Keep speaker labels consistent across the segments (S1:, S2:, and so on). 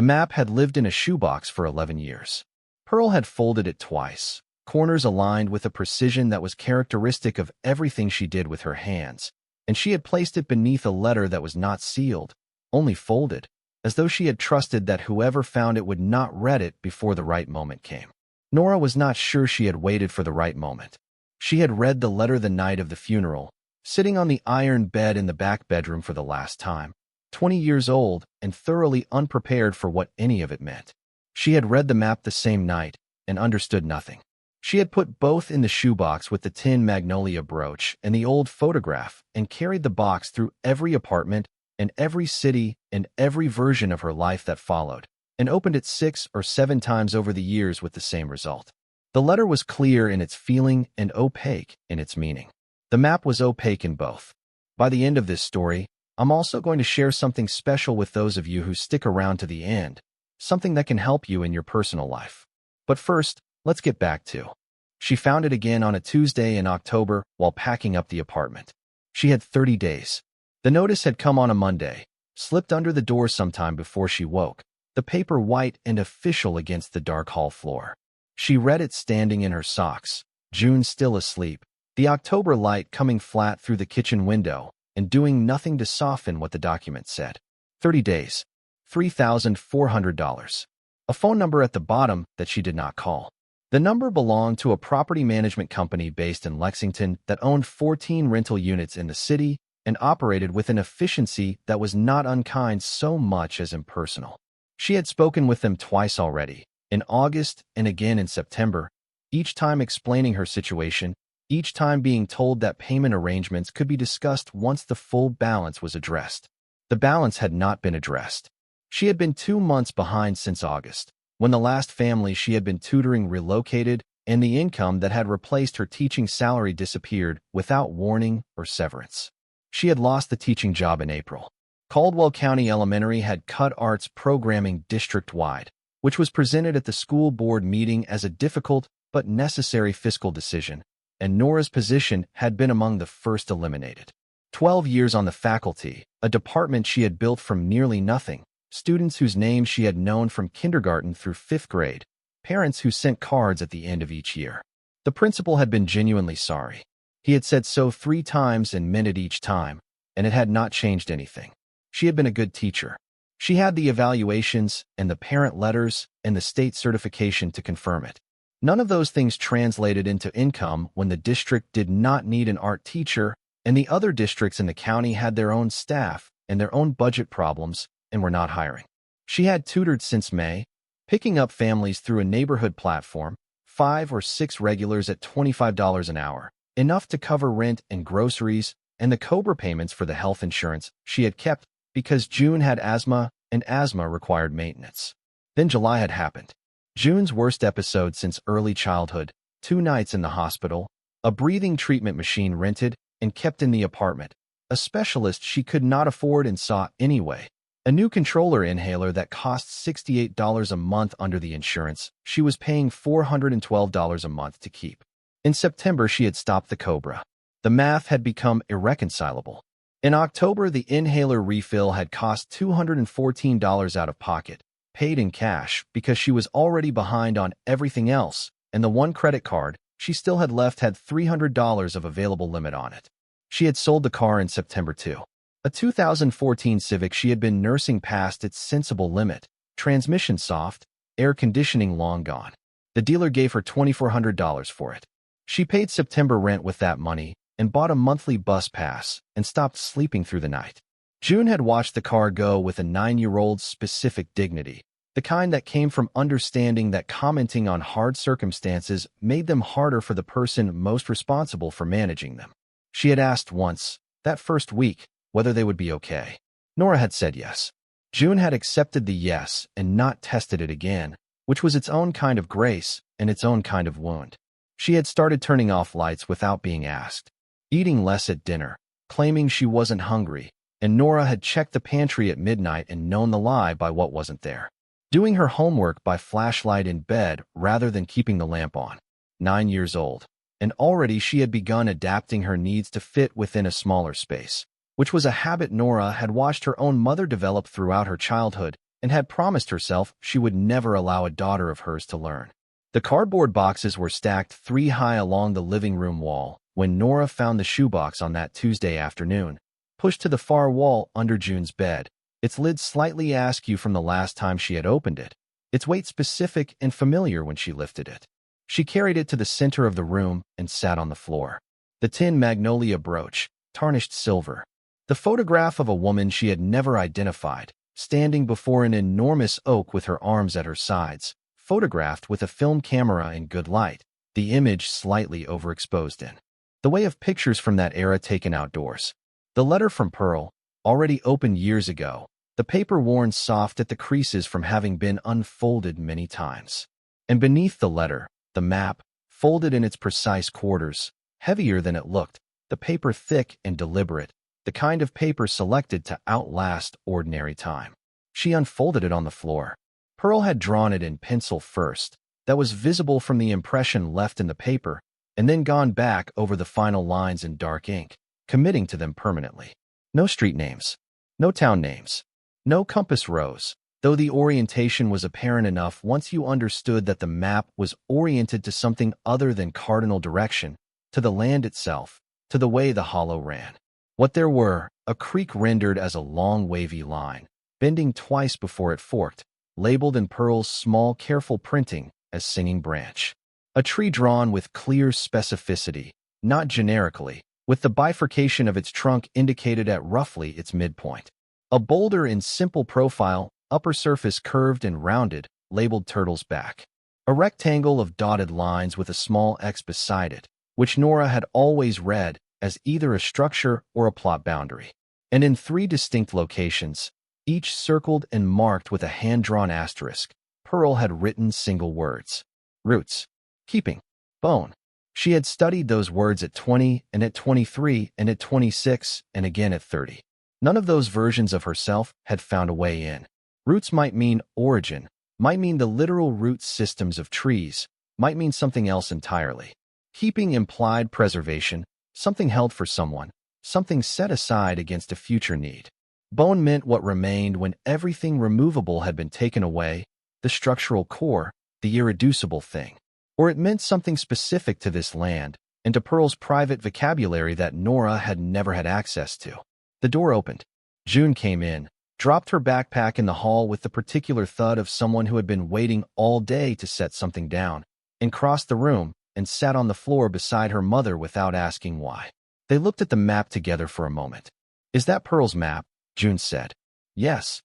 S1: The map had lived in a shoebox for 11 years. Pearl had folded it twice, corners aligned with a precision that was characteristic of everything she did with her hands, and she had placed it beneath a letter that was not sealed, only folded, as though she had trusted that whoever found it would not read it before the right moment came. Nora was not sure she had waited for the right moment. She had read the letter the night of the funeral, sitting on the iron bed in the back bedroom for the last time, 20 years old and thoroughly unprepared for what any of it meant. She had read the map the same night and understood nothing. She had put both in the shoebox with the tin magnolia brooch and the old photograph and carried the box through every apartment and every city and every version of her life that followed, and opened it 6 or 7 times over the years with the same result. The letter was clear in its feeling and opaque in its meaning. The map was opaque in both. By the end of this story, I'm also going to share something special with those of you who stick around to the end, something that can help you in your personal life. But first, let's get back to. She found it again on a Tuesday in October while packing up the apartment. She had 30 days. The notice had come on a Monday, slipped under the door sometime before she woke, the paper white and official against the dark hall floor. She read it standing in her socks, June still asleep, the October light coming flat through the kitchen window and doing nothing to soften what the document said. 30 days, $3,400. A phone number at the bottom that she did not call. The number belonged to a property management company based in Lexington that owned 14 rental units in the city and operated with an efficiency that was not unkind so much as impersonal. She had spoken with them twice already, in August and again in September, each time explaining her situation, each time being told that payment arrangements could be discussed once the full balance was addressed. The balance had not been addressed. She had been 2 months behind since August, when the last family she had been tutoring relocated and the income that had replaced her teaching salary disappeared without warning or severance. She had lost the teaching job in April. Caldwell County Elementary had cut arts programming district-wide, which was presented at the school board meeting as a difficult but necessary fiscal decision, and Nora's position had been among the first eliminated. 12 years on the faculty, a department she had built from nearly nothing, students whose names she had known from kindergarten through 5th grade, parents who sent cards at the end of each year. The principal had been genuinely sorry. He had said so 3 times and meant it each time, and it had not changed anything. She had been a good teacher. She had the evaluations and the parent letters and the state certification to confirm it. None of those things translated into income when the district did not need an art teacher, and the other districts in the county had their own staff and their own budget problems and were not hiring. She had tutored since May, picking up families through a neighborhood platform, 5 or 6 regulars at $25 an hour, enough to cover rent and groceries and the COBRA payments for the health insurance she had kept because June had asthma and asthma required maintenance. Then July had happened. June's worst episode since early childhood, 2 nights in the hospital, a breathing treatment machine rented and kept in the apartment, a specialist she could not afford and saw anyway, a new controller inhaler that cost $68 a month under the insurance she was paying $412 a month to keep. In September, she had stopped the COBRA. The math had become irreconcilable. In October, the inhaler refill had cost $214 out of pocket, paid in cash because she was already behind on everything else, and the one credit card she still had left had $300 of available limit on it. She had sold the car in September too. A 2014 Civic she had been nursing past its sensible limit, transmission soft, air conditioning long gone. The dealer gave her $2,400 for it. She paid September rent with that money and bought a monthly bus pass and stopped sleeping through the night. June had watched the car go with a 9-year-old's specific dignity, the kind that came from understanding that commenting on hard circumstances made them harder for the person most responsible for managing them. She had asked once, that first week, whether they would be okay. Nora had said yes. June had accepted the yes and not tested it again, which was its own kind of grace and its own kind of wound. She had started turning off lights without being asked, eating less at dinner, claiming she wasn't hungry, and Nora had checked the pantry at midnight and known the lie by what wasn't there. Doing her homework by flashlight in bed rather than keeping the lamp on. 9 years old, and already she had begun adapting her needs to fit within a smaller space, which was a habit Nora had watched her own mother develop throughout her childhood and had promised herself she would never allow a daughter of hers to learn. The cardboard boxes were stacked 3 high along the living room wall when Nora found the shoebox on that Tuesday afternoon, pushed to the far wall under June's bed, its lid slightly askew from the last time she had opened it, its weight specific and familiar when she lifted it. She carried it to the center of the room and sat on the floor. The tin magnolia brooch, tarnished silver. The photograph of a woman she had never identified, standing before an enormous oak with her arms at her sides, photographed with a film camera in good light, the image slightly overexposed in the way of pictures from that era taken outdoors. The letter from Pearl, already opened years ago, the paper worn soft at the creases from having been unfolded many times. And beneath the letter, the map, folded in its precise quarters, heavier than it looked, the paper thick and deliberate, the kind of paper selected to outlast ordinary time. She unfolded it on the floor. Pearl had drawn it in pencil first, that was visible from the impression left in the paper, and then gone back over the final lines in dark ink, committing to them permanently. No street names, no town names, no compass rose, though the orientation was apparent enough once you understood that the map was oriented to something other than cardinal direction, to the land itself, to the way the hollow ran. What there were, a creek rendered as a long wavy line, bending twice before it forked, labeled in Pearl's small careful printing as Singing Branch. A tree drawn with clear specificity, not generically, with the bifurcation of its trunk indicated at roughly its midpoint. A boulder in simple profile, upper surface curved and rounded, labeled Turtle's Back. A rectangle of dotted lines with a small X beside it, which Nora had always read as either a structure or a plot boundary. And in 3 distinct locations, each circled and marked with a hand-drawn asterisk, Pearl had written single words. Roots. Keeping. Bone. She had studied those words at 20 and at 23 and at 26 and again at 30. None of those versions of herself had found a way in. Roots might mean origin, might mean the literal root systems of trees, might mean something else entirely. Keeping implied preservation, something held for someone, something set aside against a future need. Bone meant what remained when everything removable had been taken away, the structural core, the irreducible thing. Or it meant something specific to this land, and to Pearl's private vocabulary that Nora had never had access to. The door opened. June came in, dropped her backpack in the hall with the particular thud of someone who had been waiting all day to set something down, and crossed the room and sat on the floor beside her mother without asking why. They looked at the map together for a moment. "Is that Pearl's map?" June said. "Yes.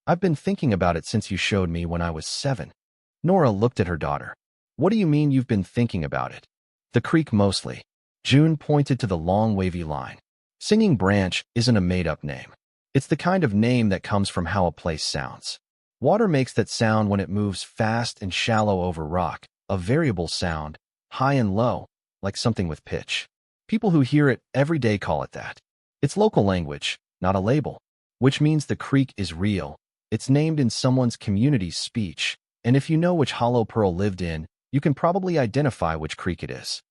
S1: I've been thinking about it since you showed me when I was 7. Nora looked at her daughter. "What do you mean you've been thinking about it?" "The creek mostly." June pointed to the long wavy line. Singing Branch isn't a made-up name. It's the kind of name that comes from how a place sounds. Water makes that sound when it moves fast and shallow over rock, a variable sound, high and low, like something with pitch. People who hear it every day call it that. It's local language, not a label, which means the creek is real. It's named in someone's community's speech, and if you know which hollow Pearl lived in, you can probably identify which creek it is.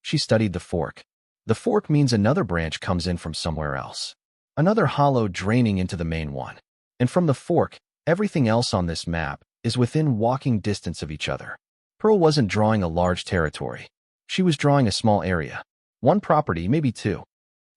S1: She studied the fork. The fork means another branch comes in from somewhere else. Another hollow draining into the main one. And from the fork, everything else on this map is within walking distance of each other. Pearl wasn't drawing a large territory. She was drawing a small area. 1 property, maybe 2.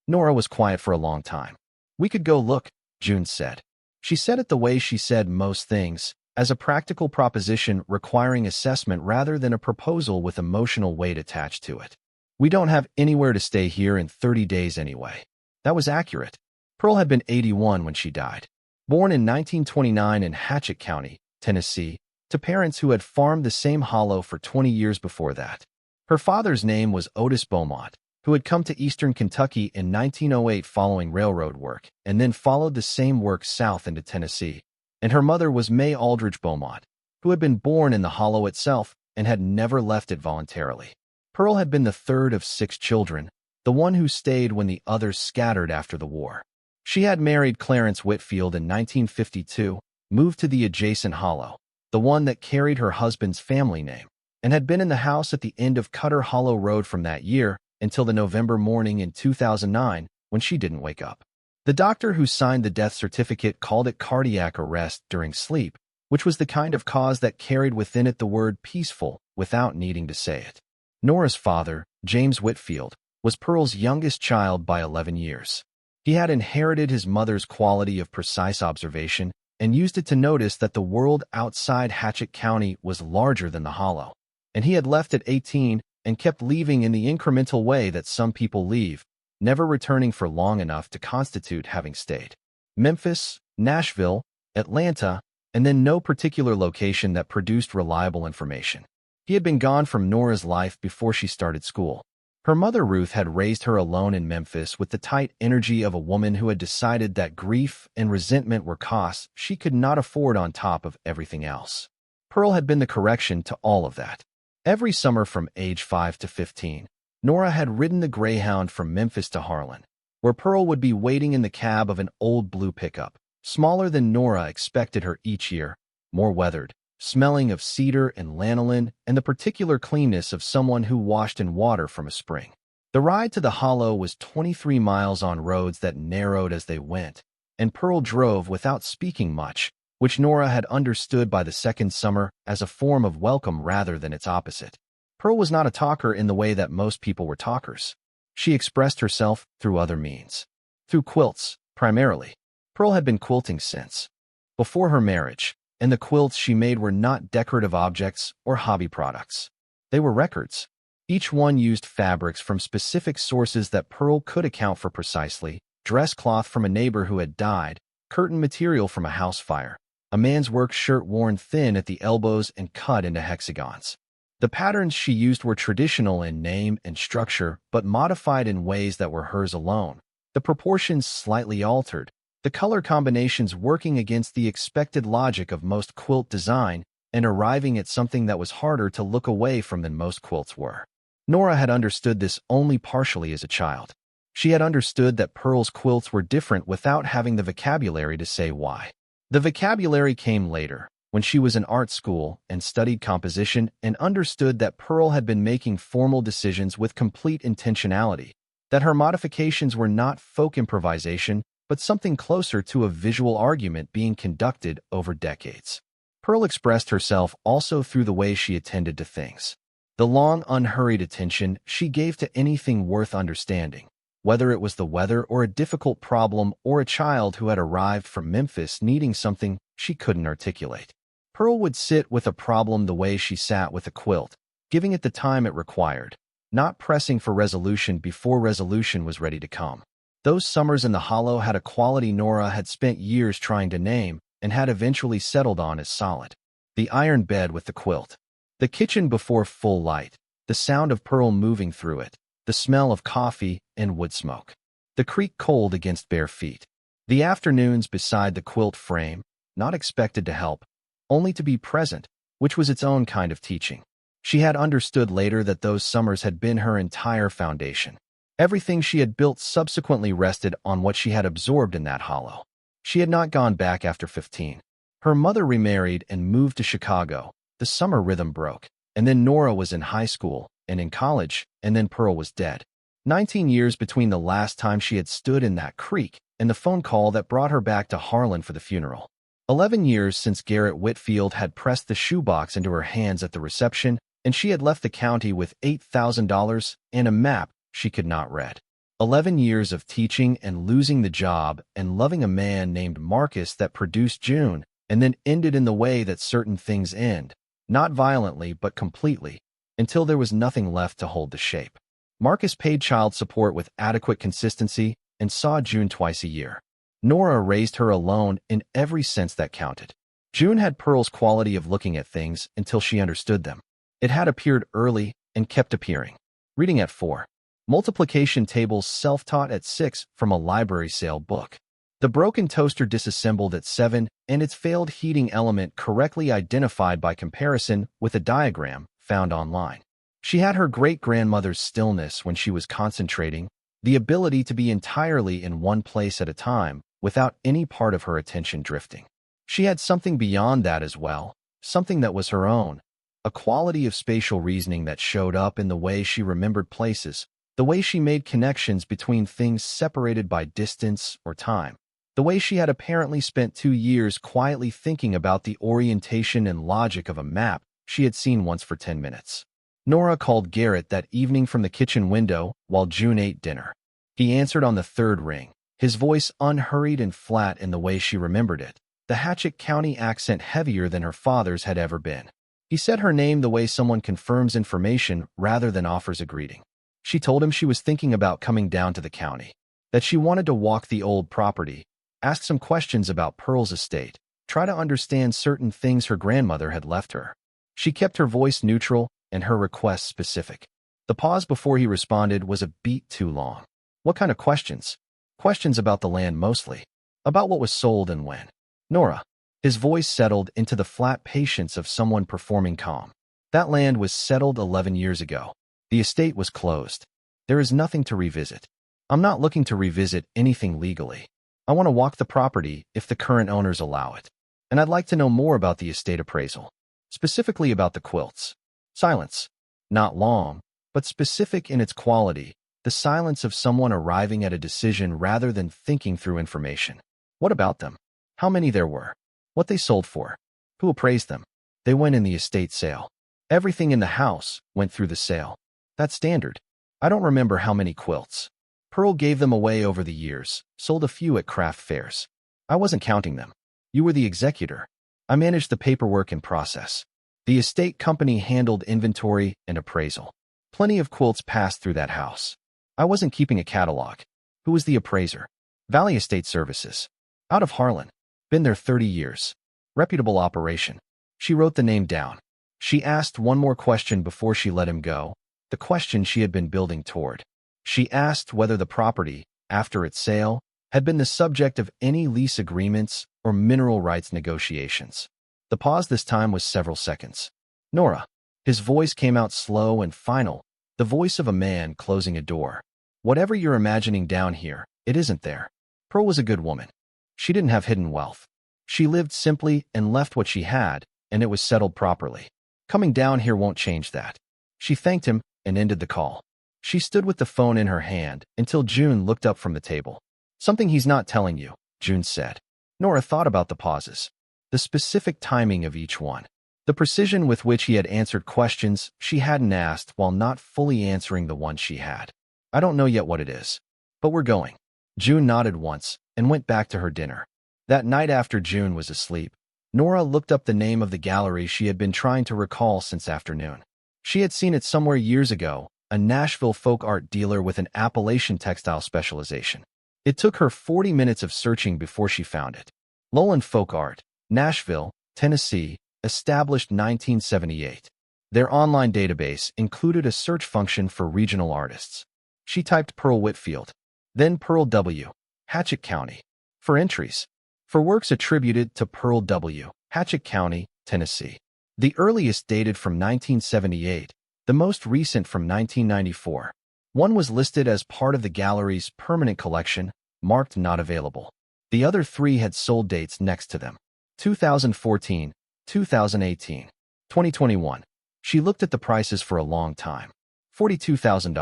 S1: Nora was quiet for a long time. "We could go look," June said. She said it the way she said most things, as a practical proposition requiring assessment rather than a proposal with emotional weight attached to it. "We don't have anywhere to stay here in 30 days anyway." That was accurate. Pearl had been 81 when she died. Born in 1929 in Hatchett County, Tennessee, to parents who had farmed the same hollow for 20 years before that. Her father's name was Otis Beaumont, who had come to eastern Kentucky in 1908 following railroad work, and then followed the same work south into Tennessee. And her mother was May Aldrich Beaumont, who had been born in the hollow itself and had never left it voluntarily. Pearl had been the 3rd of 6 children, the one who stayed when the others scattered after the war. She had married Clarence Whitfield in 1952, moved to the adjacent hollow, the one that carried her husband's family name, and had been in the house at the end of Cutter Hollow Road from that year until the November morning in 2009 when she didn't wake up. The doctor who signed the death certificate called it cardiac arrest during sleep, which was the kind of cause that carried within it the word peaceful without needing to say it. Nora's father, James Whitfield, was Pearl's youngest child by 11 years. He had inherited his mother's quality of precise observation and used it to notice that the world outside Hatchett County was larger than the hollow. And he had left at 18 and kept leaving in the incremental way that some people leave, never returning for long enough to constitute having stayed. Memphis, Nashville, Atlanta, and then no particular location that produced reliable information. He had been gone from Nora's life before she started school. Her mother Ruth had raised her alone in Memphis with the tight energy of a woman who had decided that grief and resentment were costs she could not afford on top of everything else. Pearl had been the correction to all of that. Every summer from age 5 to 15, Nora had ridden the Greyhound from Memphis to Harlan, where Pearl would be waiting in the cab of an old blue pickup, smaller than Nora expected her each year, more weathered, smelling of cedar and lanolin and the particular cleanness of someone who washed in water from a spring. The ride to the hollow was 23 miles on roads that narrowed as they went, and Pearl drove without speaking much, which Nora had understood by the second summer as a form of welcome rather than its opposite. Pearl was not a talker in the way that most people were talkers. She expressed herself through other means. Through quilts, primarily. Pearl had been quilting since before her marriage, and the quilts she made were not decorative objects or hobby products. They were records. Each one used fabrics from specific sources that Pearl could account for precisely: dress cloth from a neighbor who had died, curtain material from a house fire, a man's work shirt worn thin at the elbows and cut into hexagons. The patterns she used were traditional in name and structure, but modified in ways that were hers alone. The proportions slightly altered, the color combinations working against the expected logic of most quilt design and arriving at something that was harder to look away from than most quilts were. Nora had understood this only partially as a child. She had understood that Pearl's quilts were different without having the vocabulary to say why. The vocabulary came later, when she was in art school and studied composition and understood that Pearl had been making formal decisions with complete intentionality, that her modifications were not folk improvisation, but something closer to a visual argument being conducted over decades. Pearl expressed herself also through the way she attended to things. The long, unhurried attention she gave to anything worth understanding, whether it was the weather or a difficult problem or a child who had arrived from Memphis needing something she couldn't articulate. Pearl would sit with a problem the way she sat with a quilt, giving it the time it required, not pressing for resolution before resolution was ready to come. Those summers in the hollow had a quality Nora had spent years trying to name and had eventually settled on as solid. The iron bed with the quilt. The kitchen before full light. The sound of Pearl moving through it. The smell of coffee and wood smoke. The creak cold against bare feet. The afternoons beside the quilt frame, not expected to help, only to be present, which was its own kind of teaching. She had understood later that those summers had been her entire foundation. Everything she had built subsequently rested on what she had absorbed in that hollow. She had not gone back after 15. Her mother remarried and moved to Chicago. The summer rhythm broke, and then Nora was in high school and in college, and then Pearl was dead. 19 years between the last time she had stood in that creek and the phone call that brought her back to Harlan for the funeral. 11 years since Garrett Whitfield had pressed the shoebox into her hands at the reception, and she had left the county with $8,000 and a map she could not read. 11 years of teaching and losing the job and loving a man named Marcus that produced June and then ended in the way that certain things end, not violently but completely, until there was nothing left to hold the shape. Marcus paid child support with adequate consistency and saw June twice a year. Nora raised her alone in every sense that counted. June had Pearl's quality of looking at things until she understood them. It had appeared early and kept appearing. Reading at 4. Multiplication tables self-taught at 6 from a library sale book. The broken toaster disassembled at 7 and its failed heating element correctly identified by comparison with a diagram found online. She had her great-grandmother's stillness when she was concentrating, the ability to be entirely in one place at a time without any part of her attention drifting. She had something beyond that as well, something that was her own, a quality of spatial reasoning that showed up in the way she remembered places, The way she made connections between things separated by distance or time. The way she had apparently spent 2 years quietly thinking about the orientation and logic of a map she had seen once for 10 minutes. Nora called Garrett that evening from the kitchen window while June ate dinner. He answered on the third ring, his voice unhurried and flat in the way she remembered it, the Hatchett County accent heavier than her father's had ever been. He said her name the way someone confirms information rather than offers a greeting. She told him she was thinking about coming down to the county, that she wanted to walk the old property, ask some questions about Pearl's estate, try to understand certain things her grandmother had left her. She kept her voice neutral and her request specific. The pause before he responded was a beat too long. What kind of questions? Questions about the land mostly. About what was sold and when. Nora. His voice settled into the flat patience of someone performing calm. That land was settled 11 years ago. The estate was closed. There is nothing to revisit. I'm not looking to revisit anything legally. I want to walk the property if the current owners allow it. And I'd like to know more about the estate appraisal. Specifically about the quilts. Silence. Not long, but specific in its quality. The silence of someone arriving at a decision rather than thinking through information. What about them? How many there were? What they sold for? Who appraised them? They went in the estate sale. Everything in the house went through the sale. That's standard. I don't remember how many quilts. Pearl gave them away over the years, sold a few at craft fairs. I wasn't counting them. You were the executor. I managed the paperwork and process. The estate company handled inventory and appraisal. Plenty of quilts passed through that house. I wasn't keeping a catalog. Who was the appraiser? Valley Estate Services. Out of Harlan. Been there 30 years. Reputable operation. She wrote the name down. She asked one more question before she let him go, the question she had been building toward. She asked whether the property, after its sale, had been the subject of any lease agreements or mineral rights negotiations. The pause this time was several seconds. Nora. His voice came out slow and final, the voice of a man closing a door. Whatever you're imagining down here, it isn't there. Pearl was a good woman. She didn't have hidden wealth. She lived simply and left what she had, and it was settled properly. Coming down here won't change that. She thanked him and ended the call. She stood with the phone in her hand until June looked up from the table. Something he's not telling you, June said. Nora thought about the pauses, the specific timing of each one, the precision with which he had answered questions she hadn't asked while not fully answering the ones she had. I don't know yet what it is, but we're going. June nodded once and went back to her dinner. That night after June was asleep, Nora looked up the name of the gallery she had been trying to recall since afternoon. She had seen it somewhere years ago, a Nashville folk art dealer with an Appalachian textile specialization. It took her 40 minutes of searching before she found it. Lowland Folk Art, Nashville, Tennessee, established 1978. Their online database included a search function for regional artists. She typed Pearl Whitfield, then Pearl W., Hatchett County, for entries. For works attributed to Pearl W., Hatchett County, Tennessee. The earliest dated from 1978, the most recent from 1994. One was listed as part of the gallery's permanent collection, marked not available. The other three had sold dates next to them. 2014, 2018, 2021. She looked at the prices for a long time. $42,000,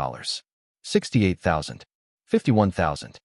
S1: $68,000, $51,000.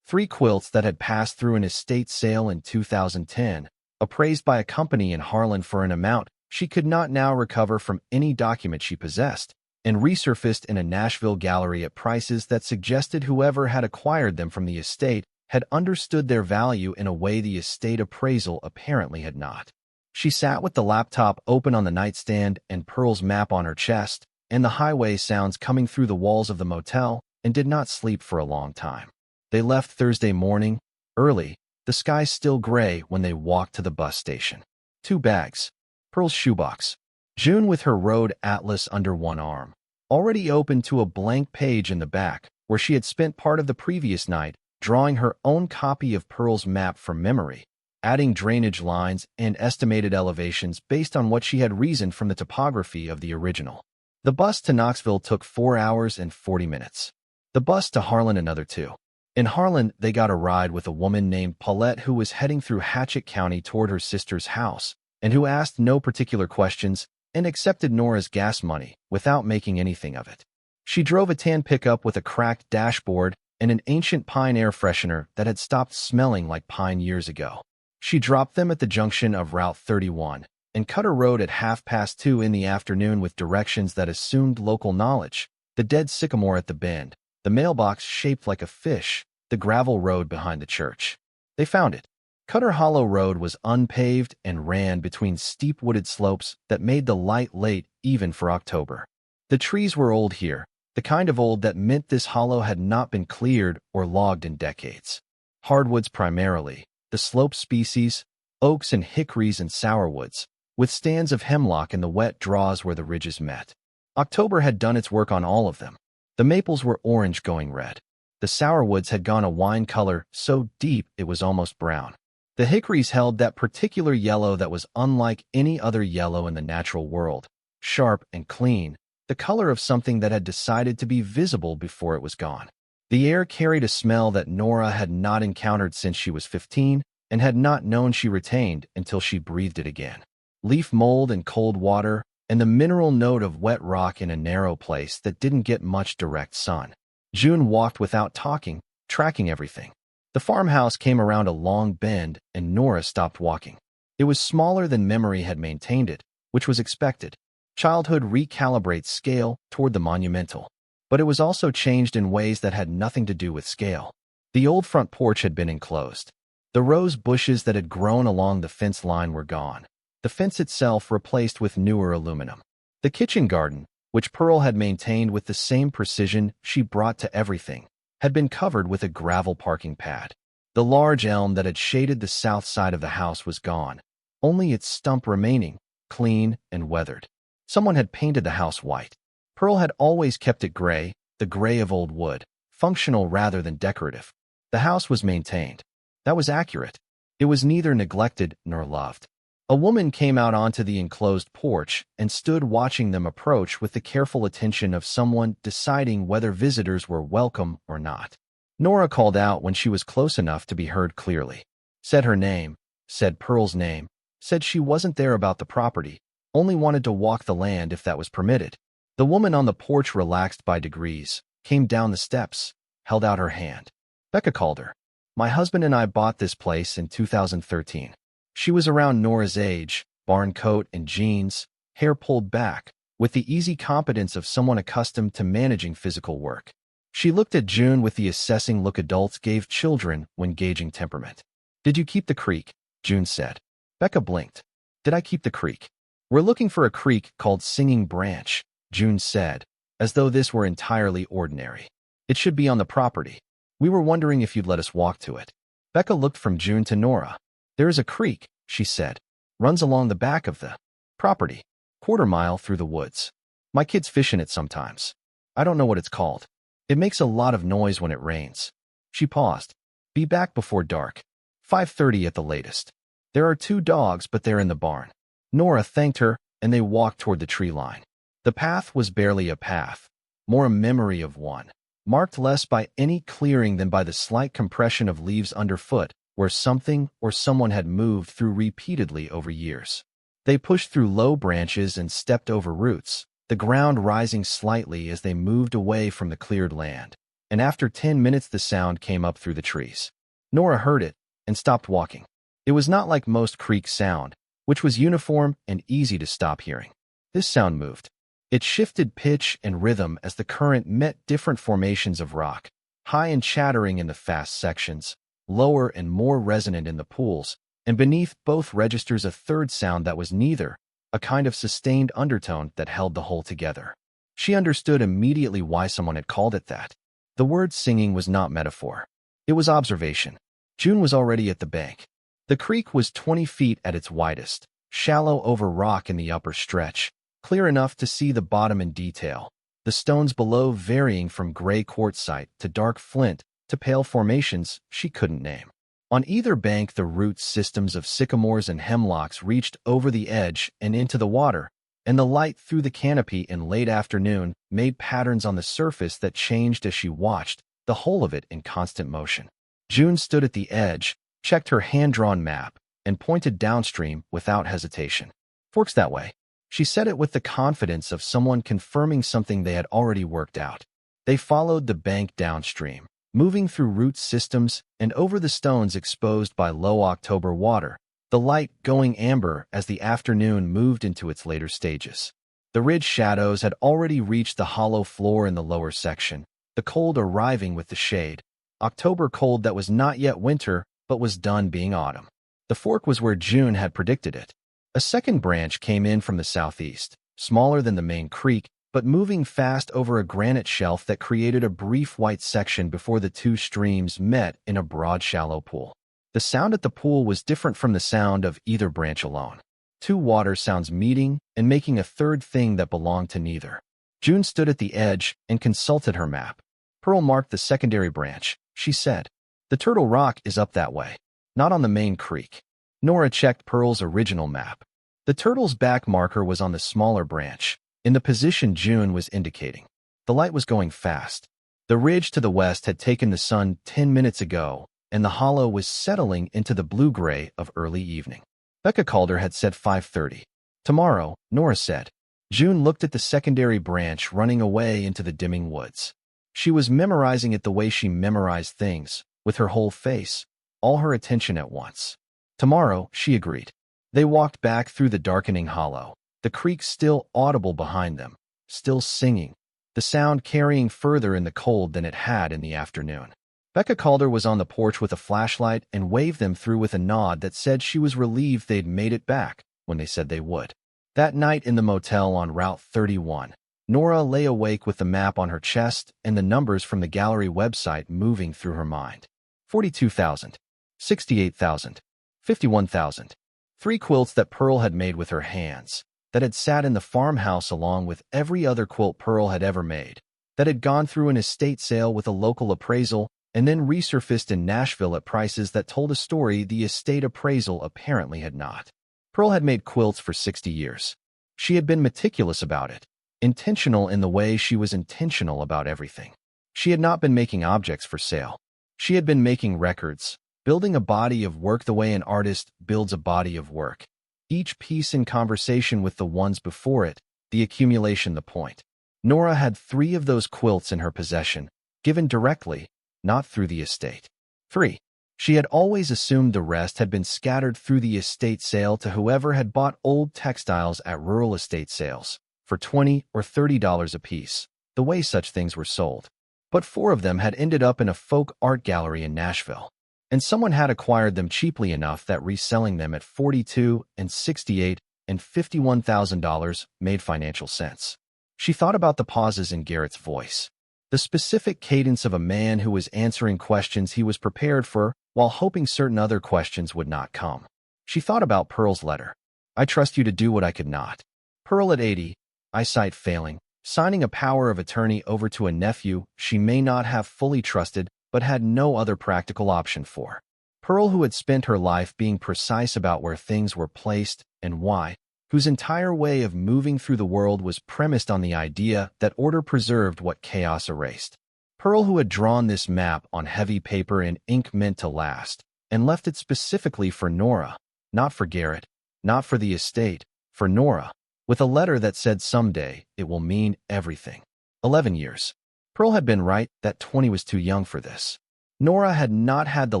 S1: 3 quilts that had passed through an estate sale in 2010, appraised by a company in Harlan for an amount she could not now recover from any document she possessed, and resurfaced in a Nashville gallery at prices that suggested whoever had acquired them from the estate had understood their value in a way the estate appraisal apparently had not. She sat with the laptop open on the nightstand and Pearl's map on her chest, and the highway sounds coming through the walls of the motel, and did not sleep for a long time. They left Thursday morning, early, the sky still gray when they walked to the bus station. 2 bags. Pearl's shoebox. June with her road atlas under one arm, already open to a blank page in the back, where she had spent part of the previous night drawing her own copy of Pearl's map from memory, adding drainage lines and estimated elevations based on what she had reasoned from the topography of the original. The bus to Knoxville took 4 hours and 40 minutes. The bus to Harlan another 2. In Harlan, they got a ride with a woman named Paulette who was heading through Hatchett County toward her sister's house, and who asked no particular questions and accepted Nora's gas money without making anything of it. She drove a tan pickup with a cracked dashboard and an ancient pine air freshener that had stopped smelling like pine years ago. She dropped them at the junction of Route 31 and cut her road at 2:30 in the afternoon with directions that assumed local knowledge. The dead sycamore at the bend, the mailbox shaped like a fish, the gravel road behind the church. They found it. Cutter Hollow Road was unpaved and ran between steep wooded slopes that made the light late even for October. The trees were old here, the kind of old that meant this hollow had not been cleared or logged in decades. Hardwoods primarily, the slope species, oaks and hickories and sourwoods, with stands of hemlock in the wet draws where the ridges met. October had done its work on all of them. The maples were orange going red. The sourwoods had gone a wine color so deep it was almost brown. The hickories held that particular yellow that was unlike any other yellow in the natural world, sharp and clean, the color of something that had decided to be visible before it was gone. The air carried a smell that Nora had not encountered since she was 15 and had not known she retained until she breathed it again. Leaf mold and cold water, and the mineral note of wet rock in a narrow place that didn't get much direct sun. June walked without talking, tracking everything. The farmhouse came around a long bend, and Nora stopped walking. It was smaller than memory had maintained it, which was expected. Childhood recalibrates scale toward the monumental. But it was also changed in ways that had nothing to do with scale. The old front porch had been enclosed. The rose bushes that had grown along the fence line were gone. The fence itself replaced with newer aluminum. The kitchen garden, which Pearl had maintained with the same precision she brought to everything, had been covered with a gravel parking pad. The large elm that had shaded the south side of the house was gone, only its stump remaining, clean and weathered. Someone had painted the house white. Pearl had always kept it gray, the gray of old wood, functional rather than decorative. The house was maintained. That was accurate. It was neither neglected nor loved. A woman came out onto the enclosed porch and stood watching them approach with the careful attention of someone deciding whether visitors were welcome or not. Nora called out when she was close enough to be heard clearly. Said her name, said Pearl's name, said she wasn't there about the property, only wanted to walk the land if that was permitted. The woman on the porch relaxed by degrees, came down the steps, held out her hand. Becca called her. My husband and I bought this place in 2013. She was around Nora's age, barn coat and jeans, hair pulled back, with the easy competence of someone accustomed to managing physical work. She looked at June with the assessing look adults gave children when gauging temperament. Did you keep the creek? June said. Becca blinked. Did I keep the creek? We're looking for a creek called Singing Branch, June said, as though this were entirely ordinary. It should be on the property. We were wondering if you'd let us walk to it. Becca looked from June to Nora. There is a creek, she said. Runs along the back of the property, 1/4 mile through the woods. My kids fish in it sometimes. I don't know what it's called. It makes a lot of noise when it rains. She paused. Be back before dark. 5:30 at the latest. There are 2 dogs, but they're in the barn. Nora thanked her, and they walked toward the tree line. The path was barely a path, more a memory of one, marked less by any clearing than by the slight compression of leaves underfoot, where something or someone had moved through repeatedly over years. They pushed through low branches and stepped over roots, the ground rising slightly as they moved away from the cleared land, and after 10 minutes the sound came up through the trees. Nora heard it and stopped walking. It was not like most creek sound, which was uniform and easy to stop hearing. This sound moved. It shifted pitch and rhythm as the current met different formations of rock, high and chattering in the fast sections, lower and more resonant in the pools, and beneath both registers a third sound that was neither, a kind of sustained undertone that held the whole together. She understood immediately why someone had called it that. The word singing was not metaphor. It was observation. June was already at the bank. The creek was 20 feet at its widest, shallow over rock in the upper stretch, clear enough to see the bottom in detail, the stones below varying from gray quartzite to dark flint to pale formations she couldn't name. On either bank the root systems of sycamores and hemlocks reached over the edge and into the water, and the light through the canopy in late afternoon made patterns on the surface that changed as she watched, the whole of it in constant motion. June stood at the edge, checked her hand-drawn map, and pointed downstream without hesitation. Forks that way. She said it with the confidence of someone confirming something they had already worked out. They followed the bank downstream, moving through root systems and over the stones exposed by low October water, the light going amber as the afternoon moved into its later stages. The ridge shadows had already reached the hollow floor in the lower section, the cold arriving with the shade. October cold that was not yet winter, but was done being autumn. The fork was where June had predicted it. A second branch came in from the southeast, smaller than the main creek, but moving fast over a granite shelf that created a brief white section before the two streams met in a broad shallow pool. The sound at the pool was different from the sound of either branch alone. Two water sounds meeting and making a third thing that belonged to neither. June stood at the edge and consulted her map. Pearl marked the secondary branch. She said, "The Turtle Rock is up that way, not on the main creek." Nora checked Pearl's original map. The turtle's back marker was on the smaller branch, in the position June was indicating. The light was going fast. The ridge to the west had taken the sun 10 minutes ago, and the hollow was settling into the blue-gray of early evening. Becca Calder had said 5:30. "Tomorrow," Nora said. June looked at the secondary branch running away into the dimming woods. She was memorizing it the way she memorized things, with her whole face, all her attention at once. "Tomorrow," she agreed. They walked back through the darkening hollow, the creek still audible behind them, still singing, the sound carrying further in the cold than it had in the afternoon. Becca Calder was on the porch with a flashlight and waved them through with a nod that said she was relieved they'd made it back when they said they would. That night in the motel on Route 31, Nora lay awake with the map on her chest and the numbers from the gallery website moving through her mind. 42,000, 68,000, 51,000. 3 quilts that Pearl had made with her hands, that had sat in the farmhouse along with every other quilt Pearl had ever made, that had gone through an estate sale with a local appraisal and then resurfaced in Nashville at prices that told a story the estate appraisal apparently had not. Pearl had made quilts for 60 years. She had been meticulous about it, intentional in the way she was intentional about everything. She had not been making objects for sale. She had been making records, building a body of work the way an artist builds a body of work. Each piece in conversation with the ones before it, the accumulation the point. Nora had 3 of those quilts in her possession, given directly, not through the estate. 3. She had always assumed the rest had been scattered through the estate sale to whoever had bought old textiles at rural estate sales for $20 or $30 apiece, the way such things were sold. But 4 of them had ended up in a folk art gallery in Nashville, and someone had acquired them cheaply enough that reselling them at $42 and $68 and $51,000 made financial sense. She thought about the pauses in Garrett's voice, the specific cadence of a man who was answering questions he was prepared for while hoping certain other questions would not come. She thought about Pearl's letter. "I trust you to do what I could not." Pearl at 80, eyesight failing, signing a power of attorney over to a nephew she may not have fully trusted but had no other practical option for. Pearl, who had spent her life being precise about where things were placed and why, whose entire way of moving through the world was premised on the idea that order preserved what chaos erased. Pearl, who had drawn this map on heavy paper in ink meant to last, and left it specifically for Nora, not for Garrett, not for the estate, for Nora, with a letter that said someday it will mean everything. 11 years. Pearl had been right that 20 was too young for this. Nora had not had the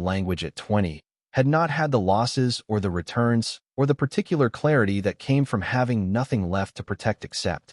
S1: language at 20, had not had the losses or the returns or the particular clarity that came from having nothing left to protect except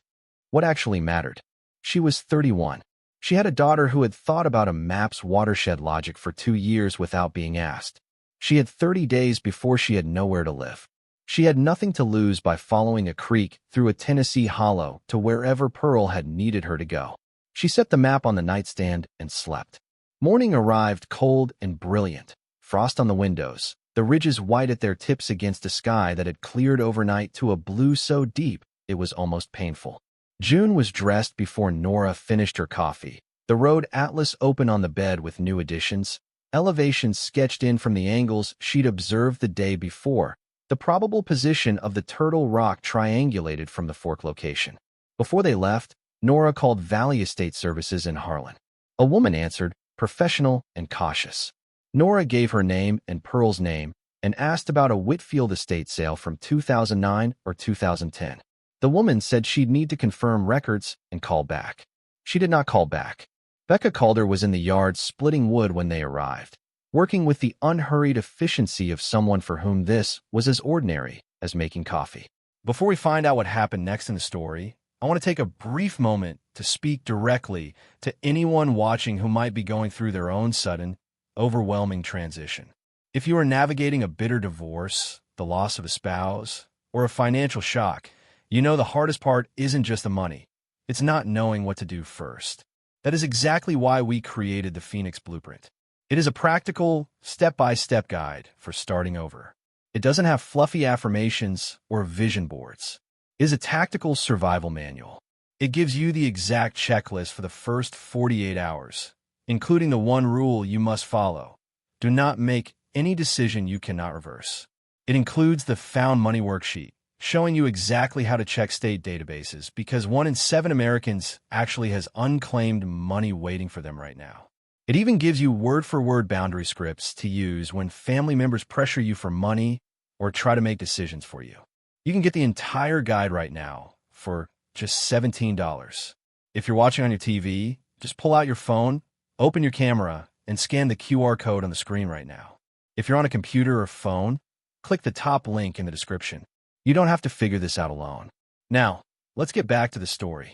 S1: what actually mattered. She was 31. She had a daughter who had thought about a map's watershed logic for 2 years without being asked. She had 30 days before she had nowhere to live. She had nothing to lose by following a creek through a Tennessee hollow to wherever Pearl had needed her to go. She set the map on the nightstand and slept. Morning arrived cold and brilliant, frost on the windows, the ridges white at their tips against a sky that had cleared overnight to a blue so deep it was almost painful. June was dressed before Nora finished her coffee, the road atlas open on the bed with new additions, elevations sketched in from the angles she'd observed the day before, the probable position of the Turtle Rock triangulated from the fork location. Before they left, Nora called Valley Estate Services in Harlan. A woman answered, professional and cautious. Nora gave her name and Pearl's name and asked about a Whitfield estate sale from 2009 or 2010. The woman said she'd need to confirm records and call back. She did not call back. Becca Calder was in the yard splitting wood when they arrived, working with the unhurried efficiency of someone for whom this was as ordinary as making coffee. Before we find out what happened next in the story, I want to take a brief moment to speak directly to anyone watching who might be going through their own sudden, overwhelming transition. If you are navigating a bitter divorce, the loss of a spouse, or a financial shock, you know the hardest part isn't just the money. It's not knowing what to do first. That is exactly why we created the Phoenix Blueprint. It is a practical, step-by-step guide for starting over. It doesn't have fluffy affirmations or vision boards. It is a tactical survival manual. It gives you the exact checklist for the first 48 hours, including the one rule you must follow. Do not make any decision you cannot reverse. It includes the Found Money worksheet, showing you exactly how to check state databases because 1 in 7 Americans actually has unclaimed money waiting for them right now. It even gives you word-for-word boundary scripts to use when family members pressure you for money or try to make decisions for you. You can get the entire guide right now for just $17. If you're watching on your TV, just pull out your phone, open your camera, and scan the QR code on the screen right now. If you're on a computer or phone, click the top link in the description. You don't have to figure this out alone. Now, let's get back to the story.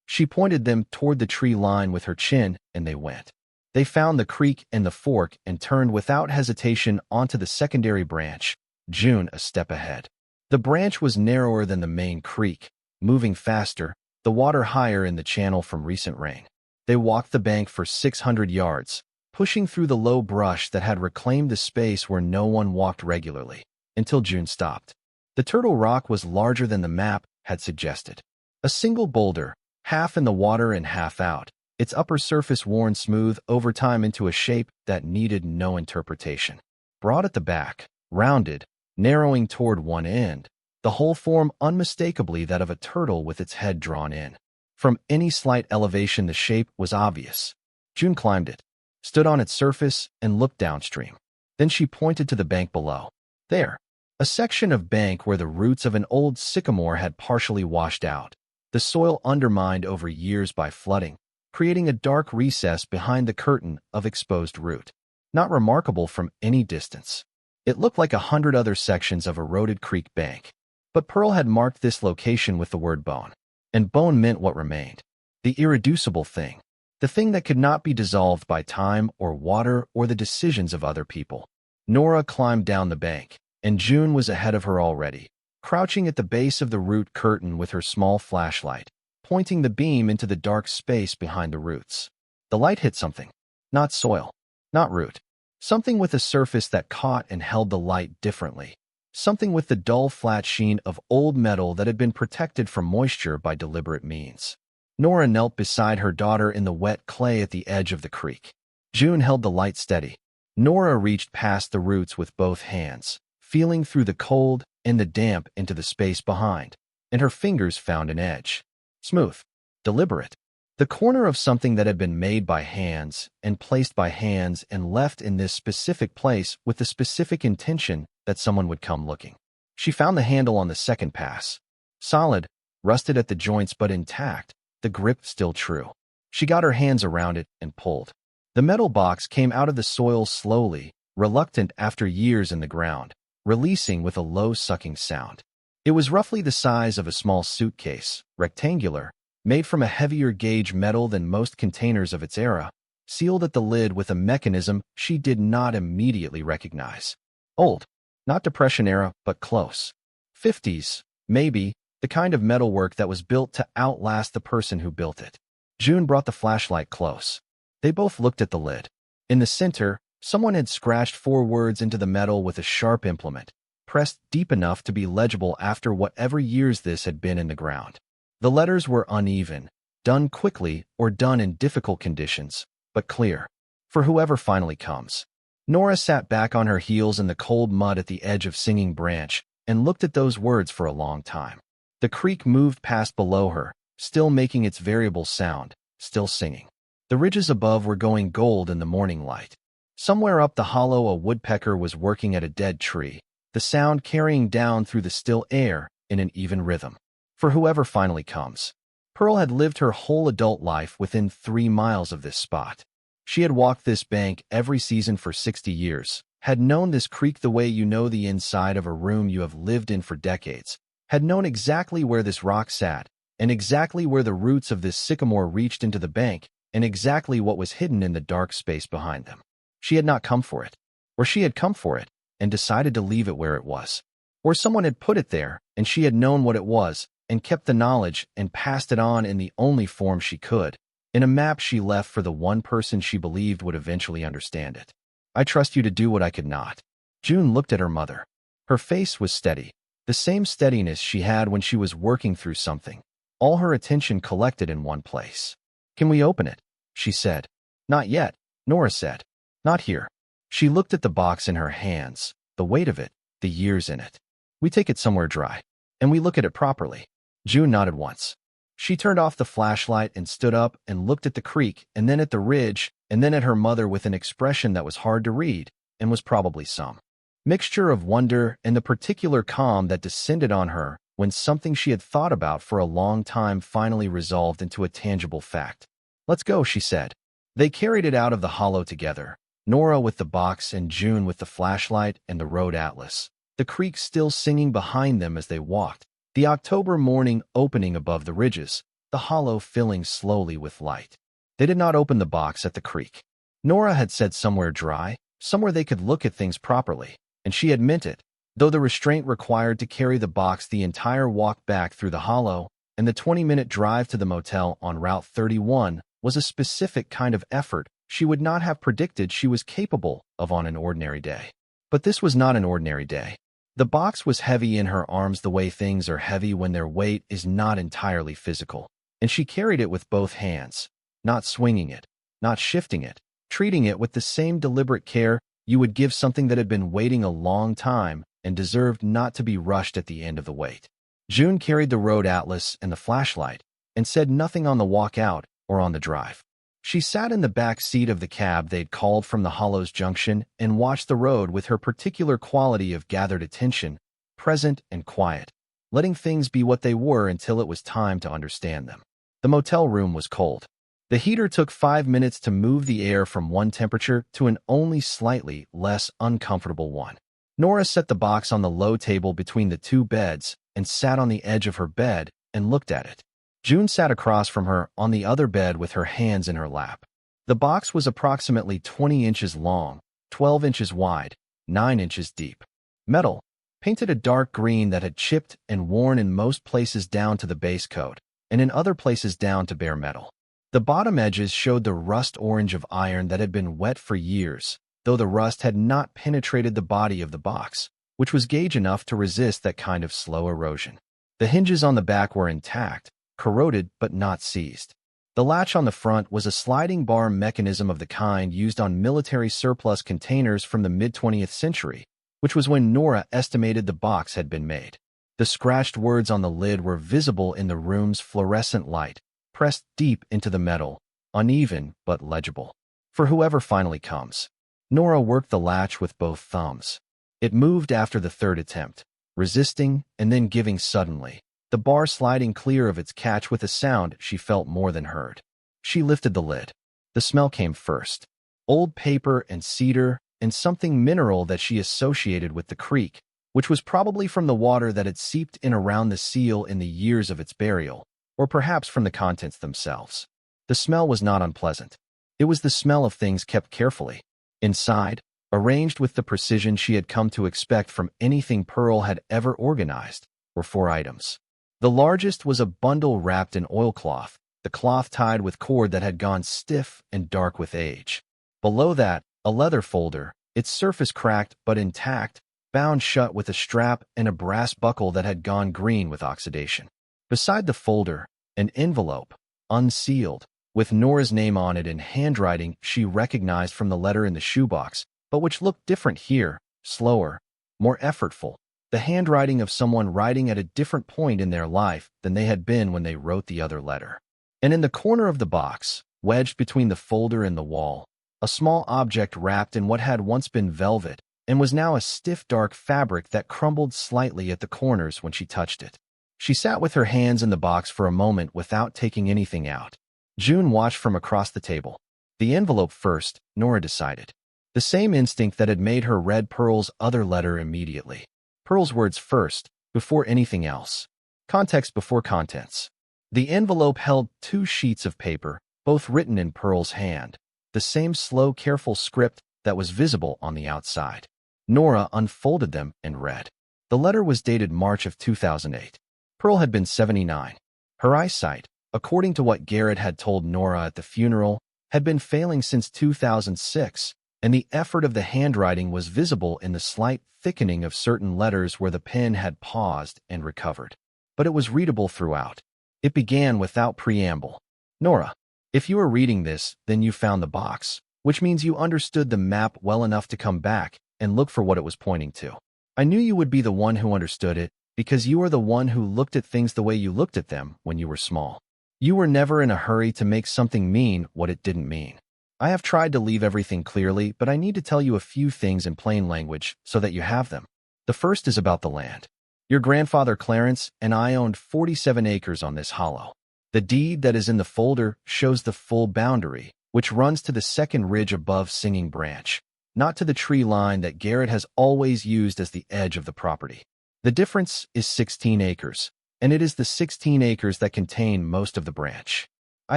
S1: She pointed them toward the tree line with her chin, and they went. They found the creek and the fork and turned without hesitation onto the secondary branch, June a step ahead. The branch was narrower than the main creek, moving faster, the water higher in the channel from recent rain. They walked the bank for 600 yards, pushing through the low brush that had reclaimed the space where no one walked regularly, until June stopped. The Turtle Rock was larger than the map had suggested. A single boulder, half in the water and half out, its upper surface worn smooth over time into a shape that needed no interpretation. Broad at the back, rounded, narrowing toward one end, the whole form unmistakably that of a turtle with its head drawn in. From any slight elevation the shape was obvious. June climbed it, stood on its surface, and looked downstream. Then she pointed to the bank below. There, a section of bank where the roots of an old sycamore had partially washed out, the soil undermined over years by flooding, creating a dark recess behind the curtain of exposed root. Not remarkable from any distance. It looked like 100 other sections of eroded creek bank. But Pearl had marked this location with the word bone. And bone meant what remained. The irreducible thing. The thing that could not be dissolved by time or water or the decisions of other people. Nora climbed down the bank, and June was ahead of her already, crouching at the base of the root curtain with her small flashlight, pointing the beam into the dark space behind the roots. The light hit something. Not soil. Not root. Something with a surface that caught and held the light differently. Something with the dull flat sheen of old metal that had been protected from moisture by deliberate means. Nora knelt beside her daughter in the wet clay at the edge of the creek. June held the light steady. Nora reached past the roots with both hands, feeling through the cold and the damp into the space behind, and her fingers found an edge. Smooth. Deliberate. The corner of something that had been made by hands and placed by hands and left in this specific place with the specific intention that someone would come looking. She found the handle on the second pass. Solid, rusted at the joints but intact, the grip still true. She got her hands around it and pulled. The metal box came out of the soil slowly, reluctant after years in the ground, releasing with a low sucking sound. It was roughly the size of a small suitcase, rectangular, made from a heavier gauge metal than most containers of its era, sealed at the lid with a mechanism she did not immediately recognize. Old. Not Depression era, but close. 50s, maybe, the kind of metalwork that was built to outlast the person who built it. June brought the flashlight close. They both looked at the lid. In the center, someone had scratched 4 words into the metal with a sharp implement, pressed deep enough to be legible after whatever years this had been in the ground. The letters were uneven, done quickly or done in difficult conditions, but clear. For whoever finally comes. Nora sat back on her heels in the cold mud at the edge of Singing Branch and looked at those words for a long time. The creek moved past below her, still making its variable sound, still singing. The ridges above were going gold in the morning light. Somewhere up the hollow a woodpecker was working at a dead tree, the sound carrying down through the still air in an even rhythm. for whoever finally comes. Pearl had lived her whole adult life within 3 miles of this spot. She had walked this bank every season for 60 years, had known this creek the way you know the inside of a room you have lived in for decades, had known exactly where this rock sat, and exactly where the roots of this sycamore reached into the bank, and exactly what was hidden in the dark space behind them. She had not come for it. Or she had come for it, and decided to leave it where it was. Or someone had put it there, and she had known what it was, and kept the knowledge and passed it on in the only form she could, in a map she left for the one person she believed would eventually understand it. I trust you to do what I could not. June looked at her mother. Her face was steady, the same steadiness she had when she was working through something, all her attention collected in one place. Can we open it? She said. Not yet, Nora said. Not here. She looked at the box in her hands, the weight of it, the years in it. We take it somewhere dry, and we look at it properly. June nodded once. She turned off the flashlight and stood up and looked at the creek and then at the ridge and then at her mother with an expression that was hard to read and was probably some mixture of wonder and the particular calm that descended on her when something she had thought about for a long time finally resolved into a tangible fact. Let's go, she said. They carried it out of the hollow together, Nora with the box and June with the flashlight and the road atlas, the creek still singing behind them as they walked, the October morning opening above the ridges, the hollow filling slowly with light. They did not open the box at the creek. Nora had said somewhere dry, somewhere they could look at things properly, and she had meant it, though the restraint required to carry the box the entire walk back through the hollow and the 20-minute drive to the motel on Route 31 was a specific kind of effort she would not have predicted she was capable of on an ordinary day. But this was not an ordinary day. The box was heavy in her arms the way things are heavy when their weight is not entirely physical, and she carried it with both hands, not swinging it, not shifting it, treating it with the same deliberate care you would give something that had been waiting a long time and deserved not to be rushed at the end of the wait. June carried the road atlas and the flashlight and said nothing on the walk out or on the drive. She sat in the back seat of the cab they'd called from the Hollows Junction and watched the road with her particular quality of gathered attention, present and quiet, letting things be what they were until it was time to understand them. The motel room was cold. The heater took 5 minutes to move the air from one temperature to an only slightly less uncomfortable one. Nora set the box on the low table between the two beds and sat on the edge of her bed and looked at it. June sat across from her on the other bed with her hands in her lap. The box was approximately 20 inches long, 12 inches wide, 9 inches deep. Metal, painted a dark green that had chipped and worn in most places down to the base coat, and in other places down to bare metal. The bottom edges showed the rust orange of iron that had been wet for years, though the rust had not penetrated the body of the box, which was gauge enough to resist that kind of slow erosion. The hinges on the back were intact, corroded but not seized. The latch on the front was a sliding bar mechanism of the kind used on military surplus containers from the mid-20th century, which was when Nora estimated the box had been made. The scratched words on the lid were visible in the room's fluorescent light, pressed deep into the metal, uneven but legible. For whoever finally comes. Nora worked the latch with both thumbs. It moved after the third attempt, resisting and then giving suddenly, the bar sliding clear of its catch with a sound she felt more than heard. She lifted the lid. The smell came first. Old paper and cedar and something mineral that she associated with the creek, which was probably from the water that had seeped in around the seal in the years of its burial, or perhaps from the contents themselves. The smell was not unpleasant. It was the smell of things kept carefully. Inside, arranged with the precision she had come to expect from anything Pearl had ever organized, were 4 items. The largest was a bundle wrapped in oilcloth, the cloth tied with cord that had gone stiff and dark with age. Below that, a leather folder, its surface cracked but intact, bound shut with a strap and a brass buckle that had gone green with oxidation. Beside the folder, an envelope, unsealed, with Nora's name on it in handwriting she recognized from the letter in the shoebox, but which looked different here, slower, more effortful. The handwriting of someone writing at a different point in their life than they had been when they wrote the other letter. And in the corner of the box, wedged between the folder and the wall, a small object wrapped in what had once been velvet and was now a stiff dark fabric that crumbled slightly at the corners when she touched it. She sat with her hands in the box for a moment without taking anything out. June watched from across the table. The envelope first, Nora decided. The same instinct that had made her read Pearl's other letter immediately. Pearl's words first, before anything else. Context before contents. The envelope held 2 sheets of paper, both written in Pearl's hand. The same slow, careful script that was visible on the outside. Nora unfolded them and read. The letter was dated March of 2008. Pearl had been 79. Her eyesight, according to what Garrett had told Nora at the funeral, had been failing since 2006, and the effort of the handwriting was visible in the slight thickening of certain letters where the pen had paused and recovered. But it was readable throughout. It began without preamble. Nora, if you are reading this, then you found the box, which means you understood the map well enough to come back and look for what it was pointing to. I knew you would be the one who understood it, because you are the one who looked at things the way you looked at them when you were small. You were never in a hurry to make something mean what it didn't mean. I have tried to leave everything clearly, but I need to tell you a few things in plain language so that you have them. The first is about the land. Your grandfather Clarence and I owned 47 acres on this hollow. The deed that is in the folder shows the full boundary, which runs to the second ridge above Singing Branch, not to the tree line that Garrett has always used as the edge of the property. The difference is 16 acres, and it is the 16 acres that contain most of the branch. I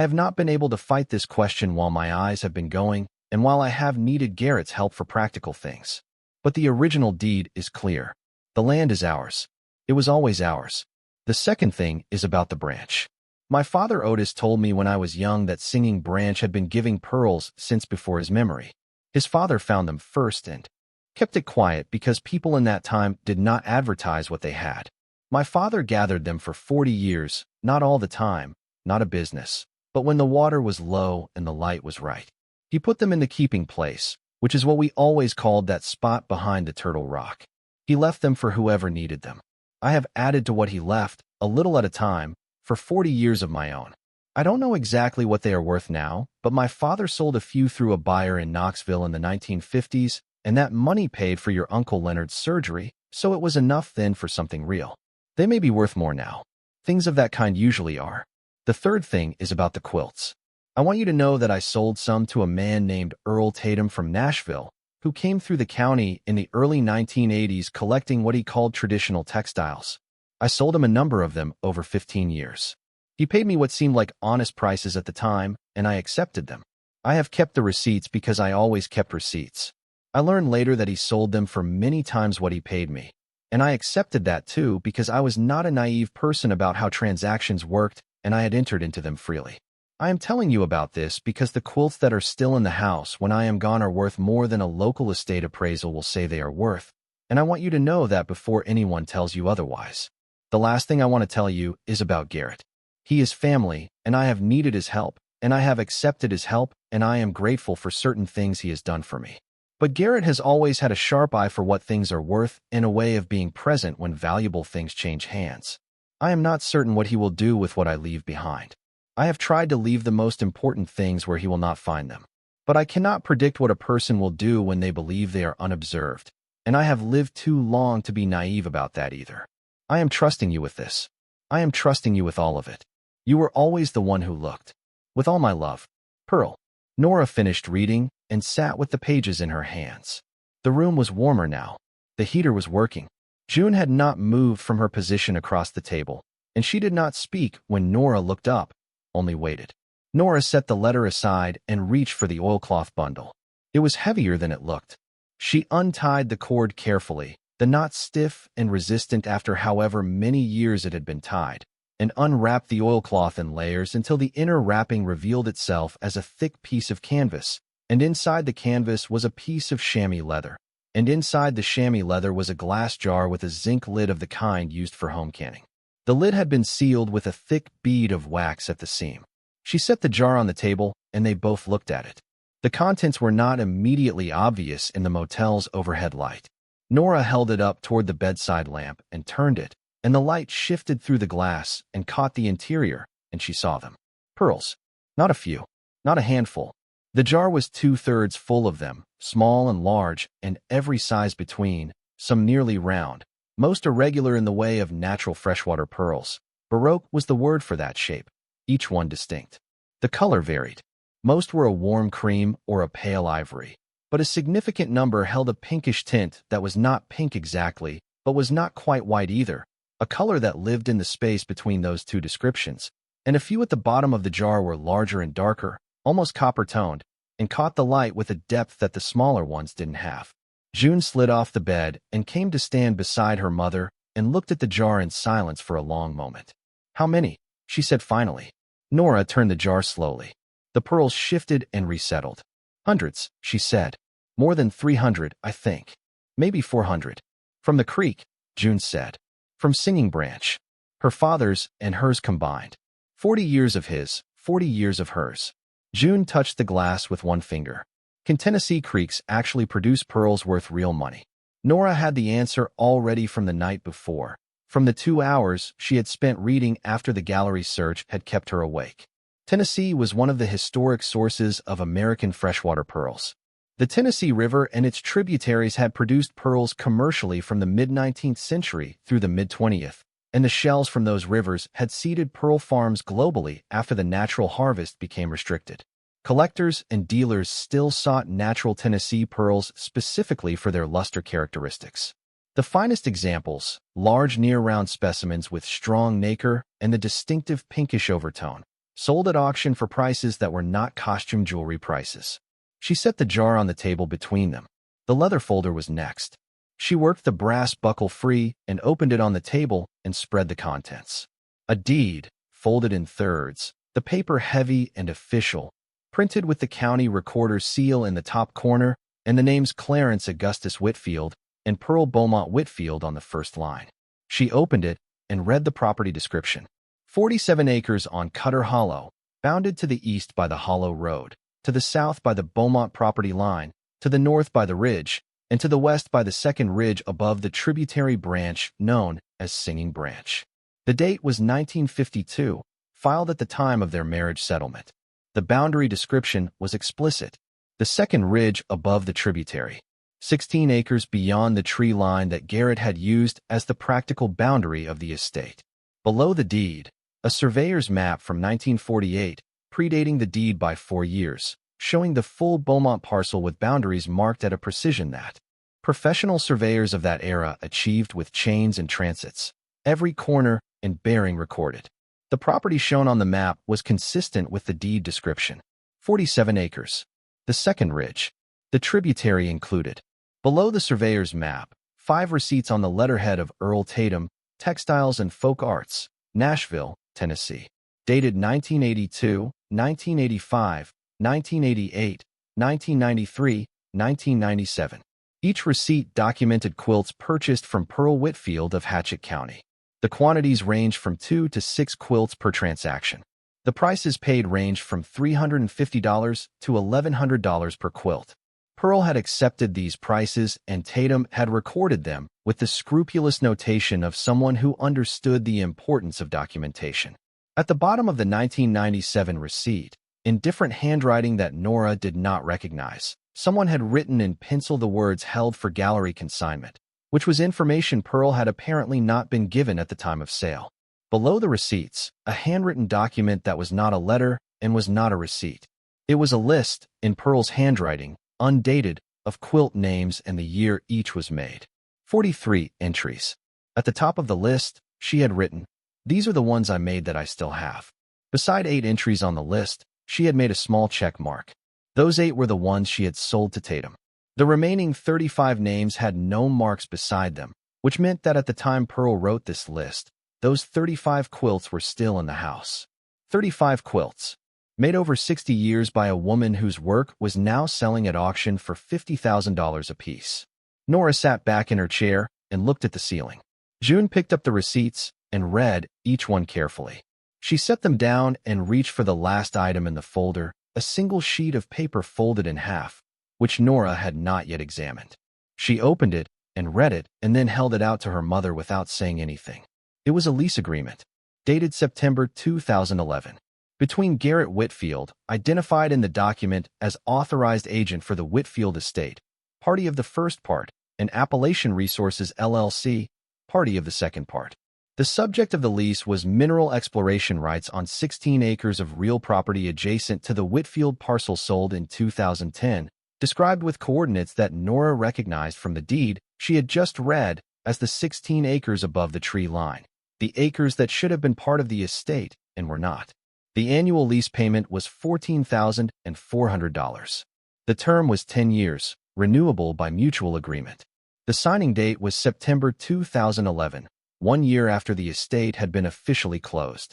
S1: have not been able to fight this question while my eyes have been going, and while I have needed Garrett's help for practical things. But the original deed is clear. The land is ours. It was always ours. The second thing is about the branch. My father Otis told me when I was young that Singing Branch had been giving pearls since before his memory. His father found them first and kept it quiet because people in that time did not advertise what they had. My father gathered them for 40 years, not all the time, not a business, but when the water was low and the light was right. He put them in the keeping place, which is what we always called that spot behind the Turtle Rock. He left them for whoever needed them. I have added to what he left, a little at a time, for 40 years of my own. I don't know exactly what they are worth now, but my father sold a few through a buyer in Knoxville in the 1950s, and that money paid for your Uncle Leonard's surgery, so it was enough then for something real. They may be worth more now. Things of that kind usually are. The third thing is about the quilts. I want you to know that I sold some to a man named Earl Tatum from Nashville, who came through the county in the early 1980s collecting what he called traditional textiles. I sold him a number of them over 15 years. He paid me what seemed like honest prices at the time, and I accepted them. I have kept the receipts because I always kept receipts. I learned later that he sold them for many times what he paid me, and I accepted that too because I was not a naive person about how transactions worked, and I had entered into them freely. I am telling you about this because the quilts that are still in the house when I am gone are worth more than a local estate appraisal will say they are worth, and I want you to know that before anyone tells you otherwise. The last thing I want to tell you is about Garrett. He is family, and I have needed his help, and I have accepted his help, and I am grateful for certain things he has done for me. But Garrett has always had a sharp eye for what things are worth and a way of being present when valuable things change hands. I am not certain what he will do with what I leave behind. I have tried to leave the most important things where he will not find them. But I cannot predict what a person will do when they believe they are unobserved, and I have lived too long to be naive about that either. I am trusting you with this. I am trusting you with all of it. You were always the one who looked. With all my love, Pearl. Nora finished reading and sat with the pages in her hands. The room was warmer now. The heater was working. June had not moved from her position across the table, and she did not speak when Nora looked up, only waited. Nora set the letter aside and reached for the oilcloth bundle. It was heavier than it looked. She untied the cord carefully, the knot stiff and resistant after however many years it had been tied, and unwrapped the oilcloth in layers until the inner wrapping revealed itself as a thick piece of canvas, and inside the canvas was a piece of chamois leather, and inside the chamois leather was a glass jar with a zinc lid of the kind used for home canning. The lid had been sealed with a thick bead of wax at the seam. She set the jar on the table, and they both looked at it. The contents were not immediately obvious in the motel's overhead light. Nora held it up toward the bedside lamp and turned it, and the light shifted through the glass and caught the interior, and she saw them. Pearls. Not a few. Not a handful. The jar was 2/3 full of them, small and large, and every size between, some nearly round, most irregular in the way of natural freshwater pearls. Baroque was the word for that shape, each one distinct. The color varied. Most were a warm cream or a pale ivory, but a significant number held a pinkish tint that was not pink exactly, but was not quite white either, a color that lived in the space between those two descriptions, and a few at the bottom of the jar were larger and darker, almost copper-toned, and caught the light with a depth that the smaller ones didn't have. June slid off the bed and came to stand beside her mother and looked at the jar in silence for a long moment. "How many?" she said finally. Nora turned the jar slowly. The pearls shifted and resettled. "Hundreds," she said. "More than 300, I think. Maybe 400. From the creek," June said. "From Singing Branch. Her father's and hers combined. 40 years of his, 40 years of hers." June touched the glass with one finger. "Can Tennessee creeks actually produce pearls worth real money?" Nora had the answer already from the night before, from the 2 hours she had spent reading after the gallery search had kept her awake. Tennessee was one of the historic sources of American freshwater pearls. The Tennessee River and its tributaries had produced pearls commercially from the mid-19th century through the mid-20th, and the shells from those rivers had seeded pearl farms globally after the natural harvest became restricted. Collectors and dealers still sought natural Tennessee pearls specifically for their luster characteristics. The finest examples, large near-round specimens with strong nacre and the distinctive pinkish overtone, sold at auction for prices that were not costume jewelry prices. She set the jar on the table between them. The leather folder was next. She worked the brass buckle free and opened it on the table and spread the contents. A deed, folded in thirds, the paper heavy and official, printed with the county recorder's seal in the top corner and the names Clarence Augustus Whitfield and Pearl Beaumont Whitfield on the first line. She opened it and read the property description. 47 acres on Cutter Hollow, bounded to the east by the Hollow Road, to the south by the Beaumont property line, to the north by the ridge, and to the west by the second ridge above the tributary branch known as Singing Branch. The date was 1952, filed at the time of their marriage settlement. The boundary description was explicit. The second ridge above the tributary, 16 acres beyond the tree line that Garrett had used as the practical boundary of the estate. Below the deed, a surveyor's map from 1948, predating the deed by 4 years, showing the full Beaumont parcel with boundaries marked at a precision that professional surveyors of that era achieved with chains and transits, every corner and bearing recorded. The property shown on the map was consistent with the deed description. 47 acres. The second ridge, the tributary included. Below the surveyor's map, 5 receipts on the letterhead of Earl Tatum, Textiles and Folk Arts, Nashville, Tennessee. Dated 1982, 1985, 1988, 1993, 1997. Each receipt documented quilts purchased from Pearl Whitfield of Hatchett County. The quantities ranged from 2 to 6 quilts per transaction. The prices paid ranged from $350 to $1,100 per quilt. Pearl had accepted these prices and Tatum had recorded them with the scrupulous notation of someone who understood the importance of documentation. At the bottom of the 1997 receipt, in different handwriting that Nora did not recognize, someone had written in pencil the words "held for gallery consignment," which was information Pearl had apparently not been given at the time of sale. Below the receipts, a handwritten document that was not a letter and was not a receipt. It was a list, in Pearl's handwriting, undated, of quilt names and the year each was made. 43 entries. At the top of the list, she had written, "These are the ones I made that I still have." Beside 8 entries on the list, she had made a small check mark. Those 8 were the ones she had sold to Tatum. The remaining 35 names had no marks beside them, which meant that at the time Pearl wrote this list, those 35 quilts were still in the house. 35 quilts, made over 60 years by a woman whose work was now selling at auction for $50,000 apiece. Nora sat back in her chair and looked at the ceiling. June picked up the receipts and read each one carefully. She set them down and reached for the last item in the folder, a single sheet of paper folded in half, which Nora had not yet examined. She opened it and read it and then held it out to her mother without saying anything. It was a lease agreement, dated September 2011, between Garrett Whitfield, identified in the document as authorized agent for the Whitfield estate, party of the first part, and Appalachian Resources LLC, party of the second part. The subject of the lease was mineral exploration rights on 16 acres of real property adjacent to the Whitfield parcel sold in 2010, described with coordinates that Nora recognized from the deed she had just read as the 16 acres above the tree line, the acres that should have been part of the estate and were not. The annual lease payment was $14,400. The term was 10 years, renewable by mutual agreement. The signing date was September 2011, 1 year after the estate had been officially closed.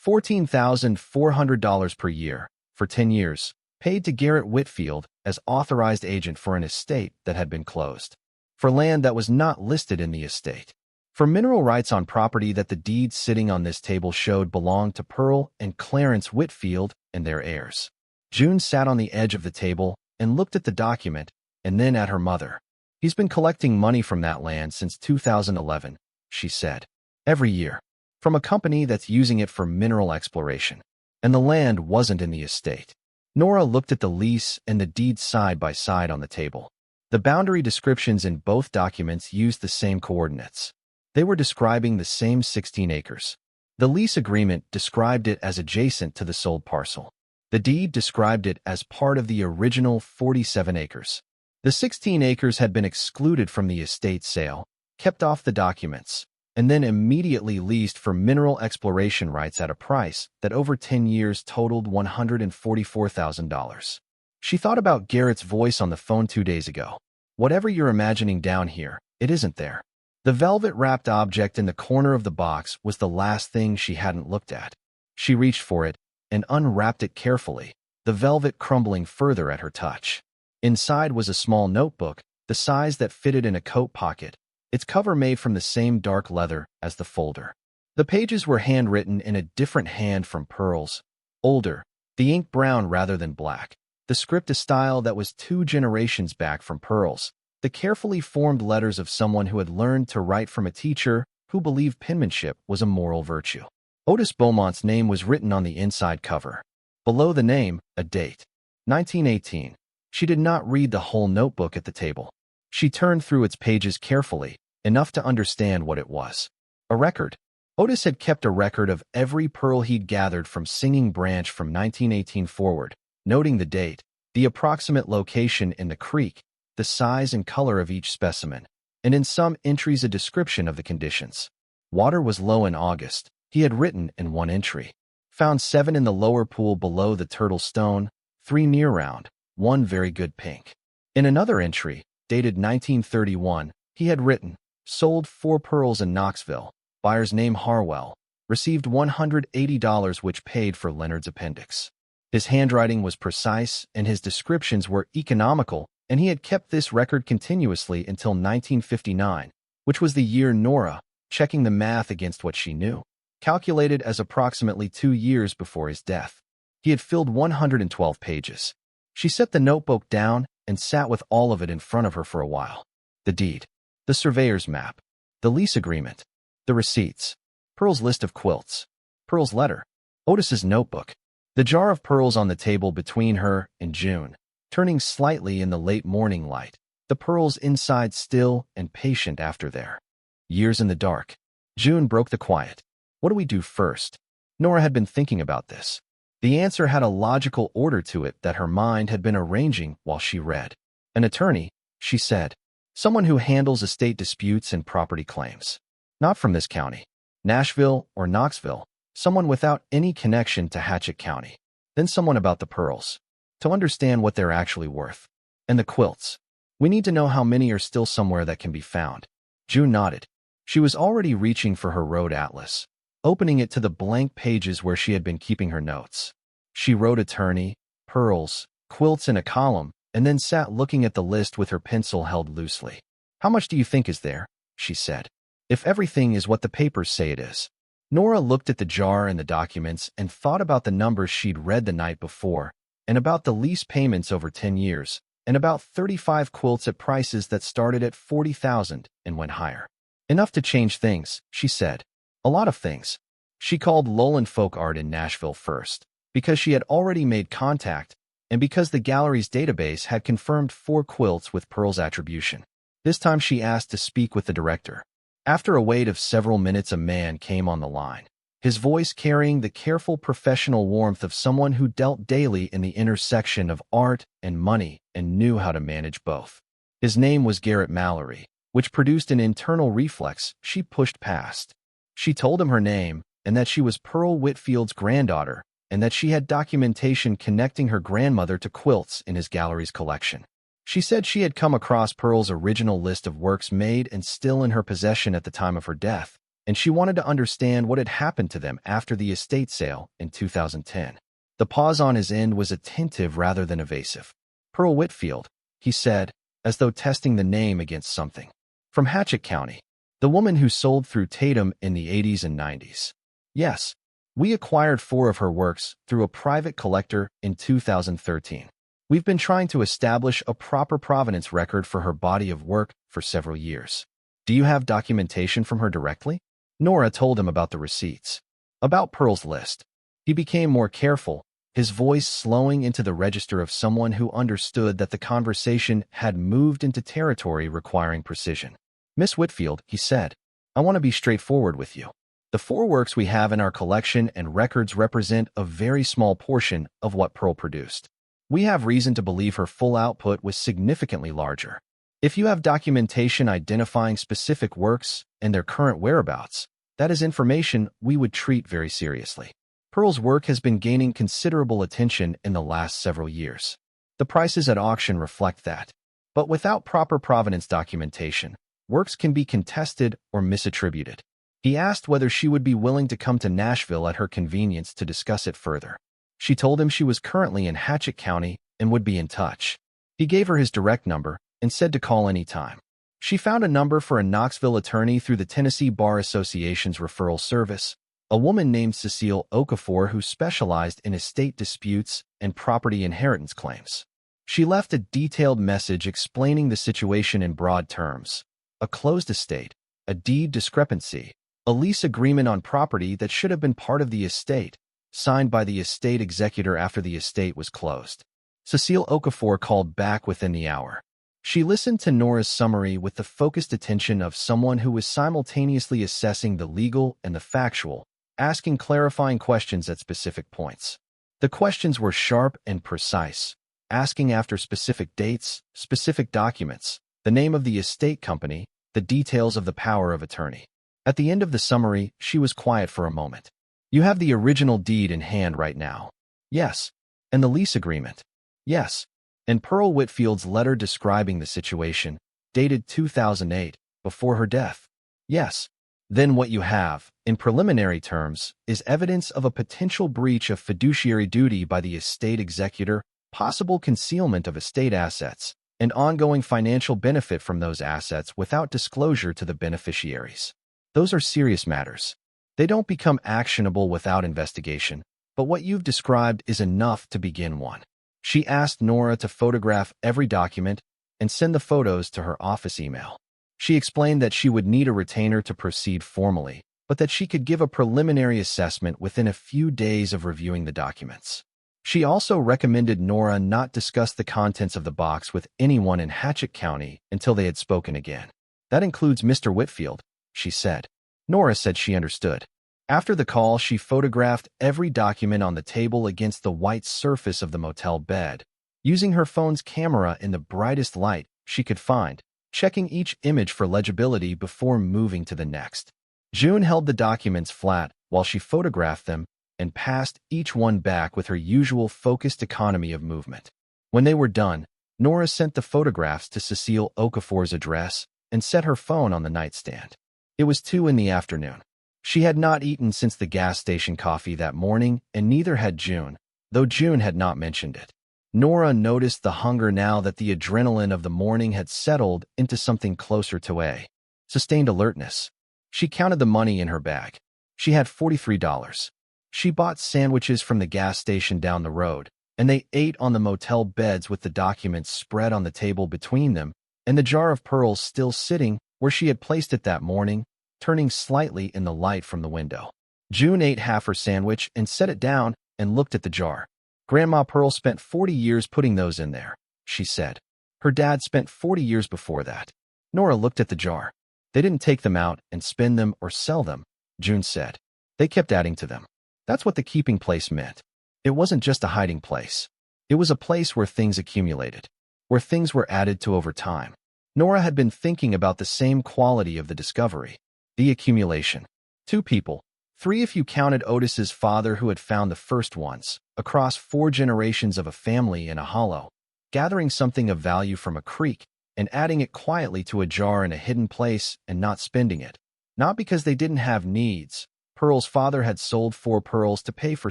S1: $14,400 per year, for 10 years, paid to Garrett Whitfield as authorized agent for an estate that had been closed. For land that was not listed in the estate. For mineral rights on property that the deeds sitting on this table showed belonged to Pearl and Clarence Whitfield and their heirs. June sat on the edge of the table and looked at the document and then at her mother. He's been collecting money from that land since 2011, she said. Every year. From a company that's using it for mineral exploration. And the land wasn't in the estate. Nora looked at the lease and the deed side by side on the table. The boundary descriptions in both documents used the same coordinates. They were describing the same 16 acres. The lease agreement described it as adjacent to the sold parcel. The deed described it as part of the original 47 acres. The 16 acres had been excluded from the estate sale, kept off the documents, and then immediately leased for mineral exploration rights at a price that over 10 years totaled $144,000. She thought about Garrett's voice on the phone 2 days ago. Whatever you're imagining down here, it isn't there. The velvet-wrapped object in the corner of the box was the last thing she hadn't looked at. She reached for it and unwrapped it carefully, the velvet crumbling further at her touch. Inside was a small notebook, the size that fitted in a coat pocket, its cover made from the same dark leather as the folder. The pages were handwritten in a different hand from Pearl's, older, the ink brown rather than black. The script a style that was 2 generations back from Pearl's, the carefully formed letters of someone who had learned to write from a teacher who believed penmanship was a moral virtue. Otis Beaumont's name was written on the inside cover. Below the name, a date. 1918. She did not read the whole notebook at the table. She turned through its pages carefully, enough to understand what it was. A record. Otis had kept a record of every pearl he'd gathered from Singing Branch from 1918 forward, noting the date, the approximate location in the creek, the size and color of each specimen, and in some entries a description of the conditions. Water was low in August, he had written in one entry. Found 7 in the lower pool below the Turtle Stone, 3 near round, 1 very good pink. In another entry, dated 1931, he had written, sold 4 pearls in Knoxville, buyer's name Harwell, received $180 which paid for Leonard's appendix. His handwriting was precise and his descriptions were economical, and he had kept this record continuously until 1959, which was the year Nora, checking the math against what she knew, calculated as approximately 2 years before his death. He had filled 112 pages. She set the notebook down and sat with all of it in front of her for a while. The deed, the surveyor's map, the lease agreement, the receipts, Pearl's list of quilts, Pearl's letter, Otis's notebook, the jar of pearls on the table between her and June, turning slightly in the late morning light, the pearls inside still and patient after their years in the dark. June broke the quiet. What do we do first? Nora had been thinking about this. The answer had a logical order to it that her mind had been arranging while she read. An attorney, she said. Someone who handles estate disputes and property claims. Not from this county, Nashville or Knoxville. Someone without any connection to Hatchett County. Then someone about the pearls. To understand what they're actually worth. And the quilts. We need to know how many are still somewhere that can be found. June nodded. She was already reaching for her road atlas, opening it to the blank pages where she had been keeping her notes. She wrote attorney, pearls, quilts in a column, and then sat looking at the list with her pencil held loosely. How much do you think is there? She said. If everything is what the papers say it is. Nora looked at the jar and the documents and thought about the numbers she'd read the night before, and about the lease payments over 10 years, and about 35 quilts at prices that started at $40,000 and went higher. Enough to change things, she said. A lot of things. She called Lowland Folk Art in Nashville first, because she had already made contact, and because the gallery's database had confirmed 4 quilts with Pearl's attribution. This time she asked to speak with the director. After a wait of several minutes, a man came on the line, his voice carrying the careful professional warmth of someone who dealt daily in the intersection of art and money and knew how to manage both. His name was Garrett Mallory, which produced an internal reflex she pushed past. She told him her name and that she was Pearl Whitfield's granddaughter and that she had documentation connecting her grandmother to quilts in his gallery's collection. She said she had come across Pearl's original list of works made and still in her possession at the time of her death, and she wanted to understand what had happened to them after the estate sale in 2010. The pause on his end was attentive rather than evasive. Pearl Whitfield, he said, as though testing the name against something. From Hatchett County, the woman who sold through Tatum in the 80s and 90s. Yes, we acquired 4 of her works through a private collector in 2013. We've been trying to establish a proper provenance record for her body of work for several years. Do you have documentation from her directly? Nora told him about the receipts. About Pearl's list. He became more careful, his voice slowing into the register of someone who understood that the conversation had moved into territory requiring precision. Miss Whitfield, he said, I want to be straightforward with you. The 4 works we have in our collection and records represent a very small portion of what Pearl produced. We have reason to believe her full output was significantly larger. If you have documentation identifying specific works and their current whereabouts, that is information we would treat very seriously. Pearl's work has been gaining considerable attention in the last several years. The prices at auction reflect that. But without proper provenance documentation, works can be contested or misattributed. He asked whether she would be willing to come to Nashville at her convenience to discuss it further. She told him she was currently in Hatchett County and would be in touch. He gave her his direct number and said to call any time. She found a number for a Knoxville attorney through the Tennessee Bar Association's referral service, a woman named Cecile Okafor who specialized in estate disputes and property inheritance claims. She left a detailed message explaining the situation in broad terms: a closed estate, a deed discrepancy, a lease agreement on property that should have been part of the estate, signed by the estate executor after the estate was closed. Cecile Okafor called back within the hour. She listened to Nora's summary with the focused attention of someone who was simultaneously assessing the legal and the factual, asking clarifying questions at specific points. The questions were sharp and precise, asking after specific dates, specific documents, the name of the estate company, the details of the power of attorney. At the end of the summary, she was quiet for a moment. You have the original deed in hand right now. Yes. And the lease agreement. Yes. And Pearl Whitfield's letter describing the situation, dated 2008, before her death. Yes. Then what you have, in preliminary terms, is evidence of a potential breach of fiduciary duty by the estate executor, possible concealment of estate assets, and ongoing financial benefit from those assets without disclosure to the beneficiaries. Those are serious matters. They don't become actionable without investigation, but what you've described is enough to begin one. She asked Nora to photograph every document and send the photos to her office email. She explained that she would need a retainer to proceed formally, but that she could give a preliminary assessment within a few days of reviewing the documents. She also recommended Nora not discuss the contents of the box with anyone in Hatchett County until they had spoken again. That includes Mr. Whitfield, she said. Nora said she understood. After the call, she photographed every document on the table against the white surface of the motel bed, using her phone's camera in the brightest light she could find, checking each image for legibility before moving to the next. June held the documents flat while she photographed them and passed each one back with her usual focused economy of movement. When they were done, Nora sent the photographs to Cecile Okafor's address and set her phone on the nightstand. It was 2 in the afternoon. She had not eaten since the gas station coffee that morning, and neither had June, though June had not mentioned it. Nora noticed the hunger now that the adrenaline of the morning had settled into something closer to a sustained alertness. She counted the money in her bag. She had $43. She bought sandwiches from the gas station down the road, and they ate on the motel beds with the documents spread on the table between them, and the jar of pearls still sitting where she had placed it that morning, turning slightly in the light from the window. June ate half her sandwich and set it down and looked at the jar. Grandma Pearl spent 40 years putting those in there, she said. Her dad spent 40 years before that. Nora looked at the jar. They didn't take them out and spend them or sell them, June said. They kept adding to them. That's what the keeping place meant. It wasn't just a hiding place. It was a place where things accumulated, where things were added to over time. Nora had been thinking about the same quality of the discovery, the accumulation. 2 people, 3 if you counted Otis's father who had found the first ones, across 4 generations of a family in a hollow, gathering something of value from a creek and adding it quietly to a jar in a hidden place and not spending it. Not because they didn't have needs. Pearl's father had sold 4 pearls to pay for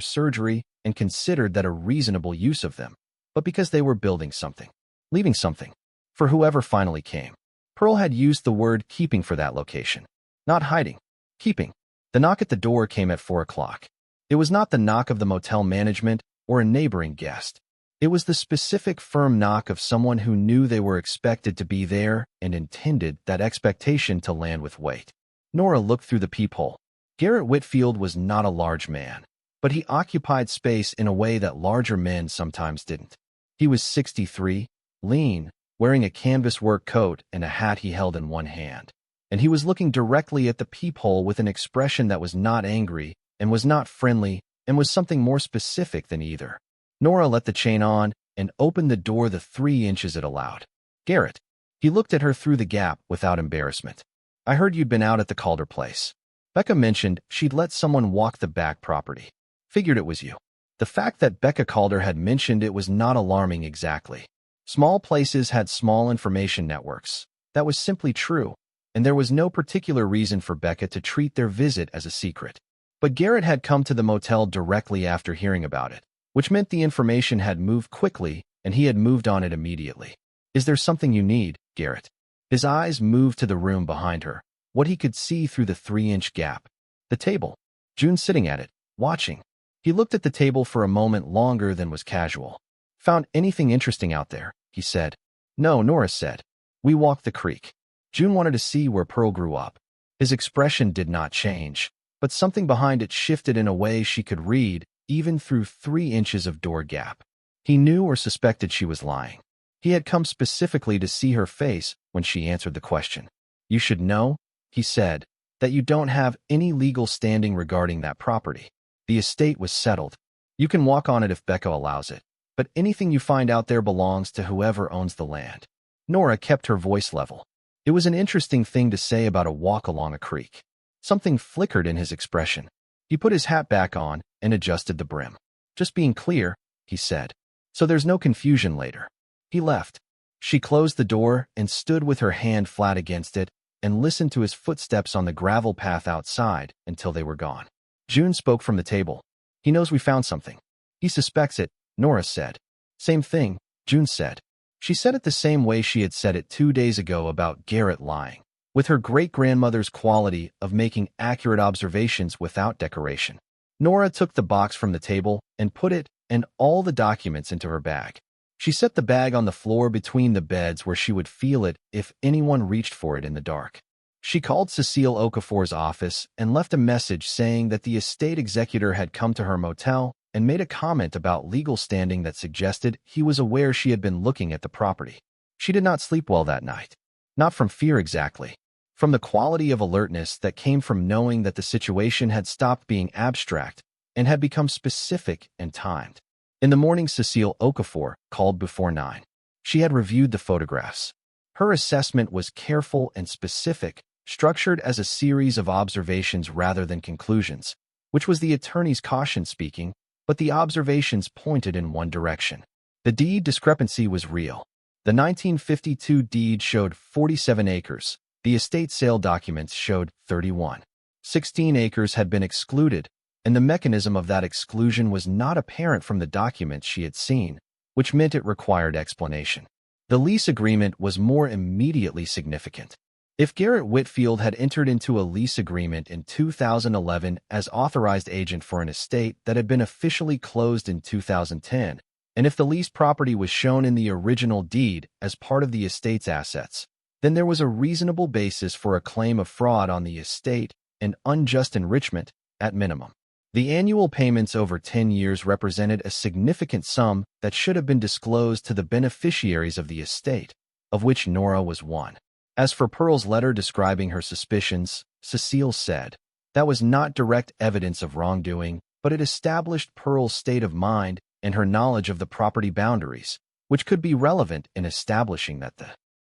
S1: surgery and considered that a reasonable use of them, but because they were building something, leaving something, for whoever finally came. Pearl had used the word keeping for that location. Not hiding, keeping. The knock at the door came at 4 o'clock. It was not the knock of the motel management or a neighboring guest. It was the specific firm knock of someone who knew they were expected to be there and intended that expectation to land with weight. Nora looked through the peephole. Garrett Whitfield was not a large man, but he occupied space in a way that larger men sometimes didn't. He was 63, lean, wearing a canvas work coat and a hat he held in one hand. And he was looking directly at the peephole with an expression that was not angry and was not friendly and was something more specific than either. Nora let the chain on and opened the door the 3 inches it allowed. Garrett. He looked at her through the gap without embarrassment. I heard you'd been out at the Calder place. Becca mentioned she'd let someone walk the back property. Figured it was you. The fact that Becca Calder had mentioned it was not alarming exactly. Small places had small information networks. That was simply true, and there was no particular reason for Becca to treat their visit as a secret. But Garrett had come to the motel directly after hearing about it, which meant the information had moved quickly and he had moved on it immediately. Is there something you need, Garrett? His eyes moved to the room behind her, what he could see through the 3-inch gap. The table. June sitting at it, watching. He looked at the table for a moment longer than was casual. Found anything interesting out there, he said. No, Nora said. We walked the creek. June wanted to see where Pearl grew up. His expression did not change, but something behind it shifted in a way she could read, even through 3 inches of door gap. He knew or suspected she was lying. He had come specifically to see her face when she answered the question. You should know, he said, that you don't have any legal standing regarding that property. The estate was settled. You can walk on it if Becca allows it, but anything you find out there belongs to whoever owns the land. Nora kept her voice level. It was an interesting thing to say about a walk along a creek. Something flickered in his expression. He put his hat back on and adjusted the brim. Just being clear, he said, so there's no confusion later. He left. She closed the door and stood with her hand flat against it and listened to his footsteps on the gravel path outside until they were gone. June spoke from the table. He knows we found something. He suspects it, Nora said. Same thing, June said. She said it the same way she had said it 2 days ago about Garrett lying, with her great-grandmother's quality of making accurate observations without decoration. Nora took the box from the table and put it and all the documents into her bag. She set the bag on the floor between the beds where she would feel it if anyone reached for it in the dark. She called Cecile Okafor's office and left a message saying that the estate executor had come to her motel and made a comment about legal standing that suggested he was aware she had been looking at the property. She did not sleep well that night. Not from fear exactly. From the quality of alertness that came from knowing that the situation had stopped being abstract and had become specific and timed. In the morning, Cecile Okafor called before 9. She had reviewed the photographs. Her assessment was careful and specific, structured as a series of observations rather than conclusions, which was the attorney's caution speaking, but the observations pointed in one direction. The deed discrepancy was real. The 1952 deed showed 47 acres. The estate sale documents showed 31. 16 acres had been excluded, and the mechanism of that exclusion was not apparent from the documents she had seen, which meant it required explanation. The lease agreement was more immediately significant. If Garrett Whitfield had entered into a lease agreement in 2011 as authorized agent for an estate that had been officially closed in 2010, and if the leased property was shown in the original deed as part of the estate's assets, then there was a reasonable basis for a claim of fraud on the estate and unjust enrichment, at minimum. The annual payments over 10 years represented a significant sum that should have been disclosed to the beneficiaries of the estate, of which Nora was one. As for Pearl's letter describing her suspicions, Cecile said, that was not direct evidence of wrongdoing, but it established Pearl's state of mind and her knowledge of the property boundaries, which could be relevant in establishing that the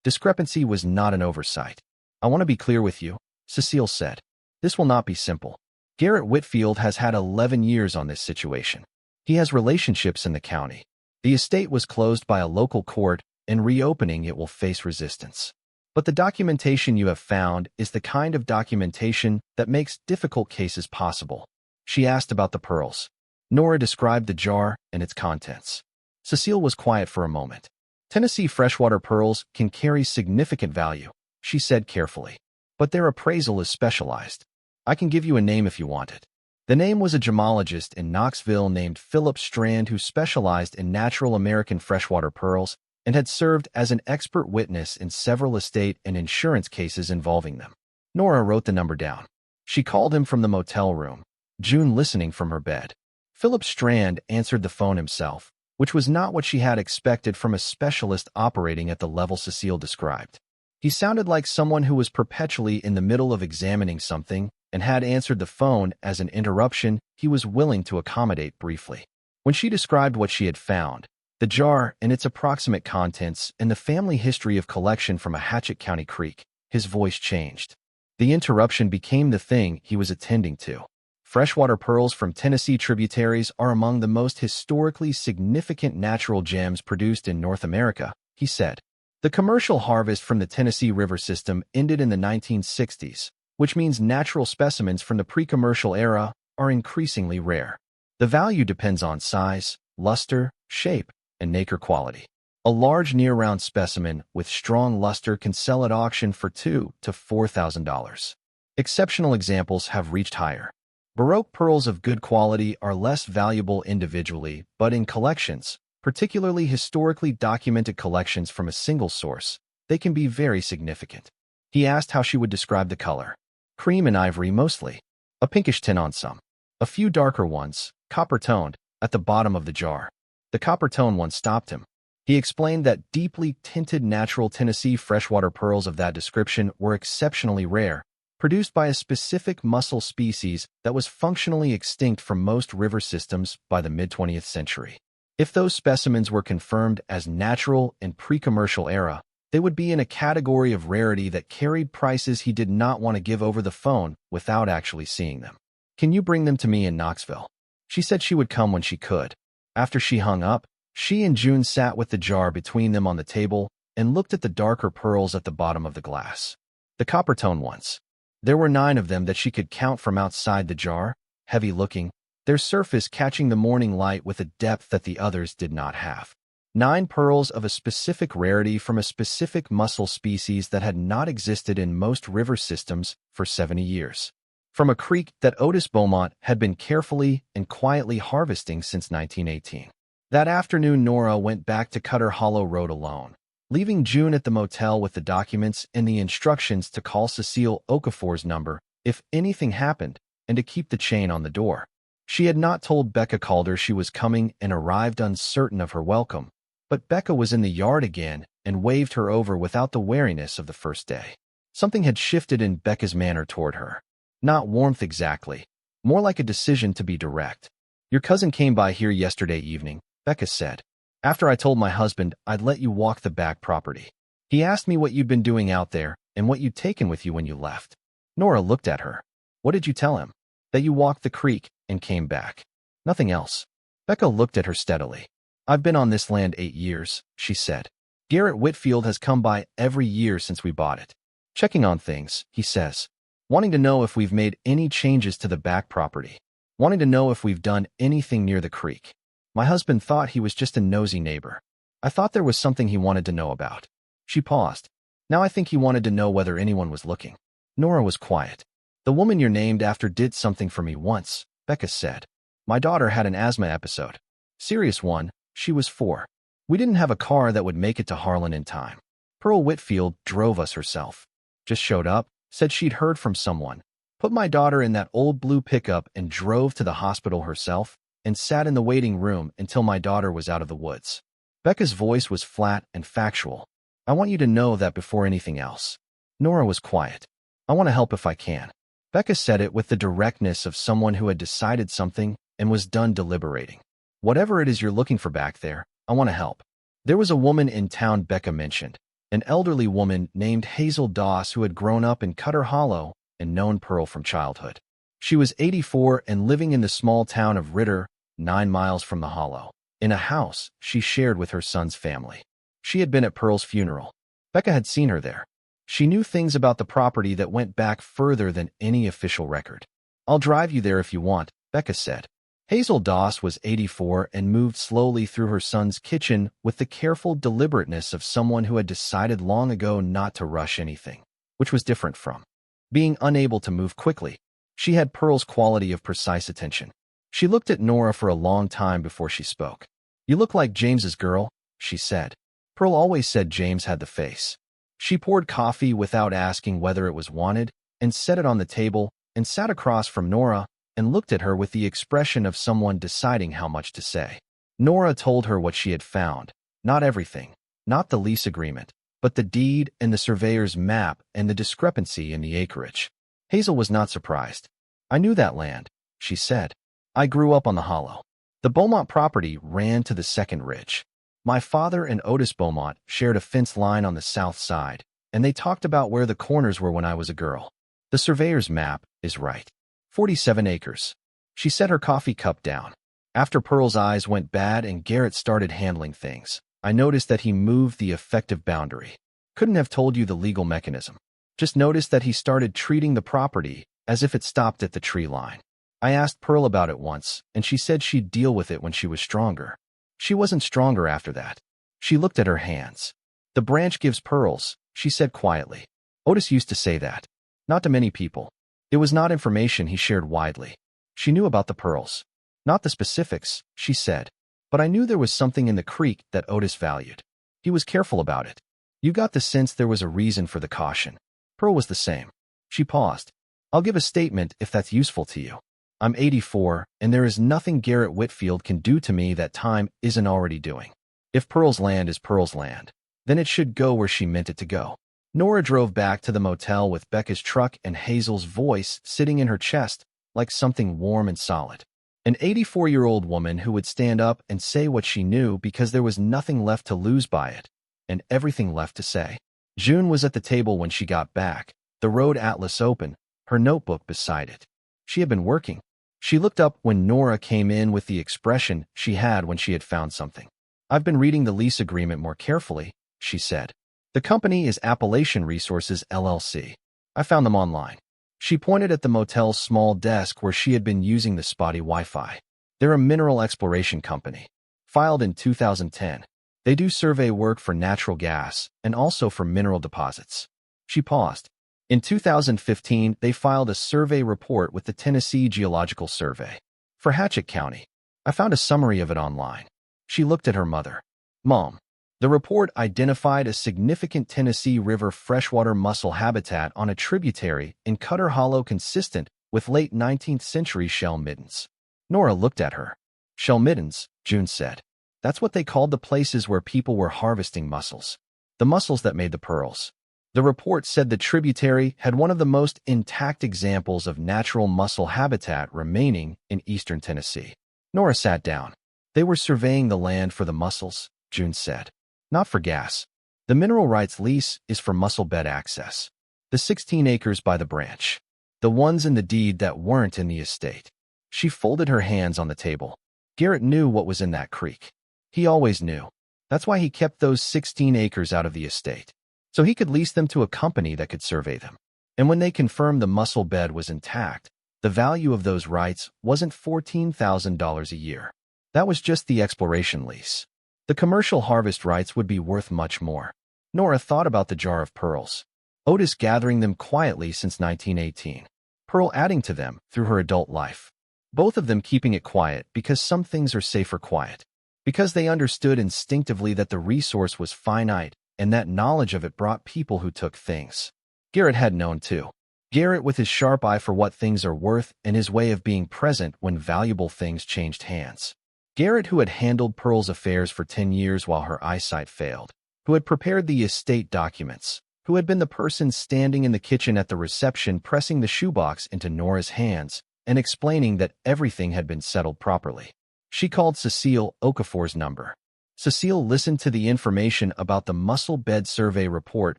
S1: discrepancy was not an oversight. I want to be clear with you, Cecile said. This will not be simple. Garrett Whitfield has had 11 years on this situation. He has relationships in the county. The estate was closed by a local court, and reopening it will face resistance. But the documentation you have found is the kind of documentation that makes difficult cases possible. She asked about the pearls. Nora described the jar and its contents. Cecile was quiet for a moment. Tennessee freshwater pearls can carry significant value, she said carefully. But their appraisal is specialized. I can give you a name if you want it. The name was a gemologist in Knoxville named Philip Strand who specialized in natural American freshwater pearls and had served as an expert witness in several estate and insurance cases involving them. Nora wrote the number down. She called him from the motel room, June listening from her bed. Philip Strand answered the phone himself, which was not what she had expected from a specialist operating at the level Cecile described. He sounded like someone who was perpetually in the middle of examining something and had answered the phone as an interruption he was willing to accommodate briefly. When she described what she had found, the jar and its approximate contents and the family history of collection from a Hatchett County creek, his voice changed. The interruption became the thing he was attending to. Freshwater pearls from Tennessee tributaries are among the most historically significant natural gems produced in North America, he said. The commercial harvest from the Tennessee River system ended in the 1960s, which means natural specimens from the pre-commercial era are increasingly rare. The value depends on size, luster, shape, and nacre quality. A large near-round specimen with strong luster can sell at auction for $2,000 to $4,000. Exceptional examples have reached higher. Baroque pearls of good quality are less valuable individually, but in collections, particularly historically documented collections from a single source, they can be very significant. He asked how she would describe the color. Cream and ivory mostly. A pinkish tint on some. A few darker ones, copper-toned, at the bottom of the jar. The copper-tone one stopped him. He explained that deeply tinted natural Tennessee freshwater pearls of that description were exceptionally rare, produced by a specific mussel species that was functionally extinct from most river systems by the mid-20th century. If those specimens were confirmed as natural in pre-commercial era, they would be in a category of rarity that carried prices he did not want to give over the phone without actually seeing them. Can you bring them to me in Knoxville? She said she would come when she could. After she hung up, she and June sat with the jar between them on the table and looked at the darker pearls at the bottom of the glass. The copper-tone ones. There were 9 of them that she could count from outside the jar, heavy-looking, their surface catching the morning light with a depth that the others did not have. 9 pearls of a specific rarity from a specific mussel species that had not existed in most river systems for 70 years. From a creek that Otis Beaumont had been carefully and quietly harvesting since 1918. That afternoon, Nora went back to Cutter Hollow Road alone, leaving June at the motel with the documents and the instructions to call Cecile Okafor's number if anything happened and to keep the chain on the door. She had not told Becca Calder she was coming and arrived uncertain of her welcome, but Becca was in the yard again and waved her over without the wariness of the first day. Something had shifted in Becca's manner toward her. Not warmth exactly, more like a decision to be direct. Your cousin came by here yesterday evening, Becca said. After I told my husband I'd let you walk the back property. He asked me what you'd been doing out there and what you'd taken with you when you left. Nora looked at her. What did you tell him? That you walked the creek and came back. Nothing else. Becca looked at her steadily. I've been on this land 8 years, she said. Garrett Whitfield has come by every year since we bought it. Checking on things, he says. Wanting to know if we've made any changes to the back property. Wanting to know if we've done anything near the creek. My husband thought he was just a nosy neighbor. I thought there was something he wanted to know about. She paused. Now I think he wanted to know whether anyone was looking. Nora was quiet. The woman you're named after did something for me once, Becca said. My daughter had an asthma episode. Serious one, she was 4. We didn't have a car that would make it to Harlan in time. Pearl Whitfield drove us herself. Just showed up, said she'd heard from someone, put my daughter in that old blue pickup and drove to the hospital herself, and sat in the waiting room until my daughter was out of the woods. Becca's voice was flat and factual. I want you to know that before anything else. Nora was quiet. I want to help if I can. Becca said it with the directness of someone who had decided something and was done deliberating. Whatever it is you're looking for back there, I want to help. There was a woman in town Becca mentioned, an elderly woman named Hazel Doss who had grown up in Cutter Hollow and known Pearl from childhood. She was 84 and living in the small town of Ritter, 9 miles from the Hollow, in a house she shared with her son's family. She had been at Pearl's funeral. Becca had seen her there. She knew things about the property that went back further than any official record. I'll drive you there if you want, Becca said. Hazel Doss was 84 and moved slowly through her son's kitchen with the careful deliberateness of someone who had decided long ago not to rush anything, which was different from being unable to move quickly. She had Pearl's quality of precise attention. She looked at Nora for a long time before she spoke. You look like James's girl, she said. Pearl always said James had the face. She poured coffee without asking whether it was wanted and set it on the table and sat across from Nora and looked at her with the expression of someone deciding how much to say. Nora told her what she had found. Not everything, not the lease agreement, but the deed and the surveyor's map and the discrepancy in the acreage. Hazel was not surprised. I knew that land, she said. I grew up on the Hollow. The Beaumont property ran to the second ridge. My father and Otis Beaumont shared a fence line on the south side, and they talked about where the corners were when I was a girl. The surveyor's map is right. 47 acres. She set her coffee cup down. After Pearl's eyes went bad and Garrett started handling things, I noticed that he moved the effective boundary. Couldn't have told you the legal mechanism. Just noticed that he started treating the property as if it stopped at the tree line. I asked Pearl about it once, and she said she'd deal with it when she was stronger. She wasn't stronger after that. She looked at her hands. The branch gives pearls, she said quietly. Otis used to say that. Not to many people. It was not information he shared widely. She knew about the pearls. Not the specifics, she said. But I knew there was something in the creek that Otis valued. He was careful about it. You got the sense there was a reason for the caution. Pearl was the same. She paused. I'll give a statement if that's useful to you. I'm 84, and there is nothing Garrett Whitfield can do to me that time isn't already doing. If Pearl's land is Pearl's land, then it should go where she meant it to go. Nora drove back to the motel with Becca's truck and Hazel's voice sitting in her chest like something warm and solid. An 84-year-old woman who would stand up and say what she knew because there was nothing left to lose by it, and everything left to say. June was at the table when she got back, the road atlas open, her notebook beside it. She had been working. She looked up when Nora came in with the expression she had when she had found something. I've been reading the lease agreement more carefully, she said. The company is Appalachian Resources, LLC. I found them online. She pointed at the motel's small desk where she had been using the spotty Wi-Fi. They're a mineral exploration company. Filed in 2010. They do survey work for natural gas and also for mineral deposits. She paused. In 2015, they filed a survey report with the Tennessee Geological Survey. For Hatchett County. I found a summary of it online. She looked at her mother. Mom. The report identified a significant Tennessee River freshwater mussel habitat on a tributary in Cutter Hollow consistent with late 19th century shell middens. Nora looked at her. Shell middens, June said. That's what they called the places where people were harvesting mussels. The mussels that made the pearls. The report said the tributary had one of the most intact examples of natural mussel habitat remaining in eastern Tennessee. Nora sat down. They were surveying the land for the mussels, June said. Not for gas. The mineral rights lease is for mussel bed access. The 16 acres by the branch. The ones in the deed that weren't in the estate. She folded her hands on the table. Garrett knew what was in that creek. He always knew. That's why he kept those 16 acres out of the estate. So he could lease them to a company that could survey them. And when they confirmed the mussel bed was intact, the value of those rights wasn't $14,000 a year. That was just the exploration lease. The commercial harvest rights would be worth much more. Nora thought about the jar of pearls. Otis gathering them quietly since 1918. Pearl adding to them through her adult life. Both of them keeping it quiet because some things are safer quiet. Because they understood instinctively that the resource was finite and that knowledge of it brought people who took things. Garrett had known too. Garrett with his sharp eye for what things are worth and his way of being present when valuable things changed hands. Garrett, who had handled Pearl's affairs for 10 years while her eyesight failed, who had prepared the estate documents, who had been the person standing in the kitchen at the reception pressing the shoebox into Nora's hands and explaining that everything had been settled properly. She called Cecile Okafor's number. Cecile listened to the information about the muscle bed survey report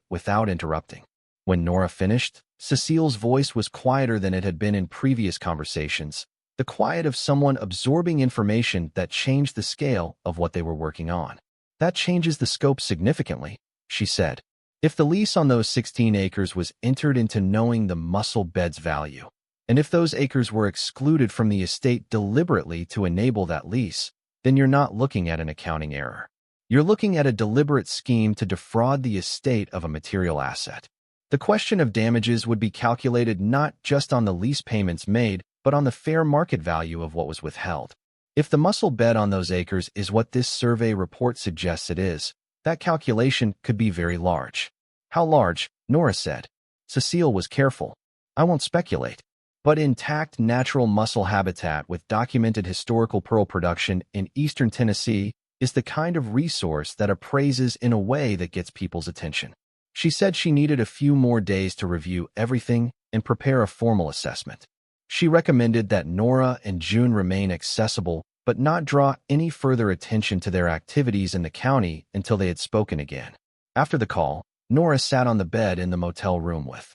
S1: without interrupting. When Nora finished, Cecile's voice was quieter than it had been in previous conversations, the quiet of someone absorbing information that changed the scale of what they were working on. That changes the scope significantly, she said. If the lease on those 16 acres was entered into knowing the muscle bed's value, and if those acres were excluded from the estate deliberately to enable that lease, then you're not looking at an accounting error. You're looking at a deliberate scheme to defraud the estate of a material asset. The question of damages would be calculated not just on the lease payments made, but on the fair market value of what was withheld. If the muscle bed on those acres is what this survey report suggests it is, that calculation could be very large. How large? Nora said. Cecile was careful. I won't speculate. But intact natural muscle habitat with documented historical pearl production in eastern Tennessee is the kind of resource that appraises in a way that gets people's attention. She said she needed a few more days to review everything and prepare a formal assessment. She recommended that Nora and June remain accessible but not draw any further attention to their activities in the county until they had spoken again. After the call, Nora sat on the bed in the motel room with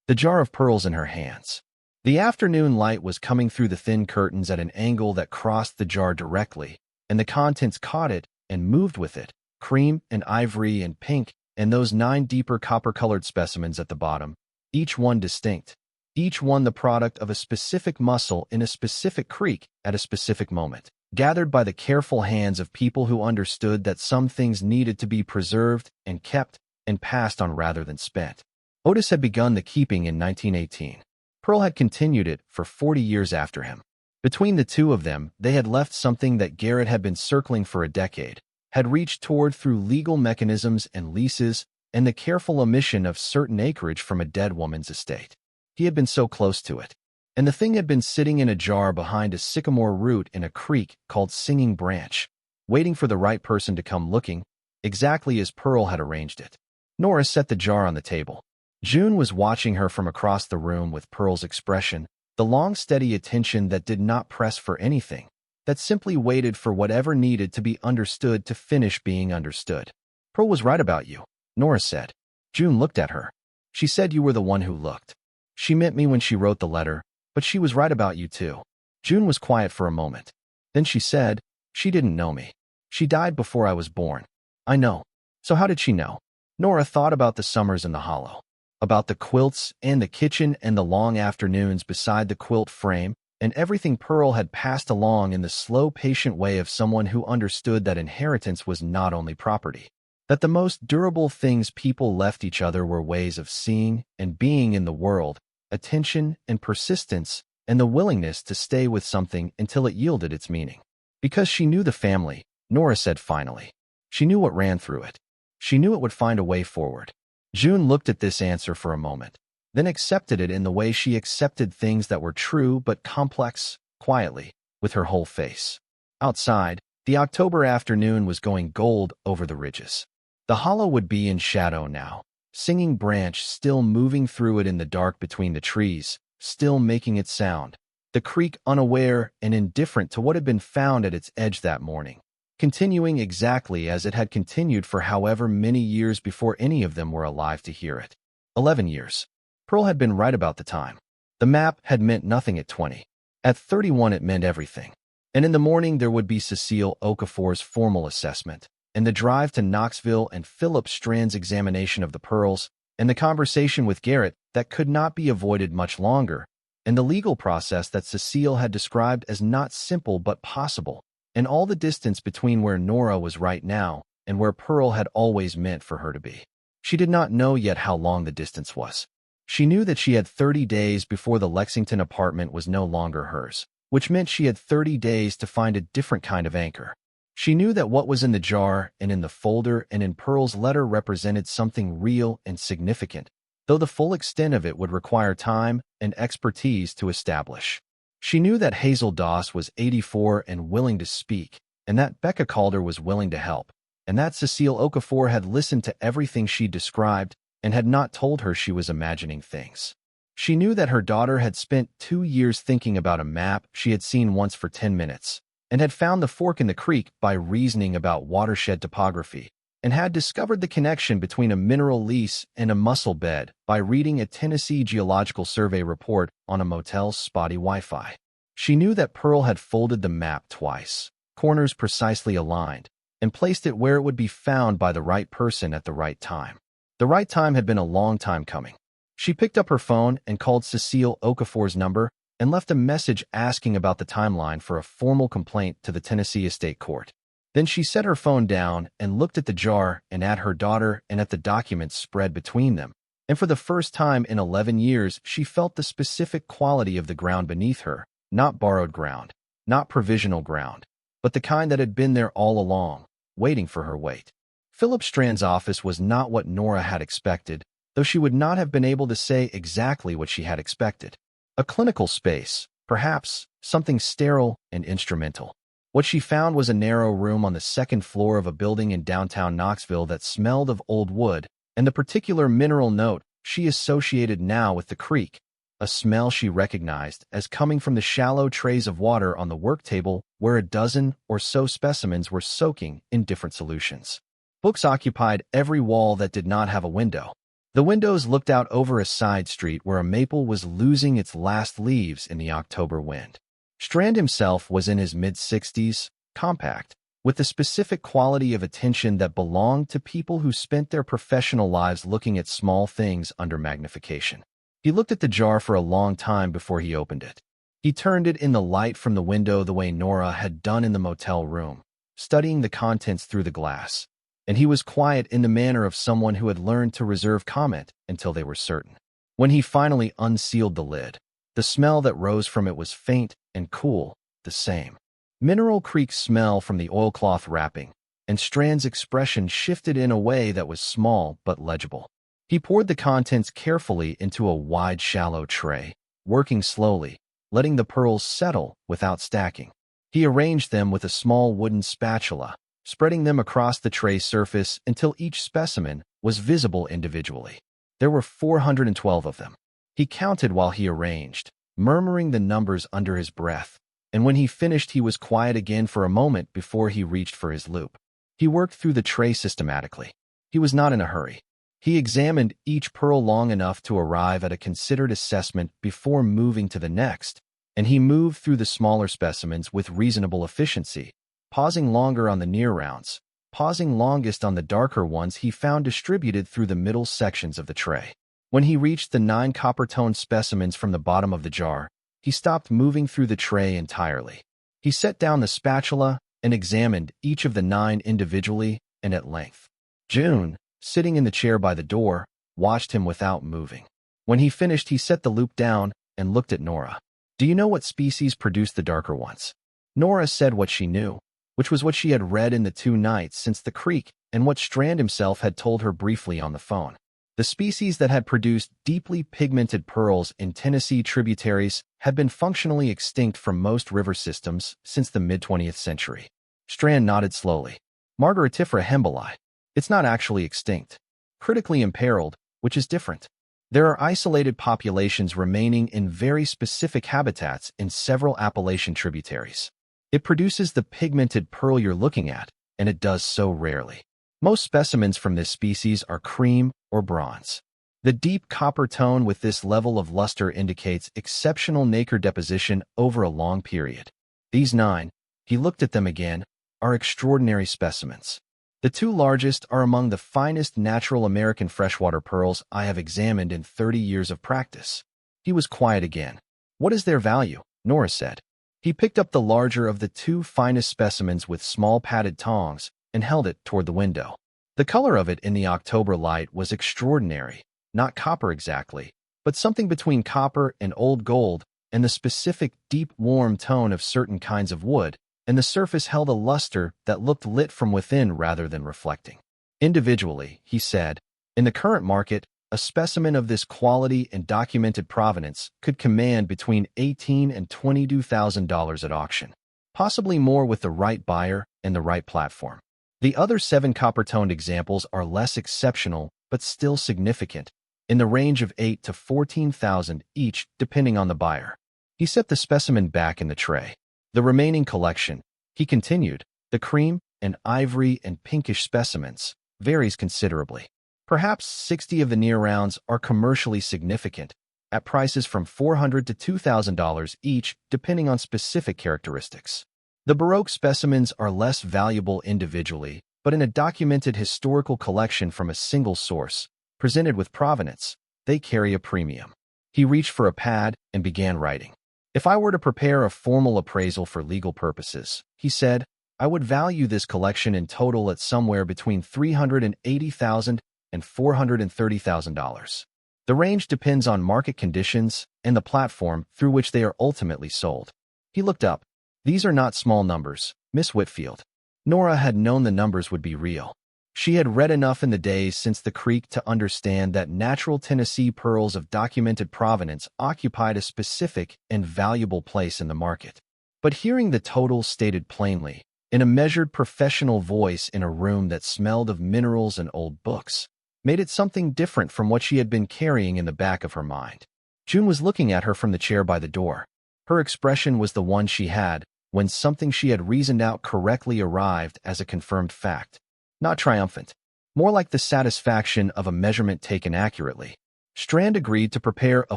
S1: the jar of pearls in her hands. The afternoon light was coming through the thin curtains at an angle that crossed the jar directly, and the contents caught it and moved with it, cream and ivory and pink, and those 9 deeper copper-colored specimens at the bottom, each one distinct, each one the product of a specific muscle in a specific creek at a specific moment, gathered by the careful hands of people who understood that some things needed to be preserved and kept and passed on rather than spent. Otis had begun the keeping in 1918. Pearl had continued it for 40 years after him. Between the two of them, they had left something that Garrett had been circling for a decade, had reached toward through legal mechanisms and leases and the careful omission of certain acreage from a dead woman's estate. He had been so close to it. And the thing had been sitting in a jar behind a sycamore root in a creek called Singing Branch, waiting for the right person to come looking, exactly as Pearl had arranged it. Nora set the jar on the table. June was watching her from across the room with Pearl's expression, the long, steady attention that did not press for anything, that simply waited for whatever needed to be understood to finish being understood. Pearl was right about you, Nora said. June looked at her. She said you were the one who looked. She meant me when she wrote the letter, but she was right about you too. June was quiet for a moment. Then she said, she didn't know me. She died before I was born. I know. So how did she know? Nora thought about the summers in the hollow, about the quilts and the kitchen and the long afternoons beside the quilt frame and everything Pearl had passed along in the slow, patient way of someone who understood that inheritance was not only property, that the most durable things people left each other were ways of seeing and being in the world, attention and persistence, and the willingness to stay with something until it yielded its meaning. Because she knew the family, Nora said finally. She knew what ran through it. She knew it would find a way forward. June looked at this answer for a moment, then accepted it in the way she accepted things that were true but complex, quietly, with her whole face. Outside, the October afternoon was going gold over the ridges. The hollow would be in shadow now, Singing Branch still moving through it in the dark between the trees, still making its sound, the creek unaware and indifferent to what had been found at its edge that morning, continuing exactly as it had continued for however many years before any of them were alive to hear it. 11 years. Pearl had been right about the time. The map had meant nothing at 20. At 31 it meant everything. And in the morning there would be Cecile Okafor's formal assessment, and the drive to Knoxville and Philip Strand's examination of the pearls, and the conversation with Garrett that could not be avoided much longer, and the legal process that Cecile had described as not simple but possible, and all the distance between where Nora was right now and where Pearl had always meant for her to be. She did not know yet how long the distance was. She knew that she had 30 days before the Lexington apartment was no longer hers, which meant she had 30 days to find a different kind of anchor. She knew that what was in the jar and in the folder and in Pearl's letter represented something real and significant, though the full extent of it would require time and expertise to establish. She knew that Hazel Doss was 84 and willing to speak, and that Becca Calder was willing to help, and that Cecile Okafor had listened to everything she described and had not told her she was imagining things. She knew that her daughter had spent 2 years thinking about a map she had seen once for 10 minutes, and had found the fork in the creek by reasoning about watershed topography, and had discovered the connection between a mineral lease and a mussel bed by reading a Tennessee Geological Survey report on a motel's spotty Wi-Fi. She knew that Pearl had folded the map twice, corners precisely aligned, and placed it where it would be found by the right person at the right time. The right time had been a long time coming. She picked up her phone and called Cecile Okafor's number and left a message asking about the timeline for a formal complaint to the Tennessee Estate Court. Then she set her phone down and looked at the jar and at her daughter and at the documents spread between them. And for the first time in 11 years, she felt the specific quality of the ground beneath her, not borrowed ground, not provisional ground, but the kind that had been there all along, waiting for her weight. Philip Strand's office was not what Nora had expected, though she would not have been able to say exactly what she had expected. A clinical space, perhaps, something sterile and instrumental. What she found was a narrow room on the second floor of a building in downtown Knoxville that smelled of old wood, and the particular mineral note she associated now with the creek, a smell she recognized as coming from the shallow trays of water on the work table where a dozen or so specimens were soaking in different solutions. Books occupied every wall that did not have a window. The windows looked out over a side street where a maple was losing its last leaves in the October wind. Strand himself was in his mid-60s, compact, with the specific quality of attention that belonged to people who spent their professional lives looking at small things under magnification. He looked at the jar for a long time before he opened it. He turned it in the light from the window the way Nora had done in the motel room, studying the contents through the glass. And he was quiet in the manner of someone who had learned to reserve comment until they were certain. When he finally unsealed the lid, the smell that rose from it was faint and cool, the same Mineral Creek smell from the oilcloth wrapping, and Strand's expression shifted in a way that was small but legible. He poured the contents carefully into a wide, shallow tray, working slowly, letting the pearls settle without stacking. He arranged them with a small wooden spatula, spreading them across the tray surface until each specimen was visible individually. There were 412 of them. He counted while he arranged, murmuring the numbers under his breath, and when he finished he was quiet again for a moment before he reached for his loupe. He worked through the tray systematically. He was not in a hurry. He examined each pearl long enough to arrive at a considered assessment before moving to the next, and he moved through the smaller specimens with reasonable efficiency, pausing longer on the near rounds, pausing longest on the darker ones he found distributed through the middle sections of the tray. When he reached the 9 copper-toned specimens from the bottom of the jar, he stopped moving through the tray entirely. He set down the spatula and examined each of the 9 individually and at length. June, sitting in the chair by the door, watched him without moving. When he finished, he set the loupe down and looked at Nora. "Do you know what species produced the darker ones?" Nora said what she knew, which was what she had read in the 2 nights since the creek and what Strand himself had told her briefly on the phone. The species that had produced deeply pigmented pearls in Tennessee tributaries had been functionally extinct from most river systems since the mid-20th century. Strand nodded slowly. Margaritifera hembeli. It's not actually extinct. Critically imperiled, which is different. There are isolated populations remaining in very specific habitats in several Appalachian tributaries. It produces the pigmented pearl you're looking at, and it does so rarely. Most specimens from this species are cream or bronze. The deep copper tone with this level of luster indicates exceptional nacre deposition over a long period. These 9, he looked at them again, are extraordinary specimens. The 2 largest are among the finest natural American freshwater pearls I have examined in 30 years of practice. He was quiet again. "What is their value?" Nora said. He picked up the larger of the 2 finest specimens with small padded tongs and held it toward the window. The color of it in the October light was extraordinary, not copper exactly, but something between copper and old gold, and the specific deep warm tone of certain kinds of wood, and the surface held a luster that looked lit from within rather than reflecting. Individually, he said, in the current market, a specimen of this quality and documented provenance could command between $18,000 and $22,000 at auction, possibly more with the right buyer and the right platform. The other 7 copper-toned examples are less exceptional but still significant, in the range of 8 to 14,000 each, depending on the buyer. He set the specimen back in the tray. The remaining collection, he continued, the cream and ivory and pinkish specimens, varies considerably. Perhaps 60 of the near rounds are commercially significant, at prices from $400 to $2,000 each, depending on specific characteristics. The Baroque specimens are less valuable individually, but in a documented historical collection from a single source, presented with provenance, they carry a premium. He reached for a pad and began writing. If I were to prepare a formal appraisal for legal purposes, he said, I would value this collection in total at somewhere between $380,000 and $430,000. The range depends on market conditions and the platform through which they are ultimately sold. He looked up. These are not small numbers, Miss Whitfield. Nora had known the numbers would be real. She had read enough in the days since the creek to understand that natural Tennessee pearls of documented provenance occupied a specific and valuable place in the market. But hearing the totals stated plainly, in a measured professional voice in a room that smelled of minerals and old books, made it something different from what she had been carrying in the back of her mind. June was looking at her from the chair by the door. Her expression was the one she had when something she had reasoned out correctly arrived as a confirmed fact. Not triumphant, more like the satisfaction of a measurement taken accurately. Strand agreed to prepare a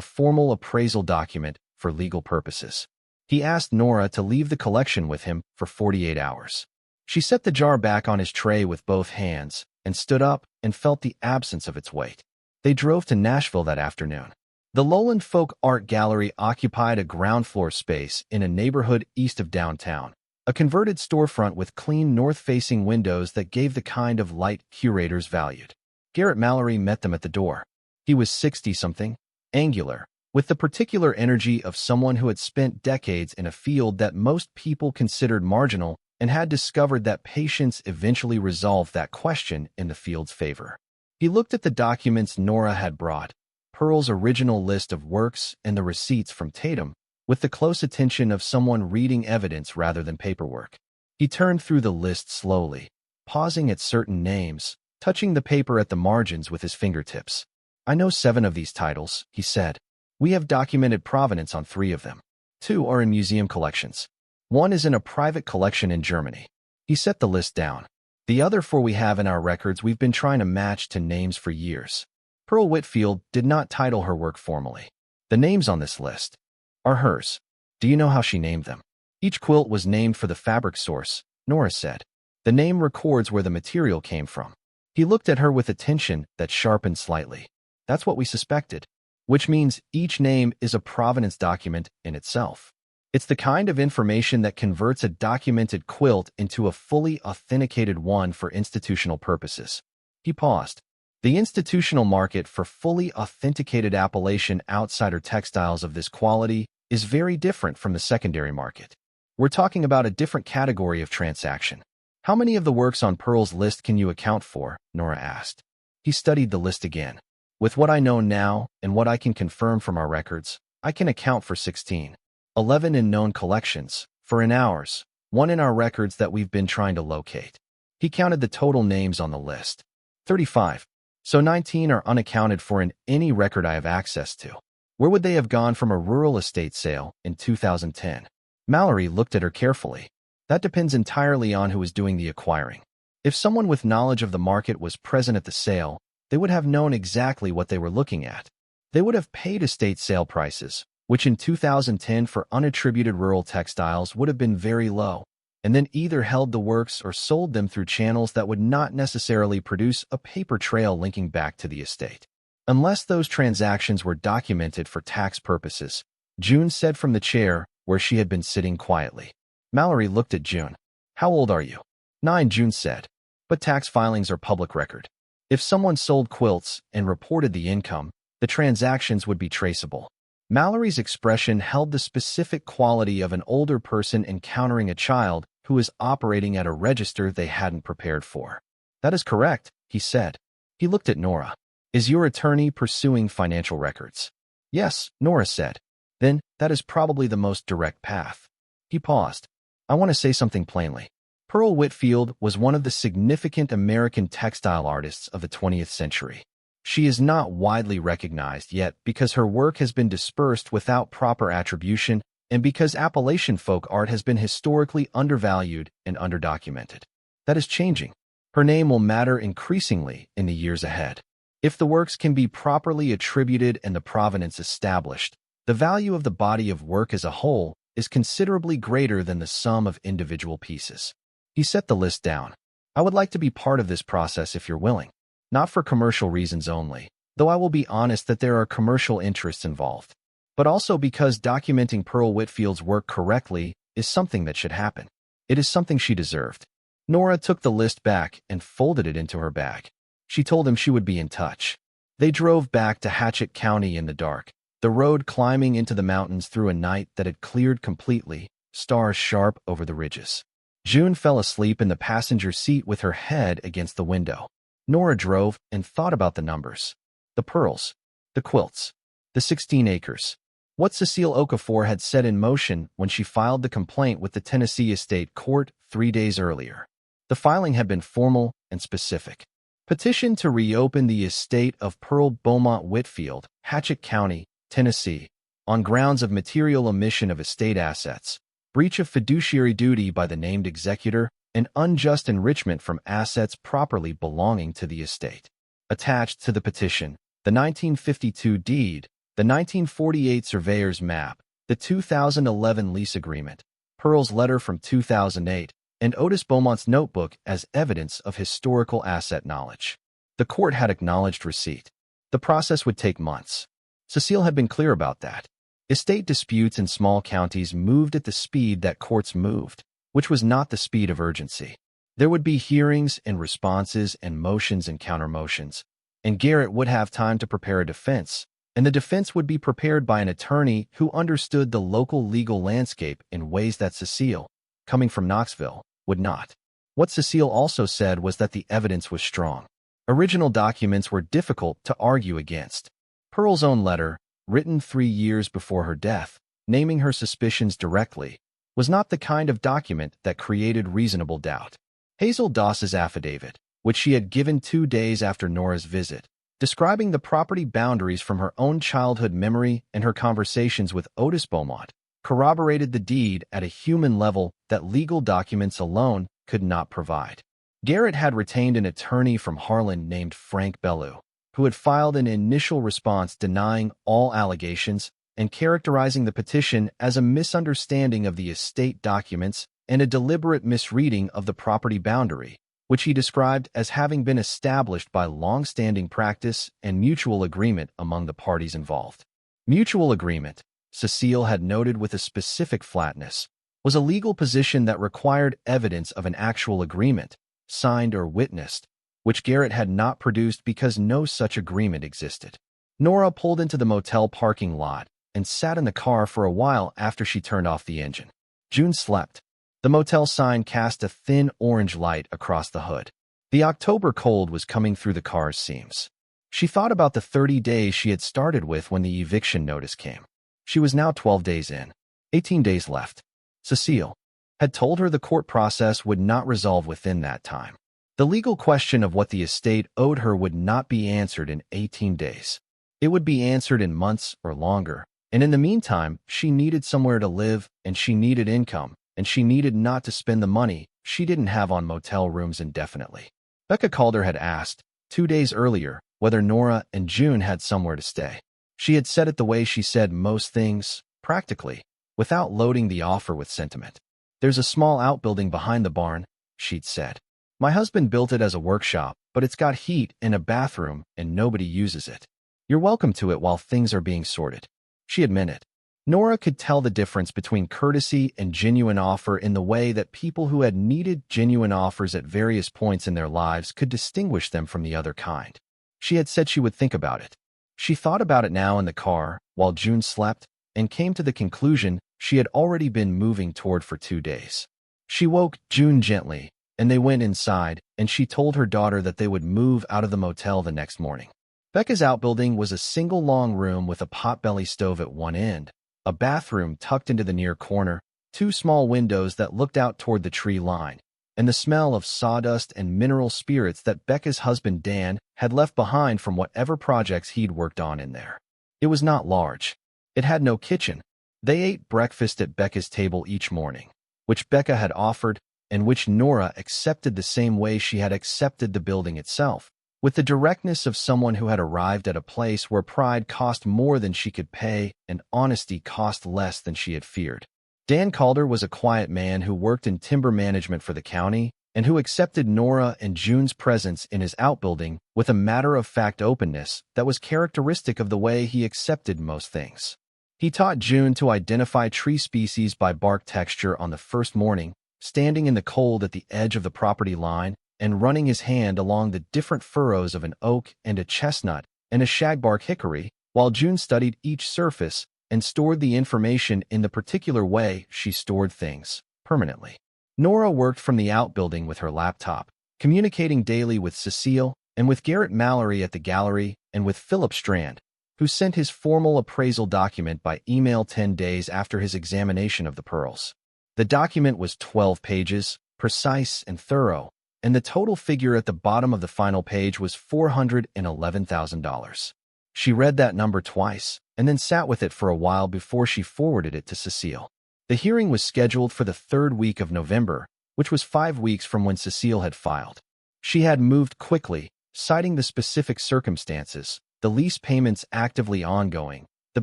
S1: formal appraisal document for legal purposes. He asked Nora to leave the collection with him for 48 hours. She set the jar back on his tray with both hands and stood up and felt the absence of its weight. They drove to Nashville that afternoon. The Lowland Folk Art Gallery occupied a ground floor space in a neighborhood east of downtown, a converted storefront with clean north-facing windows that gave the kind of light curators valued. Garrett Mallory met them at the door. He was 60-something, angular, with the particular energy of someone who had spent decades in a field that most people considered marginal and had discovered that patience eventually resolved that question in the field's favor. He looked at the documents Nora had brought, Pearl's original list of works and the receipts from Tatum, with the close attention of someone reading evidence rather than paperwork. He turned through the list slowly, pausing at certain names, touching the paper at the margins with his fingertips. I know 7 of these titles, he said. We have documented provenance on 3 of them. 2 are in museum collections. 1 is in a private collection in Germany. He set the list down. The other 4 we have in our records we've been trying to match to names for years. Pearl Whitfield did not title her work formally. The names on this list are hers. Do you know how she named them? Each quilt was named for the fabric source, Nora said. The name records where the material came from. He looked at her with attention that sharpened slightly. That's what we suspected. Which means each name is a provenance document in itself. It's the kind of information that converts a documented quilt into a fully authenticated one for institutional purposes. He paused. The institutional market for fully authenticated Appalachian outsider textiles of this quality is very different from the secondary market. We're talking about a different category of transaction. How many of the works on Pearl's list can you account for? Nora asked. He studied the list again. With what I know now and what I can confirm from our records, I can account for 16. 11 in known collections, 4 in ours, 1 in our records that we've been trying to locate. He counted the total names on the list. 35. So 19 are unaccounted for in any record I have access to. Where would they have gone from a rural estate sale in 2010? Mallory looked at her carefully. That depends entirely on who is doing the acquiring. If someone with knowledge of the market was present at the sale, they would have known exactly what they were looking at. They would have paid estate sale prices, which in 2010 for unattributed rural textiles would have been very low, and then either held the works or sold them through channels that would not necessarily produce a paper trail linking back to the estate. Unless those transactions were documented for tax purposes, June said from the chair where she had been sitting quietly. Mallory looked at June. How old are you? 9, June said. But tax filings are public record. If someone sold quilts and reported the income, the transactions would be traceable. Mallory's expression held the specific quality of an older person encountering a child who is operating at a register they hadn't prepared for. That is correct, he said. He looked at Nora. Is your attorney pursuing financial records? Yes, Nora said. Then, that is probably the most direct path. He paused. I want to say something plainly. Pearl Whitfield was one of the significant American textile artists of the 20th century. She is not widely recognized yet because her work has been dispersed without proper attribution and because Appalachian folk art has been historically undervalued and underdocumented. That is changing. Her name will matter increasingly in the years ahead. If the works can be properly attributed and the provenance established, the value of the body of work as a whole is considerably greater than the sum of individual pieces. He set the list down. I would like to be part of this process if you're willing. Not for commercial reasons only, though I will be honest that there are commercial interests involved, but also because documenting Pearl Whitfield's work correctly is something that should happen. It is something she deserved. Nora took the list back and folded it into her bag. She told him she would be in touch. They drove back to Hatchett County in the dark, the road climbing into the mountains through a night that had cleared completely, stars sharp over the ridges. June fell asleep in the passenger seat with her head against the window. Nora drove and thought about the numbers. The pearls, the quilts, the 16 acres. What Cecile Okafor had set in motion when she filed the complaint with the Tennessee Estate Court 3 days earlier. The filing had been formal and specific. Petition to reopen the estate of Pearl Beaumont Whitfield, Hatchett County, Tennessee, on grounds of material omission of estate assets, breach of fiduciary duty by the named executor, and unjust enrichment from assets properly belonging to the estate. Attached to the petition, the 1952 deed, the 1948 surveyor's map, the 2011 lease agreement, Pearl's letter from 2008, and Otis Beaumont's notebook as evidence of historical asset knowledge. The court had acknowledged receipt. The process would take months. Cecile had been clear about that. Estate disputes in small counties moved at the speed that courts moved, which was not the speed of urgency. There would be hearings and responses and motions and countermotions, and Garrett would have time to prepare a defense, and the defense would be prepared by an attorney who understood the local legal landscape in ways that Cecile, coming from Knoxville, would not. What Cecile also said was that the evidence was strong. Original documents were difficult to argue against. Pearl's own letter, written 3 years before her death, naming her suspicions directly, was not the kind of document that created reasonable doubt. Hazel Doss's affidavit, which she had given 2 days after Nora's visit, describing the property boundaries from her own childhood memory and her conversations with Otis Beaumont, corroborated the deed at a human level that legal documents alone could not provide. Garrett had retained an attorney from Harlan named Frank Bellew, who had filed an initial response denying all allegations and characterizing the petition as a misunderstanding of the estate documents and a deliberate misreading of the property boundary, which he described as having been established by long-standing practice and mutual agreement among the parties involved. Mutual agreement, Cecile had noted with a specific flatness, was a legal position that required evidence of an actual agreement, signed or witnessed, which Garrett had not produced because no such agreement existed. Nora pulled into the motel parking lot and sat in the car for a while after she turned off the engine. June slept. The motel sign cast a thin orange light across the hood. The October cold was coming through the car's seams. She thought about the 30 days she had started with when the eviction notice came. She was now 12 days in, 18 days left. Cecile had told her the court process would not resolve within that time. The legal question of what the estate owed her would not be answered in 18 days. It would be answered in months or longer, and in the meantime, she needed somewhere to live, and she needed income, and she needed not to spend the money she didn't have on motel rooms indefinitely. Becca Calder had asked, 2 days earlier, whether Nora and June had somewhere to stay. She had said it the way she said most things, practically, without loading the offer with sentiment. "There's a small outbuilding behind the barn," she'd said. "My husband built it as a workshop, but it's got heat and a bathroom, and nobody uses it. You're welcome to it while things are being sorted." She had meant it. Nora could tell the difference between courtesy and genuine offer in the way that people who had needed genuine offers at various points in their lives could distinguish them from the other kind. She had said she would think about it. She thought about it now in the car, while June slept, and came to the conclusion she had already been moving toward for 2 days. She woke June gently, and they went inside, and she told her daughter that they would move out of the motel the next morning. Becca's outbuilding was a single long room with a potbelly stove at one end, a bathroom tucked into the near corner, 2 small windows that looked out toward the tree line, and the smell of sawdust and mineral spirits that Becca's husband Dan had left behind from whatever projects he'd worked on in there. It was not large. It had no kitchen. They ate breakfast at Becca's table each morning, which Becca had offered and which Nora accepted the same way she had accepted the building itself, with the directness of someone who had arrived at a place where pride cost more than she could pay and honesty cost less than she had feared. Dan Calder was a quiet man who worked in timber management for the county and who accepted Nora and June's presence in his outbuilding with a matter-of-fact openness that was characteristic of the way he accepted most things. He taught June to identify tree species by bark texture on the first morning, standing in the cold at the edge of the property line and running his hand along the different furrows of an oak and a chestnut and a shagbark hickory, while June studied each surface and stored the information in the particular way she stored things, permanently. Nora worked from the outbuilding with her laptop, communicating daily with Cecile and with Garrett Mallory at the gallery and with Philip Strand, who sent his formal appraisal document by email 10 days after his examination of the pearls. The document was 12 pages, precise and thorough, and the total figure at the bottom of the final page was $411,000. She read that number twice, and then sat with it for a while before she forwarded it to Cecile. The hearing was scheduled for the third week of November, which was 5 weeks from when Cecile had filed. She had moved quickly, citing the specific circumstances, the lease payments actively ongoing, the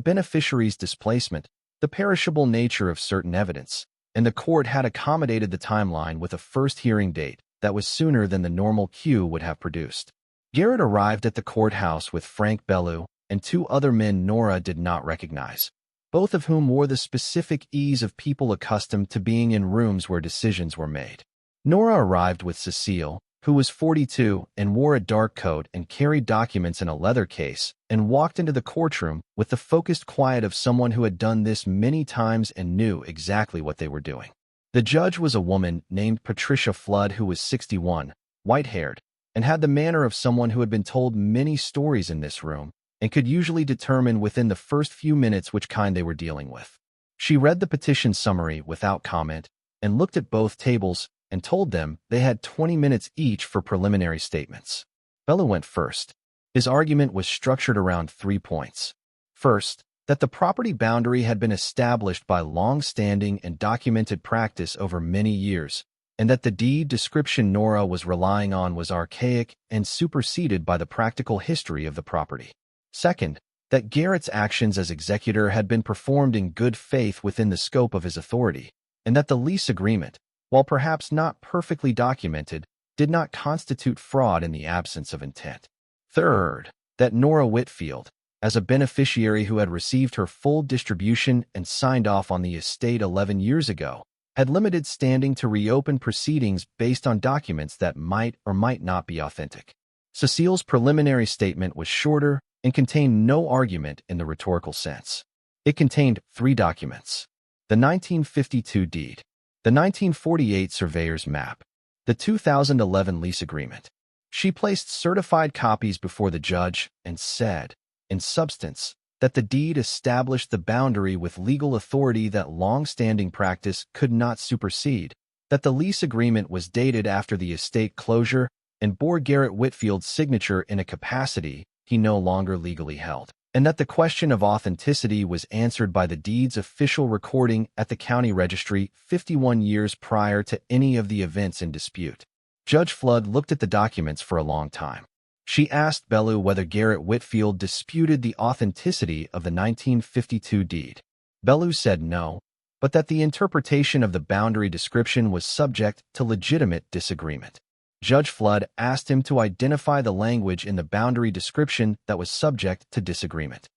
S1: beneficiary's displacement, the perishable nature of certain evidence, and the court had accommodated the timeline with a first hearing date that was sooner than the normal queue would have produced. Garrett arrived at the courthouse with Frank Bellew and 2 other men Nora did not recognize, both of whom wore the specific ease of people accustomed to being in rooms where decisions were made. Nora arrived with Cecile, who was 42 and wore a dark coat and carried documents in a leather case, and walked into the courtroom with the focused quiet of someone who had done this many times and knew exactly what they were doing. The judge was a woman named Patricia Flood who was 61, white-haired, and had the manner of someone who had been told many stories in this room and could usually determine within the first few minutes which kind they were dealing with. She read the petition summary without comment and looked at both tables and told them they had 20 minutes each for preliminary statements. Bellew went first. His argument was structured around 3 points. First, that the property boundary had been established by long-standing and documented practice over many years, and that the deed description Nora was relying on was archaic and superseded by the practical history of the property. Second, that Garrett's actions as executor had been performed in good faith within the scope of his authority, and that the lease agreement, while perhaps not perfectly documented, did not constitute fraud in the absence of intent. Third, that Nora Whitfield, as a beneficiary who had received her full distribution and signed off on the estate 11 years ago, had limited standing to reopen proceedings based on documents that might or might not be authentic. Cecile's preliminary statement was shorter and contained no argument in the rhetorical sense. It contained 3 documents: the 1952 deed, the 1948 surveyor's map, the 2011 lease agreement. She placed certified copies before the judge and said, in substance, that the deed established the boundary with legal authority that long-standing practice could not supersede, that the lease agreement was dated after the estate closure and bore Garrett Whitfield's signature in a capacity he no longer legally held, and that the question of authenticity was answered by the deed's official recording at the county registry 51 years prior to any of the events in dispute. Judge Flood looked at the documents for a long time. She asked Bellew whether Garrett Whitfield disputed the authenticity of the 1952 deed. Bellew said no, but that the interpretation of the boundary description was subject to legitimate disagreement. Judge Flood asked him to identify the language in the boundary description that was subject to disagreement.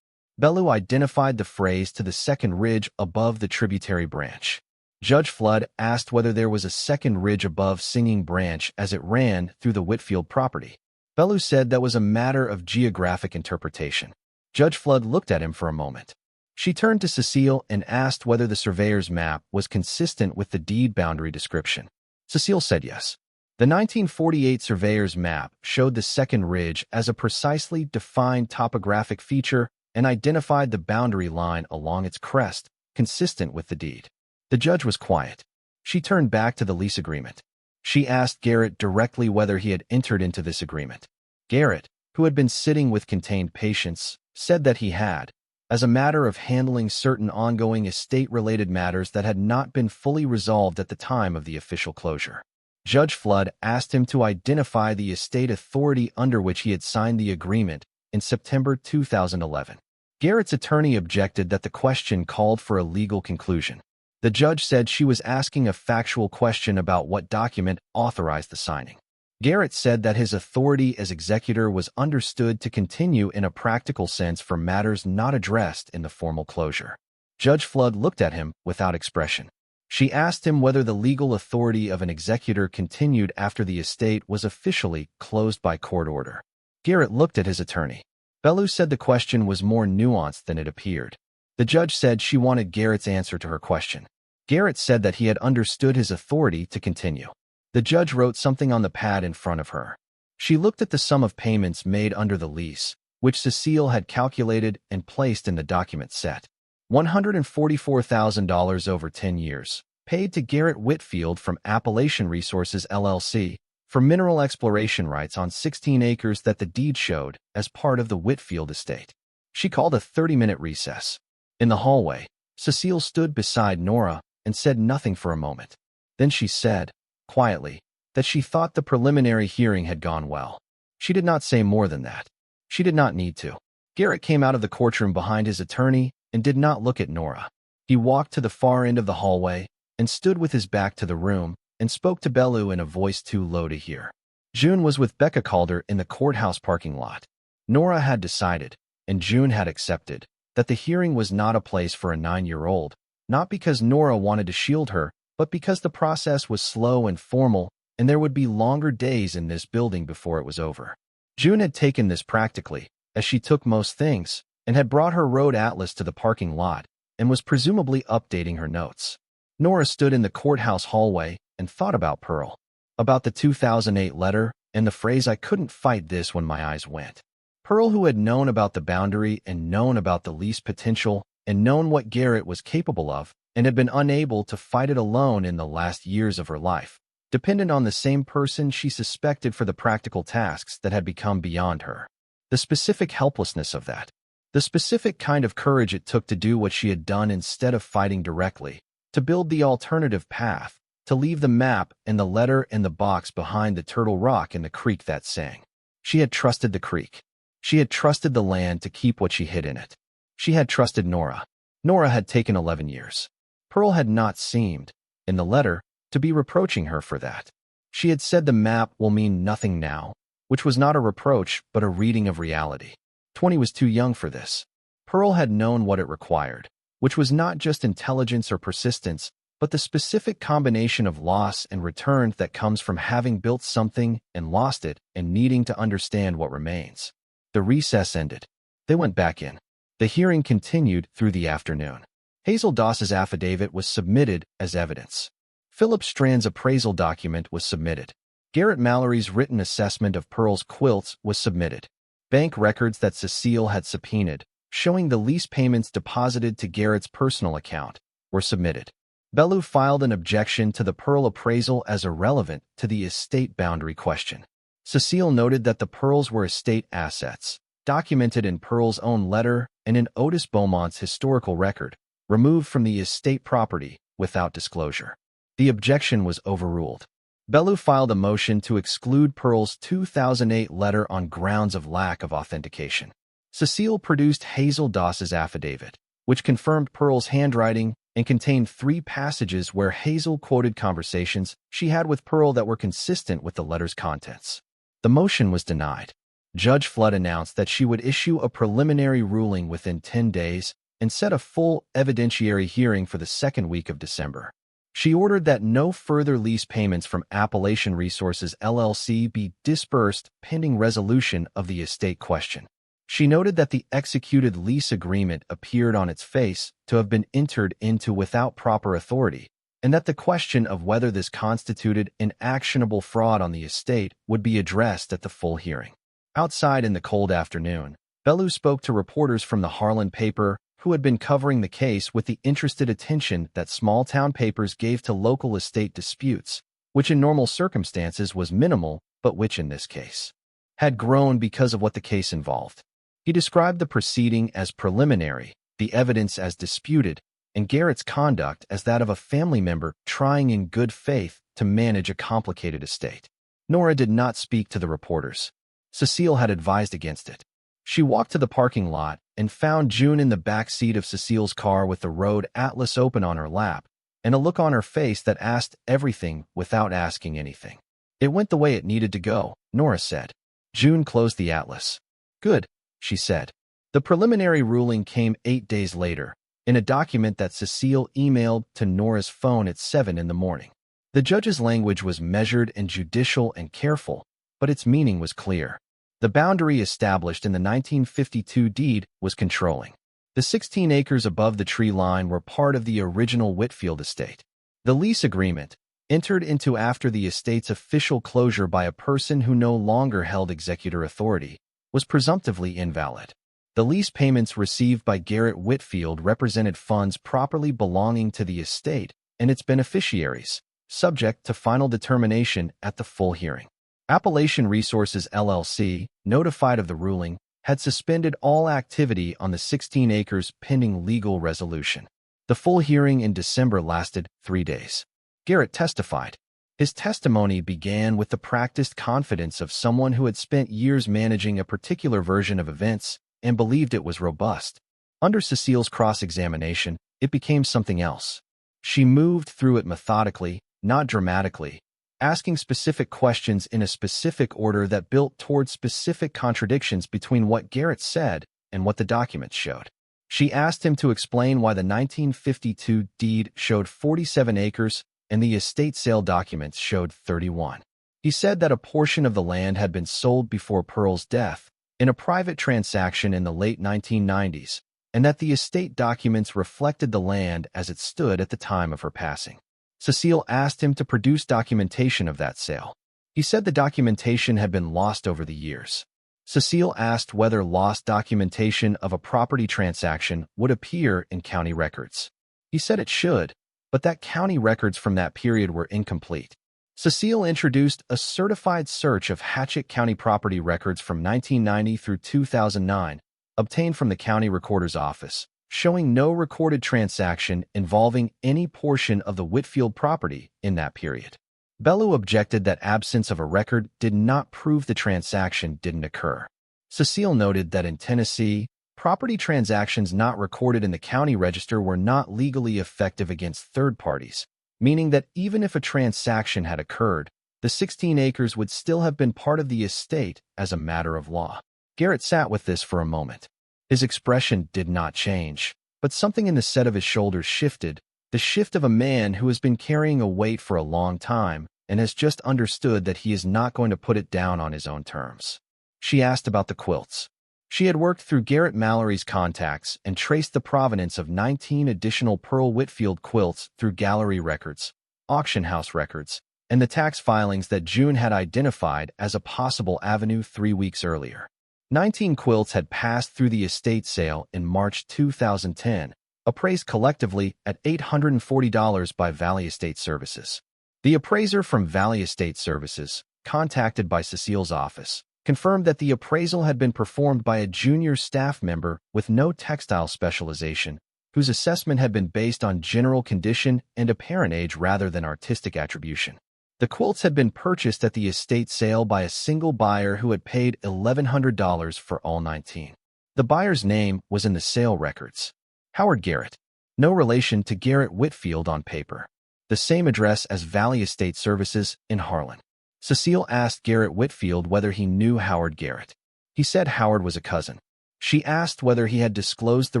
S1: Bellew identified the phrase "to the second ridge above the tributary branch." Judge Flood asked whether there was a second ridge above Singing Branch as it ran through the Whitfield property. Bellew said that was a matter of geographic interpretation. Judge Flood looked at him for a moment. She turned to Cecile and asked whether the surveyor's map was consistent with the deed boundary description. Cecile said yes. The 1948 surveyor's map showed the second ridge as a precisely defined topographic feature and identified the boundary line along its crest, consistent with the deed. The judge was quiet. She turned back to the lease agreement. She asked Garrett directly whether he had entered into this agreement. Garrett, who had been sitting with contained patience, said that he had, as a matter of handling certain ongoing estate-related matters that had not been fully resolved at the time of the official closure. Judge Flood asked him to identify the estate authority under which he had signed the agreement in September 2011. Garrett's attorney objected that the question called for a legal conclusion. The judge said she was asking a factual question about what document authorized the signing. Garrett said that his authority as executor was understood to continue in a practical sense for matters not addressed in the formal closure. Judge Flood looked at him without expression. She asked him whether the legal authority of an executor continued after the estate was officially closed by court order. Garrett looked at his attorney. Bellew said the question was more nuanced than it appeared. The judge said she wanted Garrett's answer to her question. Garrett said that he had understood his authority to continue. The judge wrote something on the pad in front of her. She looked at the sum of payments made under the lease, which Cecile had calculated and placed in the document set. $144,000 over 10 years, paid to Garrett Whitfield from Appalachian Resources LLC for mineral exploration rights on 16 acres that the deed showed as part of the Whitfield estate. She called a 30-minute recess. In the hallway, Cecile stood beside Nora and said nothing for a moment. Then she said, quietly, that she thought the preliminary hearing had gone well. She did not say more than that. She did not need to. Garrett came out of the courtroom behind his attorney and did not look at Nora. He walked to the far end of the hallway and stood with his back to the room and spoke to Bellew in a voice too low to hear. June was with Becca Calder in the courthouse parking lot. Nora had decided, and June had accepted, that the hearing was not a place for a 9-year-old, not because Nora wanted to shield her, but because the process was slow and formal, and there would be longer days in this building before it was over. June had taken this practically, as she took most things, and had brought her road atlas to the parking lot, and was presumably updating her notes. Nora stood in the courthouse hallway and thought about Pearl, about the 2008 letter, and the phrase "I couldn't fight this when my eyes went." Pearl, who had known about the boundary and known about the lease potential and known what Garrett was capable of, and had been unable to fight it alone in the last years of her life, dependent on the same person she suspected for the practical tasks that had become beyond her. The specific helplessness of that. The specific kind of courage it took to do what she had done instead of fighting directly, to build the alternative path, to leave the map and the letter and the box behind the turtle rock in the creek that sang. She had trusted the creek. She had trusted the land to keep what she hid in it. She had trusted Nora. Nora had taken 11 years. Pearl had not seemed, in the letter, to be reproaching her for that. She had said the map will mean nothing now, which was not a reproach but a reading of reality. 20 was too young for this. Pearl had known what it required, which was not just intelligence or persistence, but the specific combination of loss and return that comes from having built something and lost it and needing to understand what remains. The recess ended. They went back in. The hearing continued through the afternoon. Hazel Doss's affidavit was submitted as evidence. Philip Strand's appraisal document was submitted. Garrett Mallory's written assessment of Pearl's quilts was submitted. Bank records that Cecile had subpoenaed, showing the lease payments deposited to Garrett's personal account, were submitted. Bellew filed an objection to the Pearl appraisal as irrelevant to the estate boundary question. Cecile noted that the Pearls were estate assets, documented in Pearl's own letter and in Otis Beaumont's historical record, removed from the estate property without disclosure. The objection was overruled. Bellew filed a motion to exclude Pearl's 2008 letter on grounds of lack of authentication. Cecile produced Hazel Doss's affidavit, which confirmed Pearl's handwriting and contained 3 passages where Hazel quoted conversations she had with Pearl that were consistent with the letter's contents. The motion was denied. Judge Flood announced that she would issue a preliminary ruling within 10 days and set a full evidentiary hearing for the second week of December. She ordered that no further lease payments from Appalachian Resources LLC be disbursed pending resolution of the estate question. She noted that the executed lease agreement appeared on its face to have been entered into without proper authority, and that the question of whether this constituted an actionable fraud on the estate would be addressed at the full hearing. Outside in the cold afternoon, Bellew spoke to reporters from the Harlan paper who had been covering the case with the interested attention that small-town papers gave to local estate disputes, which in normal circumstances was minimal, but which in this case had grown because of what the case involved. He described the proceeding as preliminary, the evidence as disputed, and Garrett's conduct as that of a family member trying in good faith to manage a complicated estate. Nora did not speak to the reporters. Cecile had advised against it. She walked to the parking lot and found June in the back seat of Cecile's car with the road atlas open on her lap and a look on her face that asked everything without asking anything. It went the way it needed to go, Nora said. June closed the atlas. Good, she said. The preliminary ruling came 8 days later, in a document that Cecile emailed to Nora's phone at 7 in the morning. The judge's language was measured and judicial and careful, but its meaning was clear. The boundary established in the 1952 deed was controlling. The 16 acres above the tree line were part of the original Whitfield estate. The lease agreement, entered into after the estate's official closure by a person who no longer held executor authority, was presumptively invalid. The lease payments received by Garrett Whitfield represented funds properly belonging to the estate and its beneficiaries, subject to final determination at the full hearing. Appalachian Resources LLC, notified of the ruling, had suspended all activity on the 16 acres pending legal resolution. The full hearing in December lasted 3 days. Garrett testified. His testimony began with the practiced confidence of someone who had spent years managing a particular version of events and believed it was robust. Under Cecile's cross-examination, it became something else. She moved through it methodically, not dramatically, asking specific questions in a specific order that built toward specific contradictions between what Garrett said and what the documents showed. She asked him to explain why the 1952 deed showed 47 acres and the estate sale documents showed 31. He said that a portion of the land had been sold before Pearl's death in a private transaction in the late 1990s, and that the estate documents reflected the land as it stood at the time of her passing. Cecile asked him to produce documentation of that sale. He said the documentation had been lost over the years. Cecile asked whether lost documentation of a property transaction would appear in county records. He said it should, but that county records from that period were incomplete. Cecile introduced a certified search of Hatchett County property records from 1990 through 2009, obtained from the county recorder's office, showing no recorded transaction involving any portion of the Whitfield property in that period. Bellew objected that absence of a record did not prove the transaction didn't occur. Cecile noted that in Tennessee, property transactions not recorded in the county register were not legally effective against third parties, meaning that even if a transaction had occurred, the 16 acres would still have been part of the estate as a matter of law. Garrett sat with this for a moment. His expression did not change, but something in the set of his shoulders shifted, the shift of a man who has been carrying a weight for a long time and has just understood that he is not going to put it down on his own terms. She asked about the quilts. She had worked through Garrett Mallory's contacts and traced the provenance of 19 additional Pearl Whitfield quilts through gallery records, auction house records, and the tax filings that June had identified as a possible avenue 3 weeks earlier. 19 quilts had passed through the estate sale in March 2010, appraised collectively at $840 by Valley Estate Services. The appraiser from Valley Estate Services, contacted by Cecile's office, confirmed that the appraisal had been performed by a junior staff member with no textile specialization, whose assessment had been based on general condition and apparent age rather than artistic attribution. The quilts had been purchased at the estate sale by a single buyer who had paid $1,100 for all 19. The buyer's name was in the sale records. Howard Garrett. No relation to Garrett Whitfield on paper. The same address as Valley Estate Services in Harlan. Cecile asked Garrett Whitfield whether he knew Howard Garrett. He said Howard was a cousin. She asked whether he had disclosed the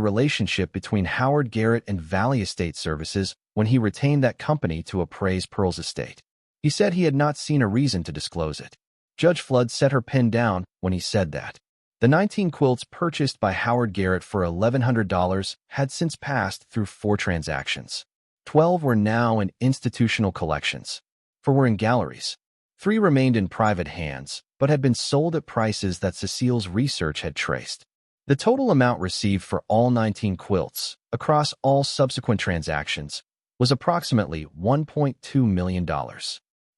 S1: relationship between Howard Garrett and Valley Estate Services when he retained that company to appraise Pearl's estate. He said he had not seen a reason to disclose it. Judge Flood set her pen down when he said that. The 19 quilts purchased by Howard Garrett for $1,100 had since passed through 4 transactions. 12 were now in institutional collections. 4 were in galleries. 3 remained in private hands, but had been sold at prices that Cecile's research had traced. The total amount received for all 19 quilts, across all subsequent transactions, was approximately $1.2 million.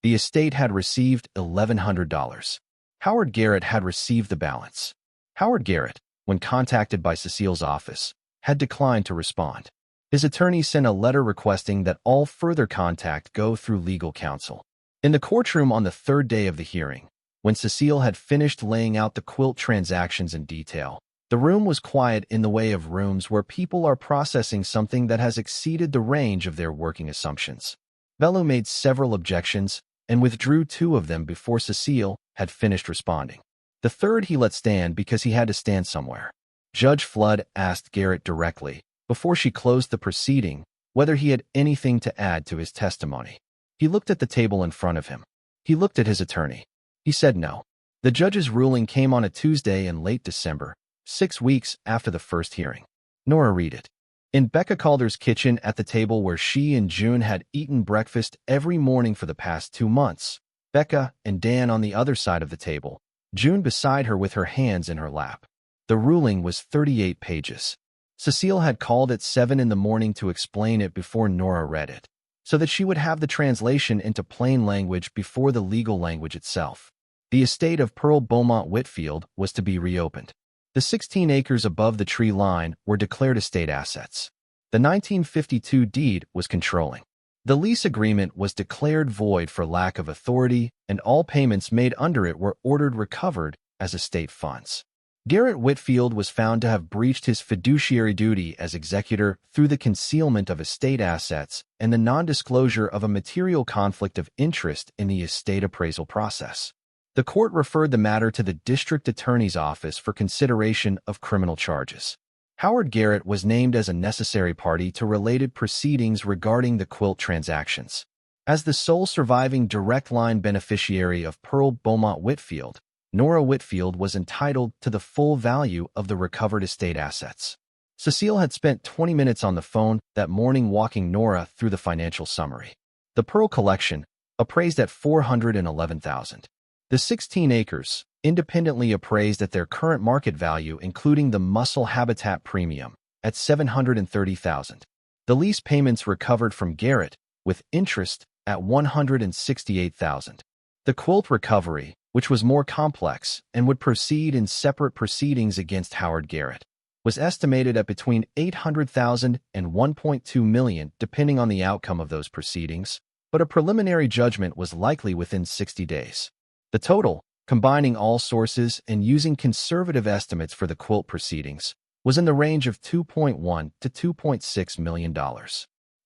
S1: The estate had received $1,100. Howard Garrett had received the balance. Howard Garrett, when contacted by Cecile's office, had declined to respond. His attorney sent a letter requesting that all further contact go through legal counsel. In the courtroom on the third day of the hearing, when Cecile had finished laying out the quilt transactions in detail, the room was quiet in the way of rooms where people are processing something that has exceeded the range of their working assumptions. Bellew made several objections and withdrew 2 of them before Cecile had finished responding. The third he let stand because he had to stand somewhere. Judge Flood asked Garrett directly, before she closed the proceeding, whether he had anything to add to his testimony. He looked at the table in front of him. He looked at his attorney. He said no. The judge's ruling came on a Tuesday in late December, 6 weeks after the first hearing. Nora read it. In Becca Calder's kitchen at the table where she and June had eaten breakfast every morning for the past 2 months, Becca and Dan on the other side of the table, June beside her with her hands in her lap. The ruling was 38 pages. Cecile had called at 7 in the morning to explain it before Nora read it, so that she would have the translation into plain language before the legal language itself. The estate of Pearl Beaumont Whitfield was to be reopened. The 16 acres above the tree line were declared estate assets. The 1952 deed was controlling. The lease agreement was declared void for lack of authority, and all payments made under it were ordered recovered as estate funds. Garrett Whitfield was found to have breached his fiduciary duty as executor through the concealment of estate assets and the non-disclosure of a material conflict of interest in the estate appraisal process. The court referred the matter to the district attorney's office for consideration of criminal charges. Howard Garrett was named as a necessary party to related proceedings regarding the quilt transactions. As the sole surviving direct line beneficiary of Pearl Beaumont Whitfield, Nora Whitfield was entitled to the full value of the recovered estate assets. Cecile had spent 20 minutes on the phone that morning walking Nora through the financial summary. The Pearl collection, appraised at $411,000. The 16 acres, independently appraised at their current market value including the mussel habitat premium, at $730,000. The lease payments recovered from Garrett, with interest, at $168,000. The quilt recovery, which was more complex and would proceed in separate proceedings against Howard Garrett, was estimated at between $800,000 and $1.2 million depending on the outcome of those proceedings, but a preliminary judgment was likely within 60 days. The total, combining all sources and using conservative estimates for the quilt proceedings, was in the range of $2.1 to $2.6 million.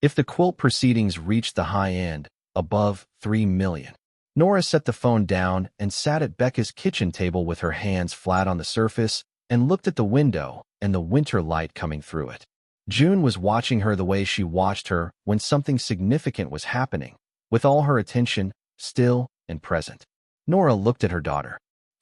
S1: If the quilt proceedings reached the high end, above $3 million, Nora set the phone down and sat at Becca's kitchen table with her hands flat on the surface and looked at the window and the winter light coming through it. June was watching her the way she watched her when something significant was happening, with all her attention still and present. Nora looked at her daughter.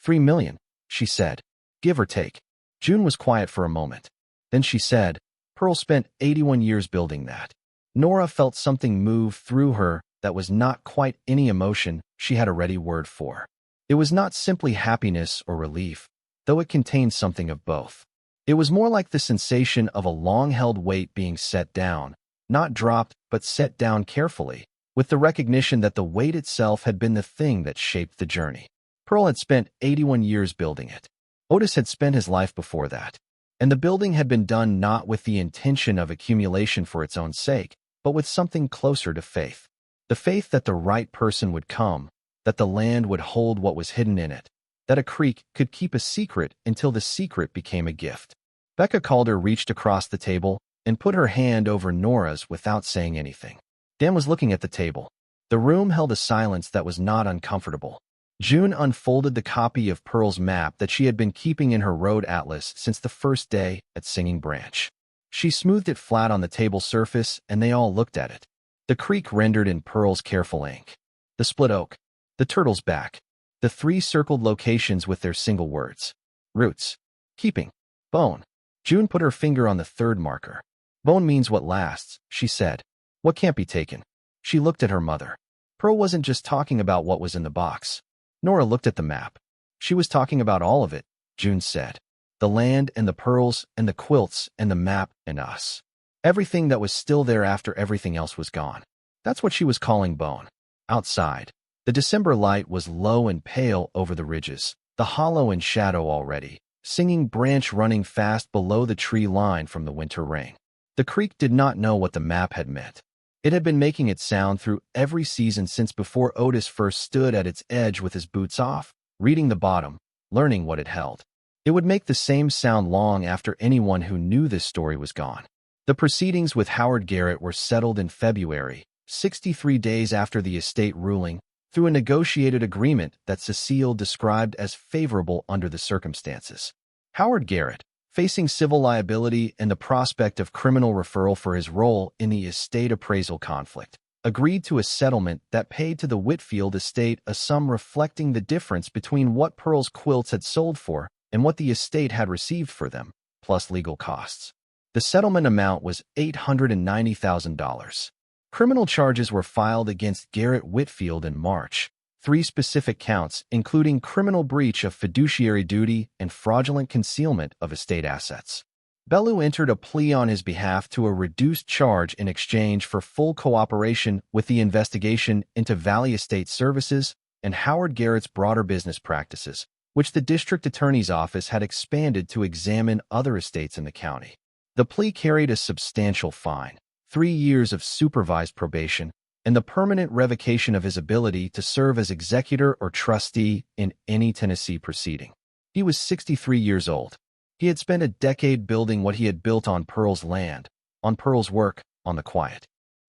S1: $3 million, she said, give or take. June was quiet for a moment. Then she said, Pearl spent 81 years building that. Nora felt something move through her that was not quite any emotion she had a ready word for. It was not simply happiness or relief, though it contained something of both. It was more like the sensation of a long-held weight being set down, not dropped but set down carefully, with the recognition that the weight itself had been the thing that shaped the journey. Pearl had spent 81 years building it. Otis had spent his life before that, and the building had been done not with the intention of accumulation for its own sake, but with something closer to faith. The faith that the right person would come, that the land would hold what was hidden in it, that a creek could keep a secret until the secret became a gift. Becca Calder reached across the table and put her hand over Nora's without saying anything. Dan was looking at the table. The room held a silence that was not uncomfortable. June unfolded the copy of Pearl's map that she had been keeping in her road atlas since the first day at Singing Branch. She smoothed it flat on the table surface, and they all looked at it. The creek rendered in Pearl's careful ink. The split oak. The turtle's back. The 3 circled locations with their single words. Roots. Keeping. Bone. June put her finger on the 3rd marker. Bone means what lasts, she said. What can't be taken. She looked at her mother. Pearl wasn't just talking about what was in the box. Nora looked at the map. She was talking about all of it, June said. The land and the pearls and the quilts and the map and us. Everything that was still there after everything else was gone. That's what she was calling Bone. Outside. The December light was low and pale over the ridges, the hollow in shadow already, singing branch running fast below the tree line from the winter rain. The creek did not know what the map had meant. It had been making its sound through every season since before Otis first stood at its edge with his boots off, reading the bottom, learning what it held. It would make the same sound long after anyone who knew this story was gone. The proceedings with Howard Garrett were settled in February, 63 days after the estate ruling, through a negotiated agreement that Cecile described as favorable under the circumstances. Howard Garrett, facing civil liability and the prospect of criminal referral for his role in the estate appraisal conflict, agreed to a settlement that paid to the Whitfield estate a sum reflecting the difference between what Pearl's quilts had sold for and what the estate had received for them, plus legal costs. The settlement amount was $890,000. Criminal charges were filed against Garrett Whitfield in March, 3 specific counts including criminal breach of fiduciary duty and fraudulent concealment of estate assets. Bellew entered a plea on his behalf to a reduced charge in exchange for full cooperation with the investigation into Valley Estate Services and Howard Garrett's broader business practices, which the district attorney's office had expanded to examine other estates in the county. The plea carried a substantial fine, 3 years of supervised probation, and the permanent revocation of his ability to serve as executor or trustee in any Tennessee proceeding. He was 63 years old. He had spent a decade building what he had built on Pearl's land, on Pearl's work, on the quiet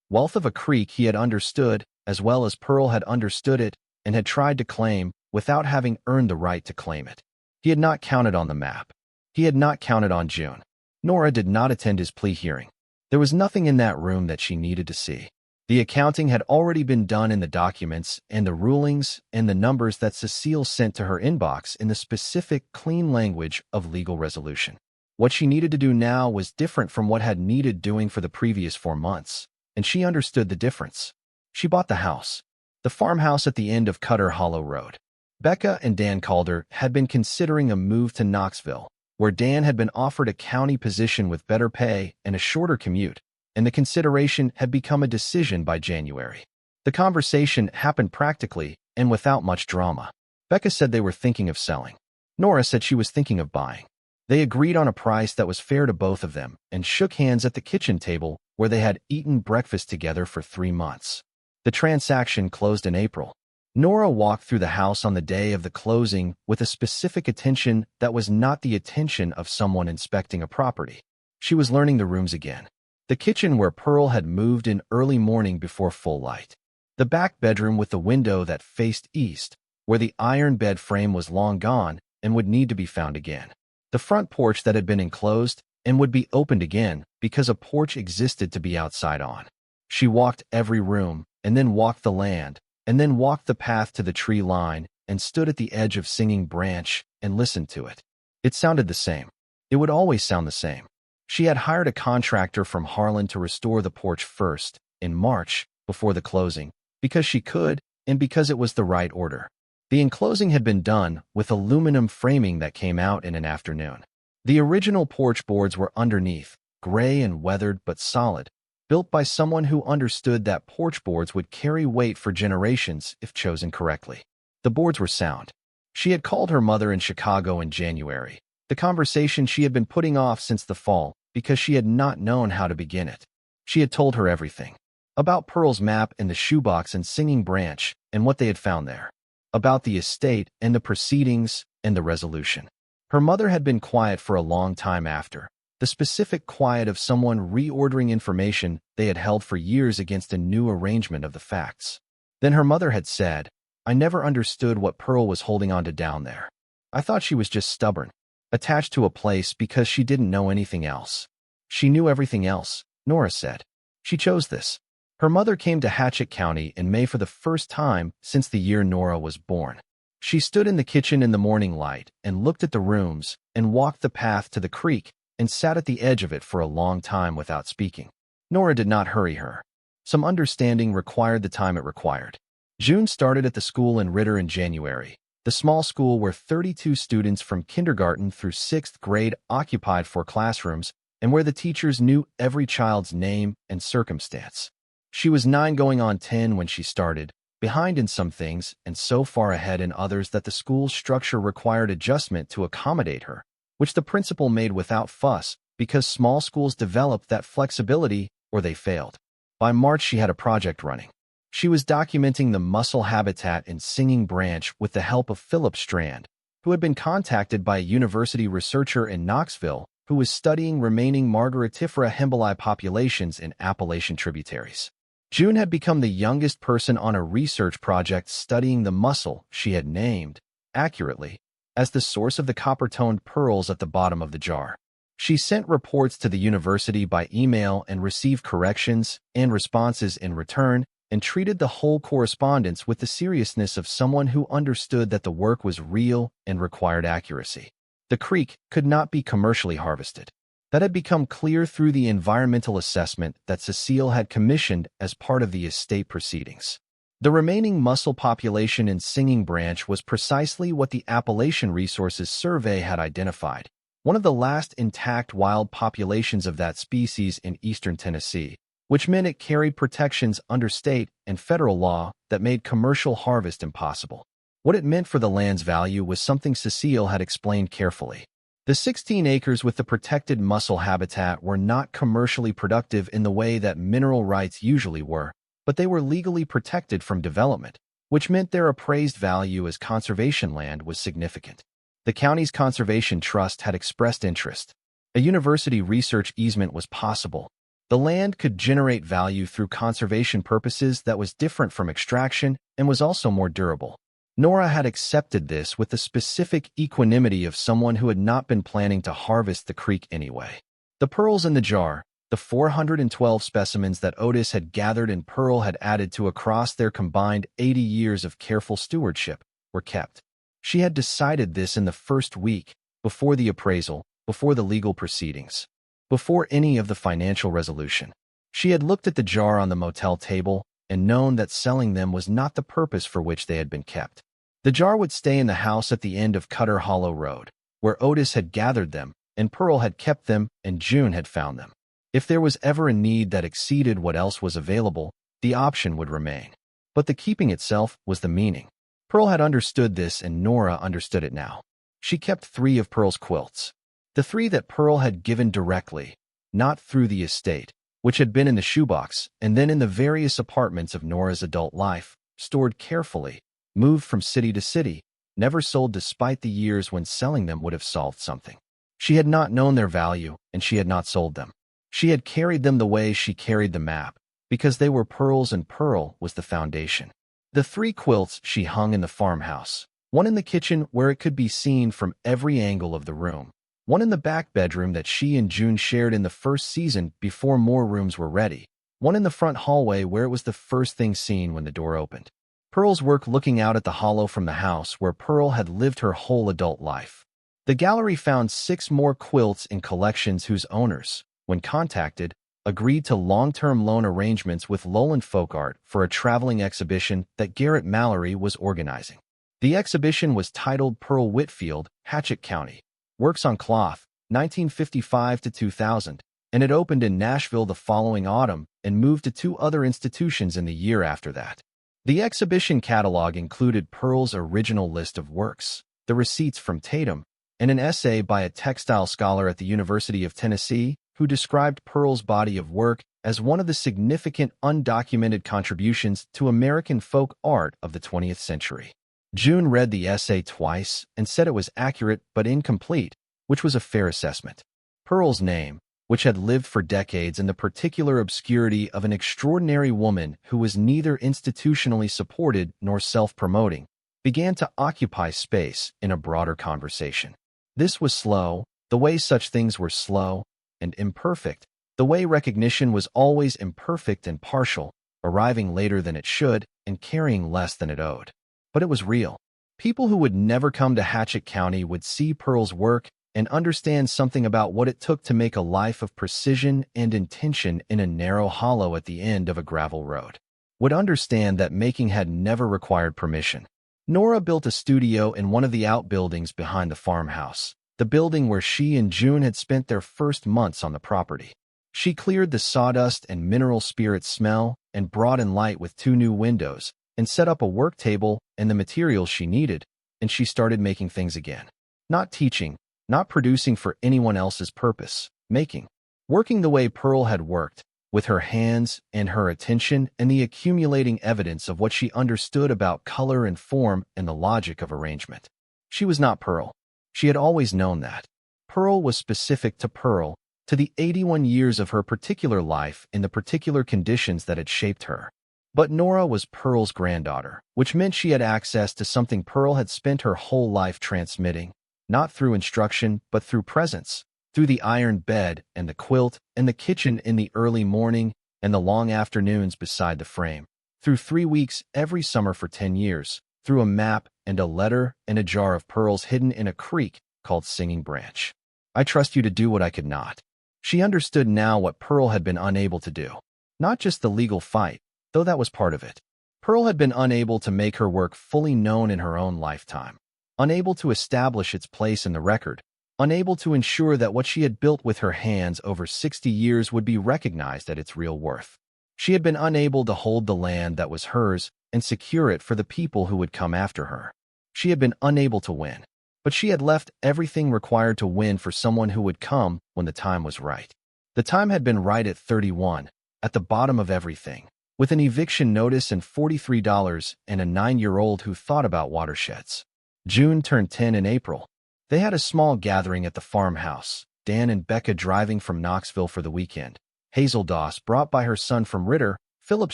S1: wealth of a creek he had understood, as well as Pearl had understood it and had tried to claim without having earned the right to claim it. He had not counted on the map. He had not counted on June. Nora did not attend his plea hearing. There was nothing in that room that she needed to see. The accounting had already been done in the documents and the rulings and the numbers that Cecile sent to her inbox in the specific, clean language of legal resolution. What she needed to do now was different from what had needed doing for the previous 4 months, and she understood the difference. She bought the house, the farmhouse at the end of Cutter Hollow Road. Becca and Dan Calder had been considering a move to Knoxville, where Dan had been offered a county position with better pay and a shorter commute, and the consideration had become a decision by January. The conversation happened practically and without much drama. Becca said they were thinking of selling. Nora said she was thinking of buying. They agreed on a price that was fair to both of them and shook hands at the kitchen table where they had eaten breakfast together for 3 months. The transaction closed in April. Nora walked through the house on the day of the closing with a specific attention that was not the attention of someone inspecting a property. She was learning the rooms again. The kitchen where Pearl had moved in early morning before full light. The back bedroom with the window that faced east, where the iron bed frame was long gone and would need to be found again. The front porch that had been enclosed and would be opened again because a porch existed to be outside on. She walked every room and then walked the land and then walked the path to the tree line and stood at the edge of Singing Branch and listened to it. It sounded the same. It would always sound the same. She had hired a contractor from Harlan to restore the porch first, in March, before the closing, because she could and because it was the right order. The enclosing had been done with aluminum framing that came out in an afternoon. The original porch boards were underneath, gray and weathered but solid, built by someone who understood that porch boards would carry weight for generations if chosen correctly. The boards were sound. She had called her mother in Chicago in January, the conversation she had been putting off since the fall because she had not known how to begin it. She had told her everything. About Pearl's map and the shoebox and Singing Branch and what they had found there. About the estate and the proceedings and the resolution. Her mother had been quiet for a long time after, the specific quiet of someone reordering information they had held for years against a new arrangement of the facts. Then her mother had said, "I never understood what Pearl was holding on to down there. I thought she was just stubborn, attached to a place because she didn't know anything else. She knew everything else," Nora said. She chose this. Her mother came to Hatchett County in May for the first time since the year Nora was born. She stood in the kitchen in the morning light and looked at the rooms and walked the path to the creek and sat at the edge of it for a long time without speaking. Nora did not hurry her. Some understanding required the time it required. June started at the school in Ritter in January, the small school where 32 students from kindergarten through 6th grade occupied 4 classrooms and where the teachers knew every child's name and circumstance. She was 9 going on 10 when she started, behind in some things and so far ahead in others that the school's structure required adjustment to accommodate her, which the principal made without fuss because small schools developed that flexibility or they failed. By March, she had a project running. She was documenting the mussel habitat in Singing Branch with the help of Philip Strand, who had been contacted by a university researcher in Knoxville who was studying remaining Margaritifera hembeli populations in Appalachian tributaries. June had become the youngest person on a research project studying the mussel she had named, accurately, as the source of the copper-toned pearls at the bottom of the jar. She sent reports to the university by email and received corrections and responses in return, and treated the whole correspondence with the seriousness of someone who understood that the work was real and required accuracy. The creek could not be commercially harvested. That had become clear through the environmental assessment that Cecile had commissioned as part of the estate proceedings. The remaining mussel population in Singing Branch was precisely what the Appalachian Resources Survey had identified, one of the last intact wild populations of that species in eastern Tennessee, which meant it carried protections under state and federal law that made commercial harvest impossible. What it meant for the land's value was something Cecile had explained carefully. The 16 acres with the protected mussel habitat were not commercially productive in the way that mineral rights usually were, but they were legally protected from development, which meant their appraised value as conservation land was significant. The county's conservation trust had expressed interest. A university research easement was possible. The land could generate value through conservation purposes that was different from extraction and was also more durable. Nora had accepted this with the specific equanimity of someone who had not been planning to harvest the creek anyway. The pearls in the jar, the 412 specimens that Otis had gathered and Pearl had added to across their combined 80 years of careful stewardship, were kept. She had decided this in the first week, before the appraisal, before the legal proceedings, before any of the financial resolution. She had looked at the jar on the motel table and known that selling them was not the purpose for which they had been kept. The jar would stay in the house at the end of Cutter Hollow Road, where Otis had gathered them, and Pearl had kept them, and June had found them. If there was ever a need that exceeded what else was available, the option would remain. But the keeping itself was the meaning. Pearl had understood this, and Nora understood it now. She kept 3 of Pearl's quilts. The 3 that Pearl had given directly, not through the estate, which had been in the shoebox, and then in the various apartments of Nora's adult life, stored carefully, moved from city to city, never sold despite the years when selling them would have solved something. She had not known their value, and she had not sold them. She had carried them the way she carried the map, because they were pearls and Pearl was the foundation. The 3 quilts she hung in the farmhouse, one in the kitchen where it could be seen from every angle of the room, one in the back bedroom that she and June shared in the first season before more rooms were ready, one in the front hallway where it was the first thing seen when the door opened. Pearl's work looking out at the hollow from the house where Pearl had lived her whole adult life. The gallery found 6 more quilts in collections whose owners, when contacted, agreed to long-term loan arrangements with Lowland Folk Art for a traveling exhibition that Garrett Mallory was organizing. The exhibition was titled Pearl Whitfield, Hatchett County, Works on Cloth, 1955 to 2000, and it opened in Nashville the following autumn and moved to 2 other institutions in the year after that. The exhibition catalog included Pearl's original list of works, the receipts from Tatum, and an essay by a textile scholar at the University of Tennessee who described Pearl's body of work as one of the significant undocumented contributions to American folk art of the 20th century. June read the essay twice and said it was accurate but incomplete, which was a fair assessment. Pearl's name, which had lived for decades in the particular obscurity of an extraordinary woman who was neither institutionally supported nor self-promoting, began to occupy space in a broader conversation. This was slow, the way such things were slow, and imperfect, the way recognition was always imperfect and partial, arriving later than it should and carrying less than it owed. But it was real. People who would never come to Hatchett County would see Pearl's work and understand something about what it took to make a life of precision and intention in a narrow hollow at the end of a gravel road. Would understand that making had never required permission. Nora built a studio in one of the outbuildings behind the farmhouse, the building where she and June had spent their first months on the property. She cleared the sawdust and mineral spirit smell and brought in light with 2 new windows, and set up a work table and the materials she needed, and she started making things again. Not teaching, not producing for anyone else's purpose, making. Working the way Pearl had worked, with her hands and her attention and the accumulating evidence of what she understood about color and form and the logic of arrangement. She was not Pearl. She had always known that. Pearl was specific to Pearl, to the 81 years of her particular life in the particular conditions that had shaped her. But Nora was Pearl's granddaughter, which meant she had access to something Pearl had spent her whole life transmitting, not through instruction but through presence, through the iron bed and the quilt and the kitchen in the early morning and the long afternoons beside the frame, through 3 weeks every summer for 10 years, through a map and a letter and a jar of pearls hidden in a creek called Singing Branch. I trust you to do what I could not. She understood now what Pearl had been unable to do. Not just the legal fight, though that was part of it. Pearl had been unable to make her work fully known in her own lifetime, unable to establish its place in the record, unable to ensure that what she had built with her hands over 60 years would be recognized at its real worth. She had been unable to hold the land that was hers and secure it for the people who would come after her. She had been unable to win, but she had left everything required to win for someone who would come when the time was right. The time had been right at 31, at the bottom of everything, with an eviction notice and $43 and a 9-year-old who thought about watersheds. June turned 10 in April. They had a small gathering at the farmhouse, Dan and Becca driving from Knoxville for the weekend. Hazel Doss brought by her son from Ritter, Philip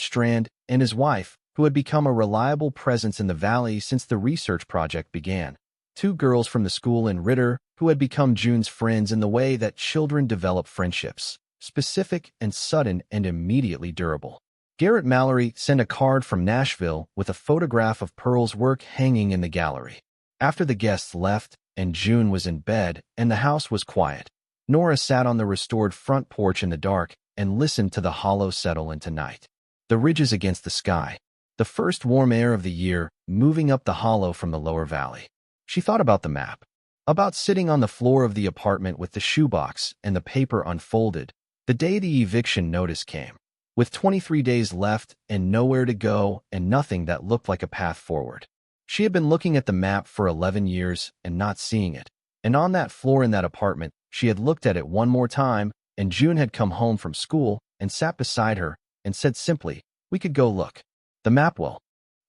S1: Strand, and his wife, who had become a reliable presence in the valley since the research project began. 2 girls from the school in Ritter, who had become June's friends in the way that children develop friendships, specific and sudden and immediately durable. Garrett Mallory sent a card from Nashville with a photograph of Pearl's work hanging in the gallery. After the guests left, and June was in bed, and the house was quiet, Nora sat on the restored front porch in the dark and listened to the hollow settle into night. The ridges against the sky, the first warm air of the year moving up the hollow from the lower valley. She thought about the map, about sitting on the floor of the apartment with the shoebox and the paper unfolded, the day the eviction notice came, with 23 days left and nowhere to go and nothing that looked like a path forward. She had been looking at the map for 11 years and not seeing it, and on that floor in that apartment, she had looked at it one more time, and June had come home from school and sat beside her and said simply, "We could go look. The map will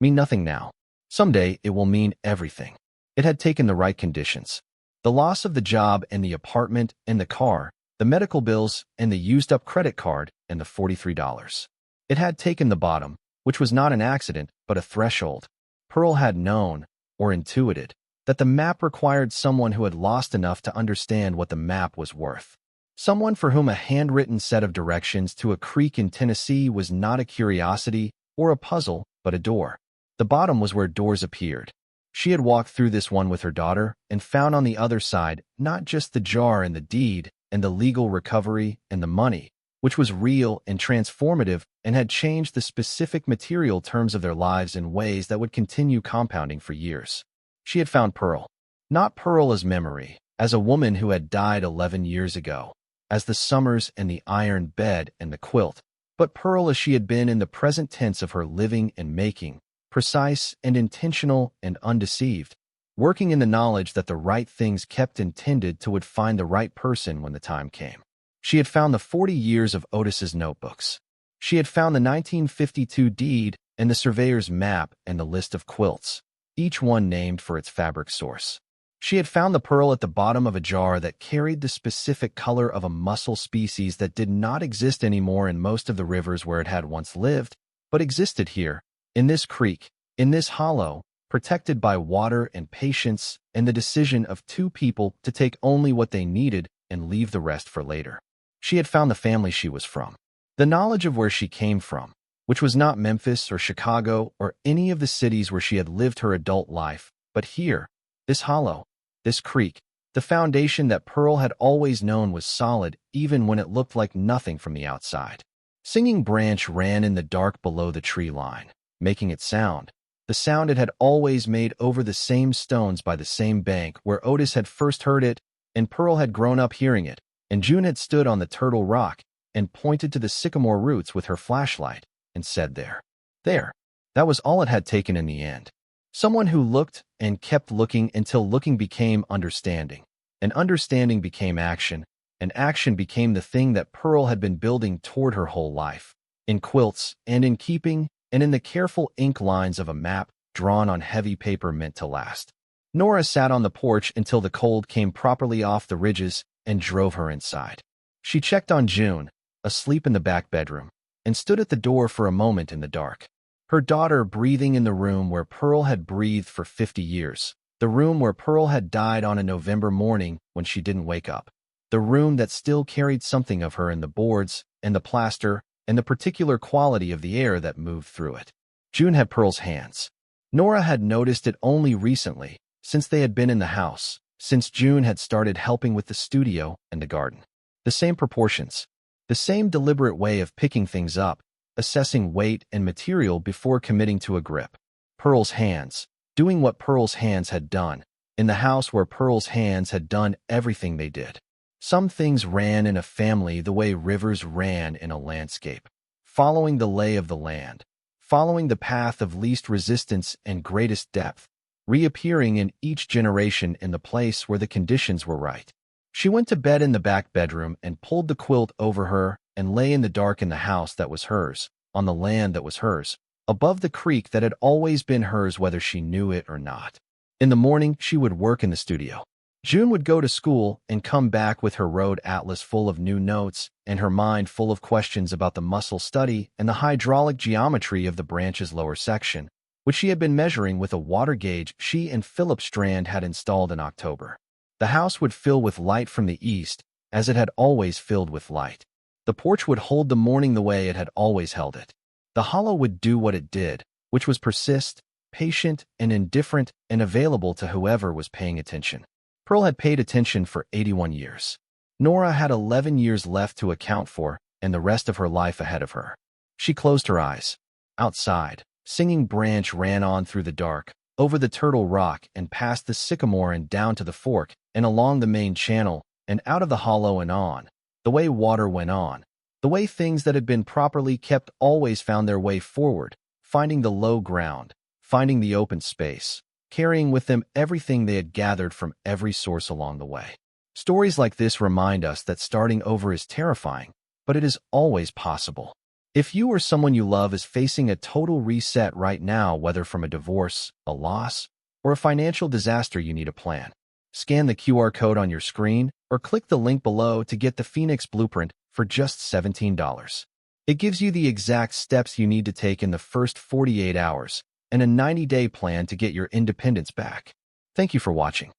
S1: mean nothing now. Someday it will mean everything." It had taken the right conditions. The loss of the job and the apartment and the car, the medical bills and the used-up credit card and the $43. It had taken the bottom, which was not an accident but a threshold. Pearl had known, or intuited, that the map required someone who had lost enough to understand what the map was worth. Someone for whom a handwritten set of directions to a creek in Tennessee was not a curiosity or a puzzle, but a door. The bottom was where doors appeared. She had walked through this one with her daughter and found on the other side not just the jar and the deed and the legal recovery and the money, which was real and transformative and had changed the specific material terms of their lives in ways that would continue compounding for years. She had found Pearl. Not Pearl as memory, as a woman who had died 11 years ago, as the summers and the iron bed and the quilt, but Pearl as she had been in the present tense of her living and making, precise and intentional and undeceived, working in the knowledge that the right things kept intended to would find the right person when the time came. She had found the 40 years of Otis's notebooks. She had found the 1952 deed and the surveyor's map and the list of quilts, each one named for its fabric source. She had found the pearl at the bottom of a jar that carried the specific color of a mussel species that did not exist anymore in most of the rivers where it had once lived, but existed here, in this creek, in this hollow, protected by water and patience and the decision of 2 people to take only what they needed and leave the rest for later. She had found the family she was from, the knowledge of where she came from, which was not Memphis or Chicago or any of the cities where she had lived her adult life, but here, this hollow, this creek, the foundation that Pearl had always known was solid even when it looked like nothing from the outside. Singing Branch ran in the dark below the tree line, making its sound, the sound it had always made over the same stones by the same bank where Otis had first heard it, and Pearl had grown up hearing it, and June had stood on the Turtle Rock and pointed to the sycamore roots with her flashlight and said, there, That was all it had taken in the end. Someone who looked and kept looking until looking became understanding, and understanding became action, and action became the thing that Pearl had been building toward her whole life. In quilts, and in keeping, and in the careful ink lines of a map drawn on heavy paper meant to last. Nora sat on the porch until the cold came properly off the ridges and drove her inside. She checked on June, asleep in the back bedroom, and stood at the door for a moment in the dark. Her daughter breathing in the room where Pearl had breathed for 50 years, the room where Pearl had died on a November morning when she didn't wake up, the room that still carried something of her in the boards and the plaster and the particular quality of the air that moved through it. June had Pearl's hands. Nora had noticed it only recently, since they had been in the house, since June had started helping with the studio and the garden. The same proportions, the same deliberate way of picking things up, assessing weight and material before committing to a grip. Pearl's hands, doing what Pearl's hands had done, in the house where Pearl's hands had done everything they did. Some things ran in a family the way rivers ran in a landscape, following the lay of the land, following the path of least resistance and greatest depth, reappearing in each generation in the place where the conditions were right. She went to bed in the back bedroom and pulled the quilt over her and lay in the dark in the house that was hers, on the land that was hers, above the creek that had always been hers whether she knew it or not. In the morning, she would work in the studio. June would go to school and come back with her road atlas full of new notes and her mind full of questions about the muscle study and the hydraulic geometry of the branch's lower section, which she had been measuring with a water gauge she and Philip Strand had installed in October. The house would fill with light from the east, as it had always filled with light. The porch would hold the morning the way it had always held it. The hollow would do what it did, which was persist, patient and indifferent and available to whoever was paying attention. Pearl had paid attention for 81 years. Nora had 11 years left to account for and the rest of her life ahead of her. She closed her eyes. Outside, Singing Branch ran on through the dark, over the Turtle Rock and past the sycamore and down to the fork and along the main channel and out of the hollow and on, the way water went on, the way things that had been properly kept always found their way forward, finding the low ground, finding the open space, carrying with them everything they had gathered from every source along the way. Stories like this remind us that starting over is terrifying, but it is always possible. If you or someone you love is facing a total reset right now, whether from a divorce, a loss, or a financial disaster, you need a plan. Scan the QR code on your screen or click the link below to get the Phoenix Blueprint for just $17. It gives you the exact steps you need to take in the first 48 hours and a 90-day plan to get your independence back. Thank you for watching.